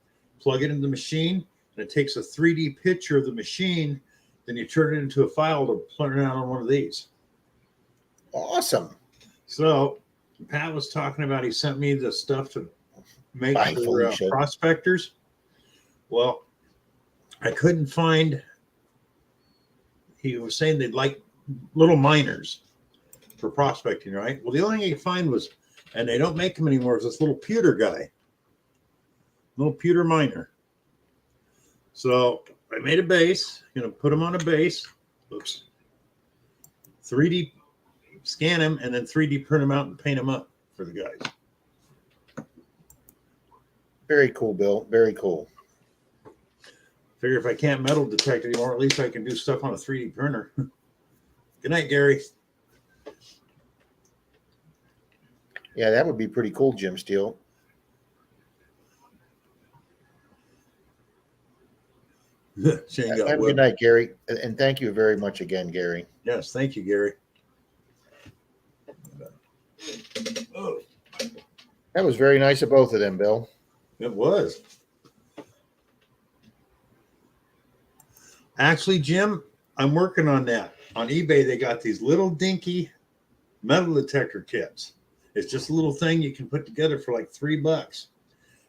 plug it in the machine, and it takes a 3D picture of the machine. Then you turn it into a file to print it out on one of these. Awesome. So Pat was talking about, he sent me the stuff to make Bye, for Felicia. prospectors. Well, I couldn't find, he was saying they'd like little miners for prospecting, right? Well, the only thing I could find was, and they don't make them anymore, is this little pewter guy, little pewter miner. So I made a base, put them on a base. Oops. 3D scan them and then 3D print them out and paint them up for the guys. Very cool, Bill. Very cool. Figure if I can't metal detect anymore, at least I can do stuff on a 3D printer. Good night, Gary. Yeah, that would be pretty cool, Jim Steele. Shane got Have a wood. good night, Gary. And thank you very much again, Gary. Yes, thank you, Gary. Oh, That was very nice of both of them, Bill. it was. Actually, Jim, I'm working on that. On eBay, they got these little dinky metal detector kits. It's just a little thing you can put together for like $3.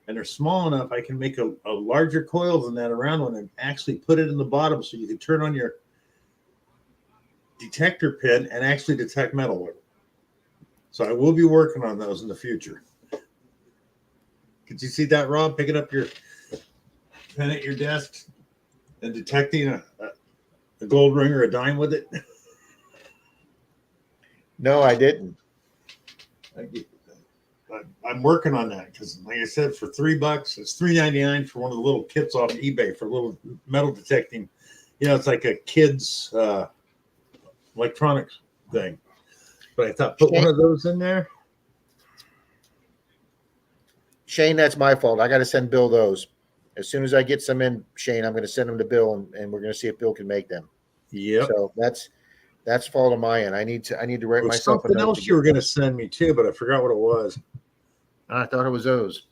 And they're small enough, I can make a larger coil than that around one and actually put it in the bottom so you can turn on your detector pin and actually detect metal with it. So I will be working on those in the future. Could you see that, Rob? Picking up your pen at your desk and detecting a gold ring or a dime with it? No, I didn't. I'm working on that because, like I said, for $3, it's $3.99 for one of the little kits off eBay for little metal detecting. It's like a kid's electronics thing. But I thought put one of those in there. Shane, that's my fault. I got to send Bill those. As soon as I get some in, Shane, I'm going to send them to Bill, and we're going to see if Bill can make them. Yep. So that's fault of my end. I need to write There was myself a something note. else you were going to send me too, but I forgot what it was. I thought it was those.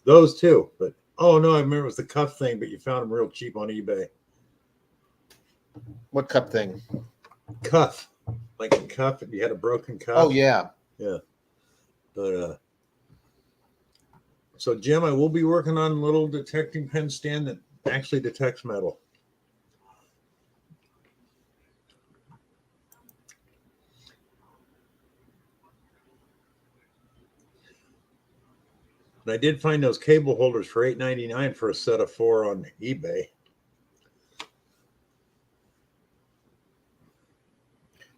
Those too, but oh no, I remember it was the cuff thing, but you found them real cheap on eBay. What cup thing? Cuff, like a cuff, if you had a broken cuff. Oh yeah. But so Jim, I will be working on a little detecting pen stand that actually detects metal. And I did find those cable holders for $8.99 for a set of 4 on eBay.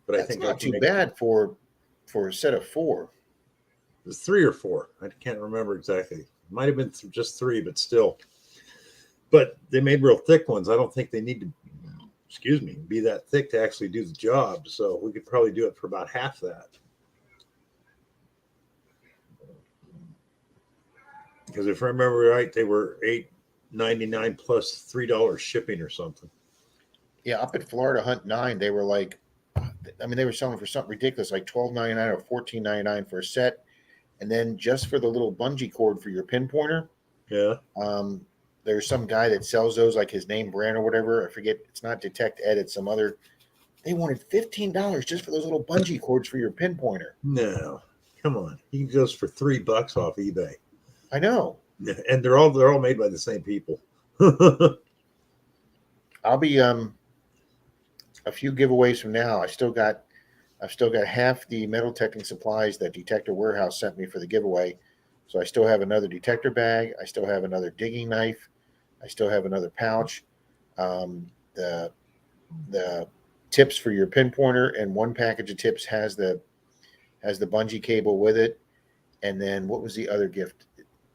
But I That's think I not can too make bad for a set of 4. it was 3 or 4. I can't remember exactly. It might have been just 3, but still. But they made real thick ones. I don't think they need to, be that thick to actually do the job. So we could probably do it for about half that. Because if I remember right, they were $8.99 plus $3 shipping or something. Yeah, up at Florida Hunt 9, they were like, I mean, they were selling for something ridiculous, like $12.99 or $14.99 for a set, and then just for the little bungee cord for your pinpointer. Yeah. There's some guy that sells those, like his name brand or whatever. I forget. It's not Detect Ed. It's some other. They wanted $15 just for those little bungee cords for your pinpointer. No, come on. He goes for $3 off eBay. I know. And they're all made by the same people. I'll be a few giveaways from now. I've still got half the metal detecting supplies that Detector Warehouse sent me for the giveaway. So I still have another detector bag. I still have another digging knife. I still have another pouch. The tips for your pinpointer, and one package of tips has the bungee cable with it. And then what was the other gift?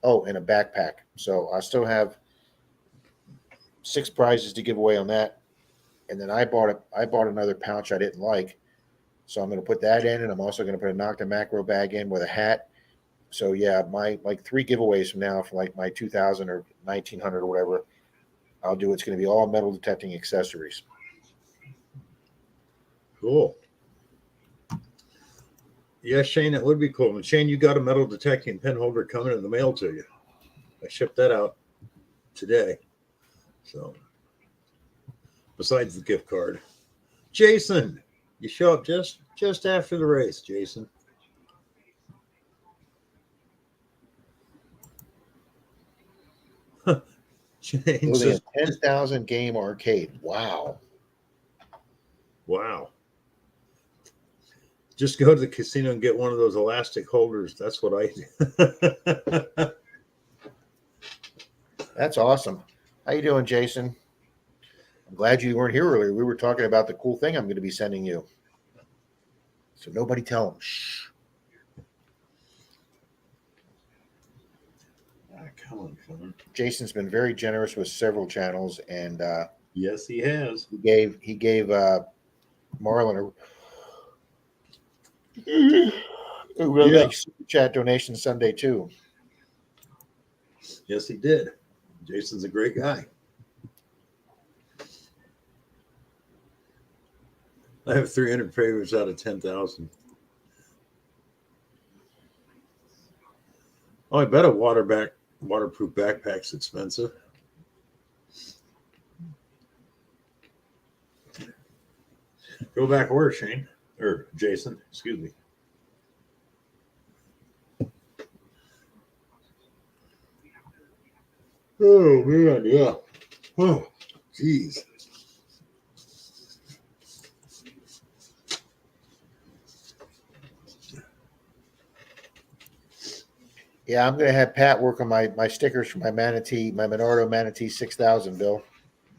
Oh, and a backpack. So I still have 6 prizes to give away on that. And then I bought another pouch I didn't like, so I'm going to put that in, and I'm also going to put a Nocta macro bag in with a hat. So yeah, my 3 giveaways from now for like my 2000 or 1900 or whatever, I'll do. It's going to be all metal detecting accessories. Cool. Yeah, Shane, that would be cool. And Shane, you got a metal detecting pen holder coming in the mail to you. I shipped that out today. So, besides the gift card, Jason, you show up just after the race, Jason. Shane Building says, a 10,000 game arcade. Wow. "Wow." Just go to the casino and get one of those elastic holders. That's what I do. That's awesome. How you doing, Jason? I'm glad you weren't here earlier. We were talking about the cool thing I'm going to be sending you. So nobody tell him. Shh. Come on. Jason's been very generous with several channels, and Yes, he has. he gave Marlon a really nice super chat donation Sunday too. Yes, he did. Jason's a great guy. I have 300 favorites out of 10,000. Oh, I bet a waterproof backpack's expensive. Go back where, Shane? Or Jason, excuse me. Oh, man, yeah. Oh, geez. Yeah, I'm gonna have Pat work on my stickers for my Monardo Manatee 6000, Bill.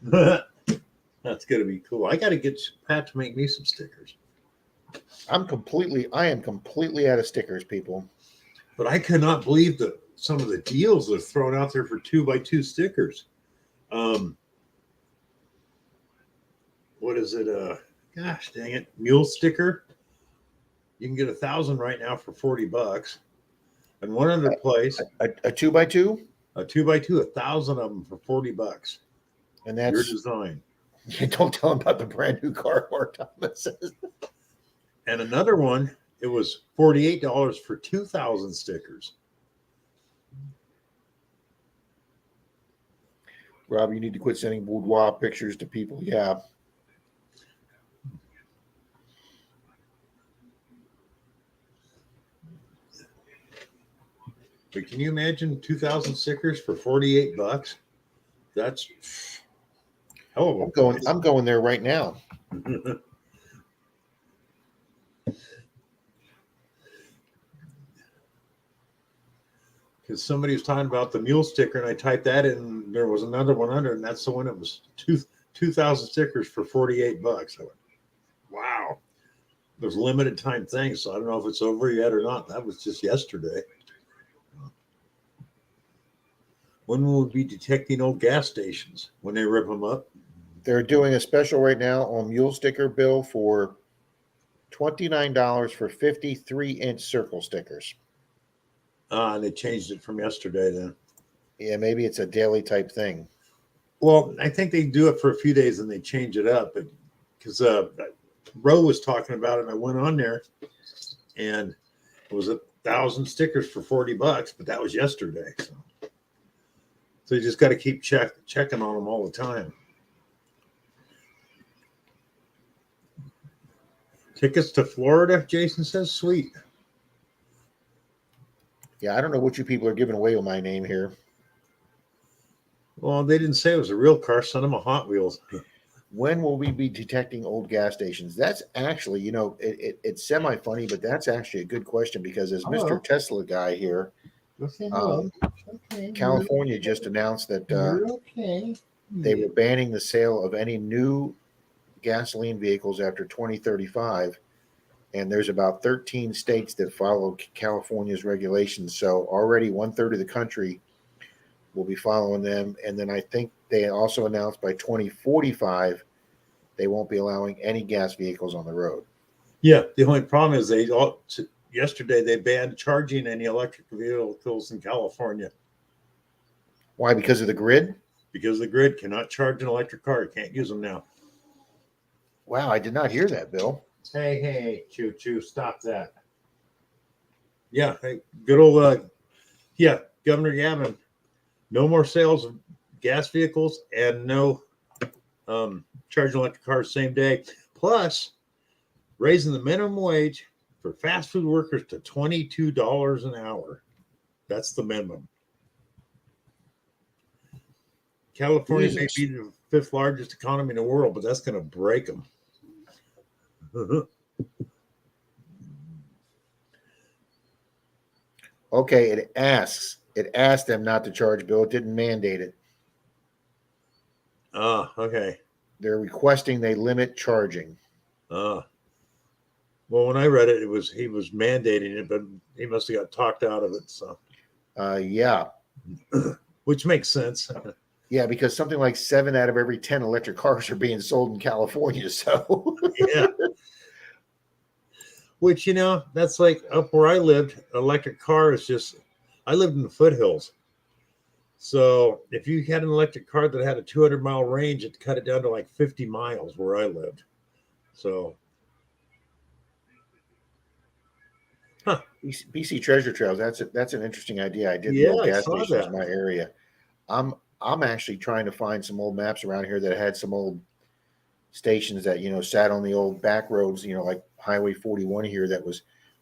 That's going to be cool. I got to get Pat to make me some stickers. I am completely out of stickers, people. But I cannot believe some of the deals they're throwing out there for 2x2 stickers. What is it? Gosh dang it, mule sticker. You can get 1,000 right now for $40. And one other place, A 2x2, a 2x2, 1,000 of them for $40. and Your that's design. you don't tell him about the brand new car, Mark Thomas. And another one, it was $48 for 2,000 stickers. Rob, you need to quit sending boudoir pictures to people. Yeah. But can you imagine 2,000 stickers for $48? That's hell of a place. I'm going there right now. Because somebody was talking about the mule sticker, and I typed that in, and there was another one under, and that's the one that was 2,000 stickers for $48. I went, wow. There's limited time things, so I don't know if it's over yet or not. That was just yesterday. When will we be detecting old gas stations when they rip them up? They're doing a special right now on mule sticker, Bill, for $29 for 53-inch circle stickers. And they changed it from yesterday then. Yeah, maybe it's a daily type thing. Well, I think they do it for a few days and they change it up. But because Roe was talking about it, and I went on there, and it was 1,000 stickers for $40, but that was yesterday. So you just got to keep checking on them all the time. Tickets to Florida, Jason says, sweet. Yeah, I don't know what you people are giving away with my name here. Well, they didn't say it was a real car. Send them a Hot Wheels. When will we be detecting old gas stations? That's actually, it's semi-funny, but that's actually a good question because as Hello. Mr. Tesla guy here, Okay. California just announced that You're okay. they were banning the sale of any new gasoline vehicles after 2035. And there's about 13 states that follow California's regulations. So already 1/3 of the country will be following them. And then I think they also announced by 2045, they won't be allowing any gas vehicles on the road. Yeah, the only problem is yesterday they banned charging any electric vehicles in California Why? Because of the grid? because the grid cannot charge an electric car. You can't use them now. Wow, I did not hear that, Bill. Hey, choo, stop that. Yeah, hey, good old, Governor Gavin, no more sales of gas vehicles and no charging electric cars same day. Plus, raising the minimum wage for fast food workers to $22 an hour. That's the minimum. California may be the 5th largest economy in the world, but that's going to break them. Okay, it asked them not to charge, Bill. It didn't mandate it. Okay. They're requesting they limit charging. Well, when I read it, he was mandating it, but he must have got talked out of it. So, Yeah. which makes sense. Yeah, because something like 7 out of every 10 electric cars are being sold in California. So, Yeah. Which, that's like up where I lived, electric car is just, I lived in the foothills. So if you had an electric car that had a 200-mile range, it cut it down to like 50 miles where I lived. So. BC Treasure Trails, that's an interesting idea. I didn't Yeah, know I gas saw stations that. in my area. I'm actually trying to find some old maps around here that had some old stations that sat on the old back roads, like Highway 41 here.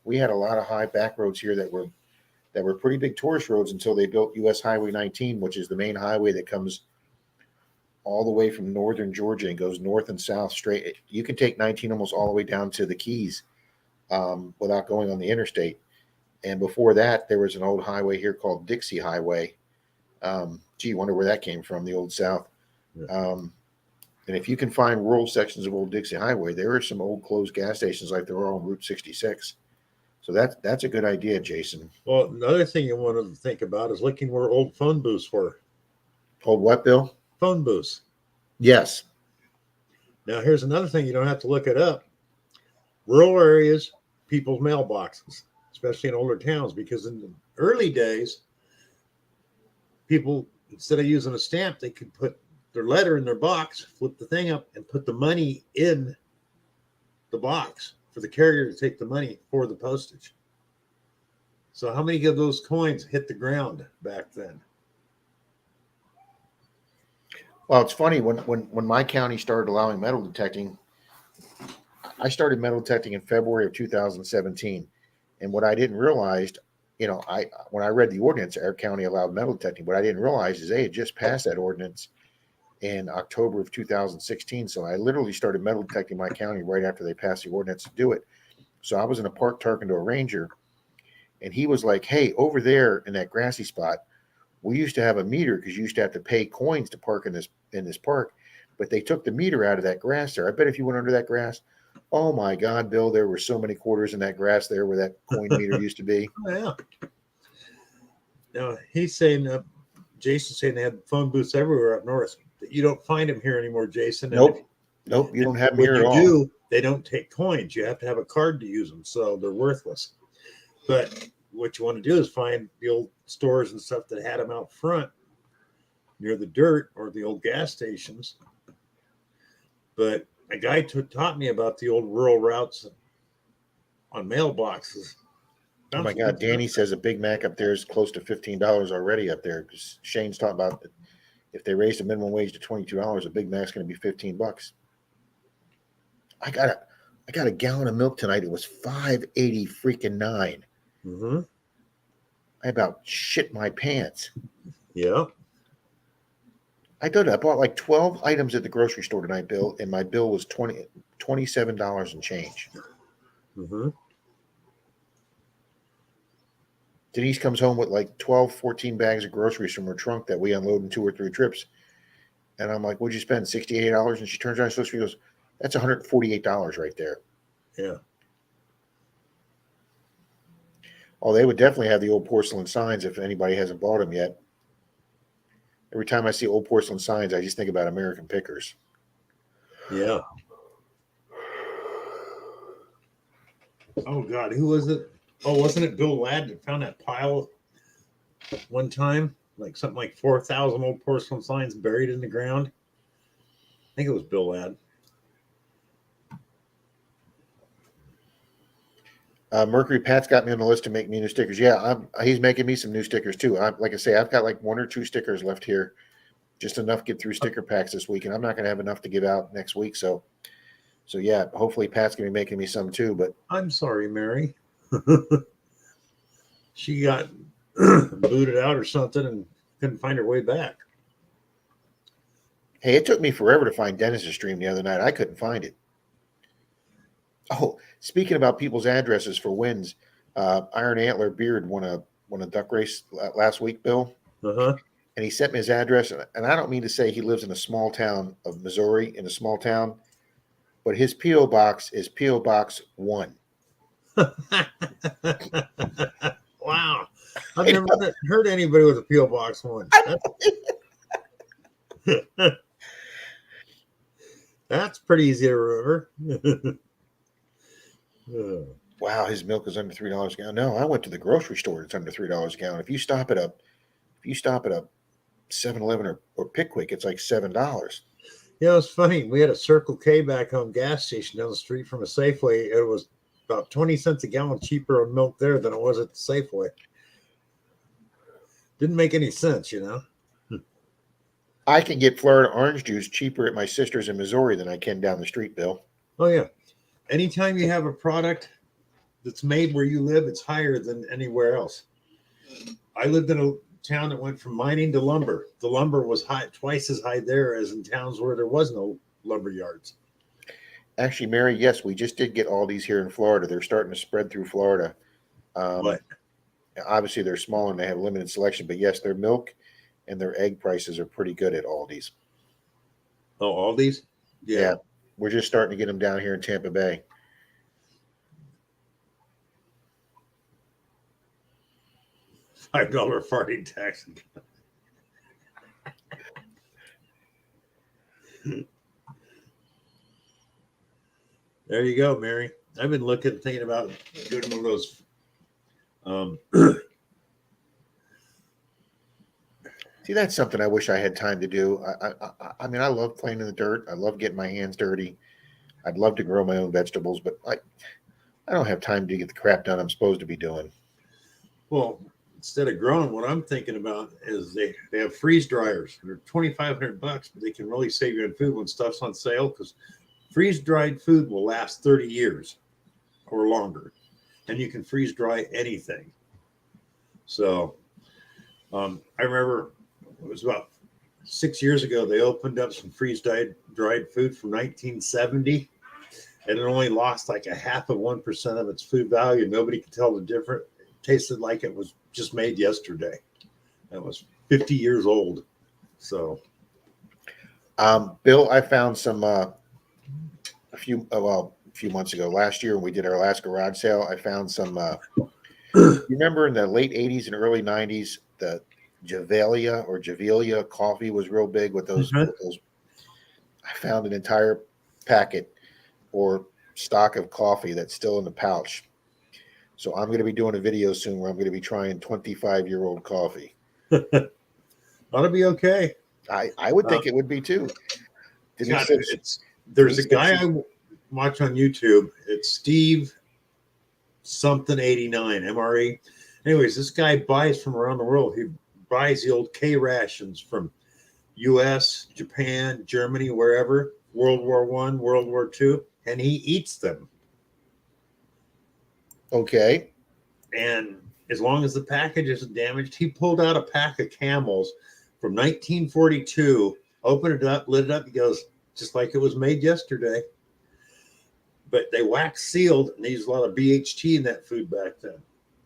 We had a lot of high back roads here that were pretty big tourist roads until they built US Highway 19, which is the main highway that comes all the way from northern Georgia and goes north and south straight. You can take 19 almost all the way down to the Keys without going on the interstate. And before that, there was an old highway here called Dixie Highway. Wonder where that came from, the old South. Yeah. And if you can find rural sections of old Dixie Highway, there are some old closed gas stations like there are on Route 66. So that's a good idea, Jason. Well, another thing you want to think about is looking where old phone booths were. Old what, Bill? Phone booths. Yes. Now, here's another thing you don't have to look it up. Rural areas, people's mailboxes, especially in older towns, because in the early days, people, instead of using a stamp, they could put their letter in their box, flip the thing up, and put the money in the box for the carrier to take the money for the postage. So how many of those coins hit the ground back then? Well, it's funny when my county started allowing metal detecting. I started metal detecting in February of 2017, and what I didn't realize, when I read the ordinance, our county allowed metal detecting. What I didn't realize is they had just passed that ordinance in October of 2016. So I literally started metal detecting my county right after they passed the ordinance to do it. So I was in a park talking to a ranger, and he was like, "Hey, over there in that grassy spot, we used to have a meter because you used to have to pay coins to park in this park, but they took the meter out of that grass there. I bet if you went under that grass, oh my God, Bill, there were so many quarters in that grass there where that coin meter used to be." Oh, yeah. Now he's saying, Jason's saying they had phone booths everywhere up north. You don't find them here anymore, Jason. And Nope, you don't have them when here at you all. do, they don't take coins. You have to have a card to use them, so they're worthless. But what you want to do is find the old stores and stuff that had them out front near the dirt or the old gas stations. But a guy taught me about the old rural routes on mailboxes. Oh my God, Danny says a Big Mac up there is close to $15 already up there, because Shane's talking about if they raise the minimum wage to $22, a Big Mac's going to be $15. I got a gallon of milk tonight. It was $5.80 freaking 9. Mm-hmm. I about shit my pants. Yeah. I bought like 12 items at the grocery store tonight, Bill, and my bill was $27 and change. Mm-hmm. Denise comes home with like 12, 14 bags of groceries from her trunk that we unload in 2 or 3 trips. And I'm like, "What'd you spend? $68? And she turns around and she goes, "That's $148 right there." Yeah. Oh, they would definitely have the old porcelain signs if anybody hasn't bought them yet. Every time I see old porcelain signs, I just think about American Pickers. Yeah. Oh God, who was it? Oh, wasn't it Bill Ladd that found that pile one time? Like something like 4,000 old porcelain signs buried in the ground. I think it was Bill Ladd. Mercury Pat's got me on the list to make me new stickers. Yeah, he's making me some new stickers too. Like I say, I've got like 1 or 2 stickers left here, just enough to get through sticker packs this week, and I'm not going to have enough to give out next week. So yeah, hopefully Pat's going to be making me some too. But I'm sorry, Mary. She got booted out or something and couldn't find her way back. hey, it took me forever to find Dennis's stream the other night. I couldn't find it. Oh, speaking about people's addresses for wins, Iron Antler Beard won a duck race last week, Bill. Uh-huh. And he sent me his address. And I don't mean to say he lives in a small town of Missouri, in a small town, but his P.O. box is P.O. Box 1. Wow. I've never heard anybody with a P.O. Box 1. That's pretty easy to remember. Wow, his milk is under $3 a gallon. No, I went to the grocery store. It's under $3 a gallon. If you stop at a 7-Eleven or Pickwick, it's like $7. Yeah, it's funny. We had a Circle K back home gas station down the street from a Safeway. It was about 20 cents a gallon cheaper on milk there than it was at the Safeway. Didn't make any sense, you know. I can get Florida orange juice cheaper at my sister's in Missouri than I can down the street, Bill. Oh, yeah. Anytime you have a product that's made where you live, it's higher than anywhere else. I lived in a town that went from mining to lumber. The lumber was high, twice as high there as in towns where there was no lumber yards. Actually, Mary, yes, we just did get all these here in Florida. They're starting to spread through Florida. But Obviously, they're small and they have limited selection, but yes, their milk and their egg prices are pretty good at Aldi's. oh, all these? Yeah, we're just starting to get them down here in Tampa Bay. $5 farting tax. There you go, Mary. I've been thinking about doing one of those. See, that's something I wish I had time to do. I mean, I love playing in the dirt. I love getting my hands dirty. I'd love to grow my own vegetables, but I don't have time to get the crap done I'm supposed to be doing. Well, instead of growing, what I'm thinking about is they have freeze dryers. They're $2,500, but they can really save you on food when stuff's on sale, because freeze dried food will last 30 years or longer, and you can freeze dry anything. So I remember it was about 6 years ago, they opened up some freeze-dried food from 1970, and it only lost like a 0.5% of its food value. Nobody could tell the difference. It tasted like it was just made yesterday. That was 50 years old. So, Bill, I found some a few months ago, last year when we did our last garage sale. I found some. You remember in the late '80s and early '90s, the Javelia coffee was real big with those. Mhm. With those. I found an entire packet or stock of coffee that's still in the pouch. So I'm going to be doing a video soon where I'm going to be trying 25-year-old coffee. ought to be okay. I would think it would be too. God, Denise said, there's a Denise said guy I watch on YouTube. It's Steve something 89 MRE. Anyways, this guy buys from around the world. He buys the old K rations from U.S., Japan, Germany, wherever. World War I, World War II, and he eats them. okay. And as long as the package isn't damaged, he pulled out a pack of Camels from 1942, opened it up, lit it up. He goes, just like it was made yesterday. But they wax sealed, and they used a lot of BHT in that food back then.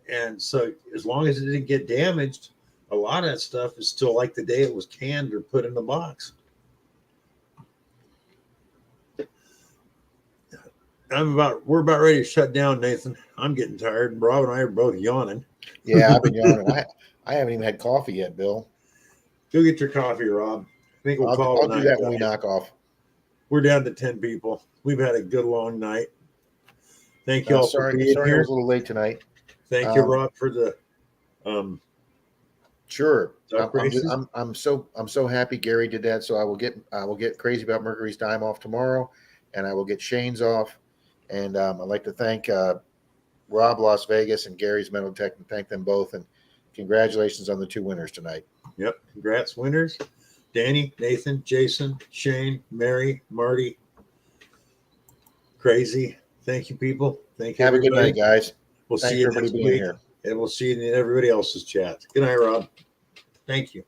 And so as long as it didn't get damaged, a lot of that stuff is still like the day it was canned or put in the box. We're about ready to shut down, Nathan. I'm getting tired, and Rob and I are both yawning. Yeah, I've been yawning. I haven't even had coffee yet, Bill. Go get your coffee, Rob. I think we'll call I'll it a do night, that when we guys. knock off. We're down to 10 people. We've had a good long night. Thank you all for Sorry, being I here. was a little late tonight. Thank you, Rob, for the Sure. duck races. I'm so happy Gary did that. So I will get crazy about Mercury's Dime off tomorrow, and I will get Shane's off. And I'd like to thank Rob Las Vegas and Gary's Metal Tech and thank them both. And congratulations on the 2 winners tonight. Yep. Congrats, winners. Danny, Nathan, Jason, Shane, Mary, Marty. Crazy. Thank you, people. Thank you. Have a good everybody. night, guys. We'll Thanks see you for everybody next being week. here. And we'll see you in everybody else's chat. Good night, Rob. Thank you.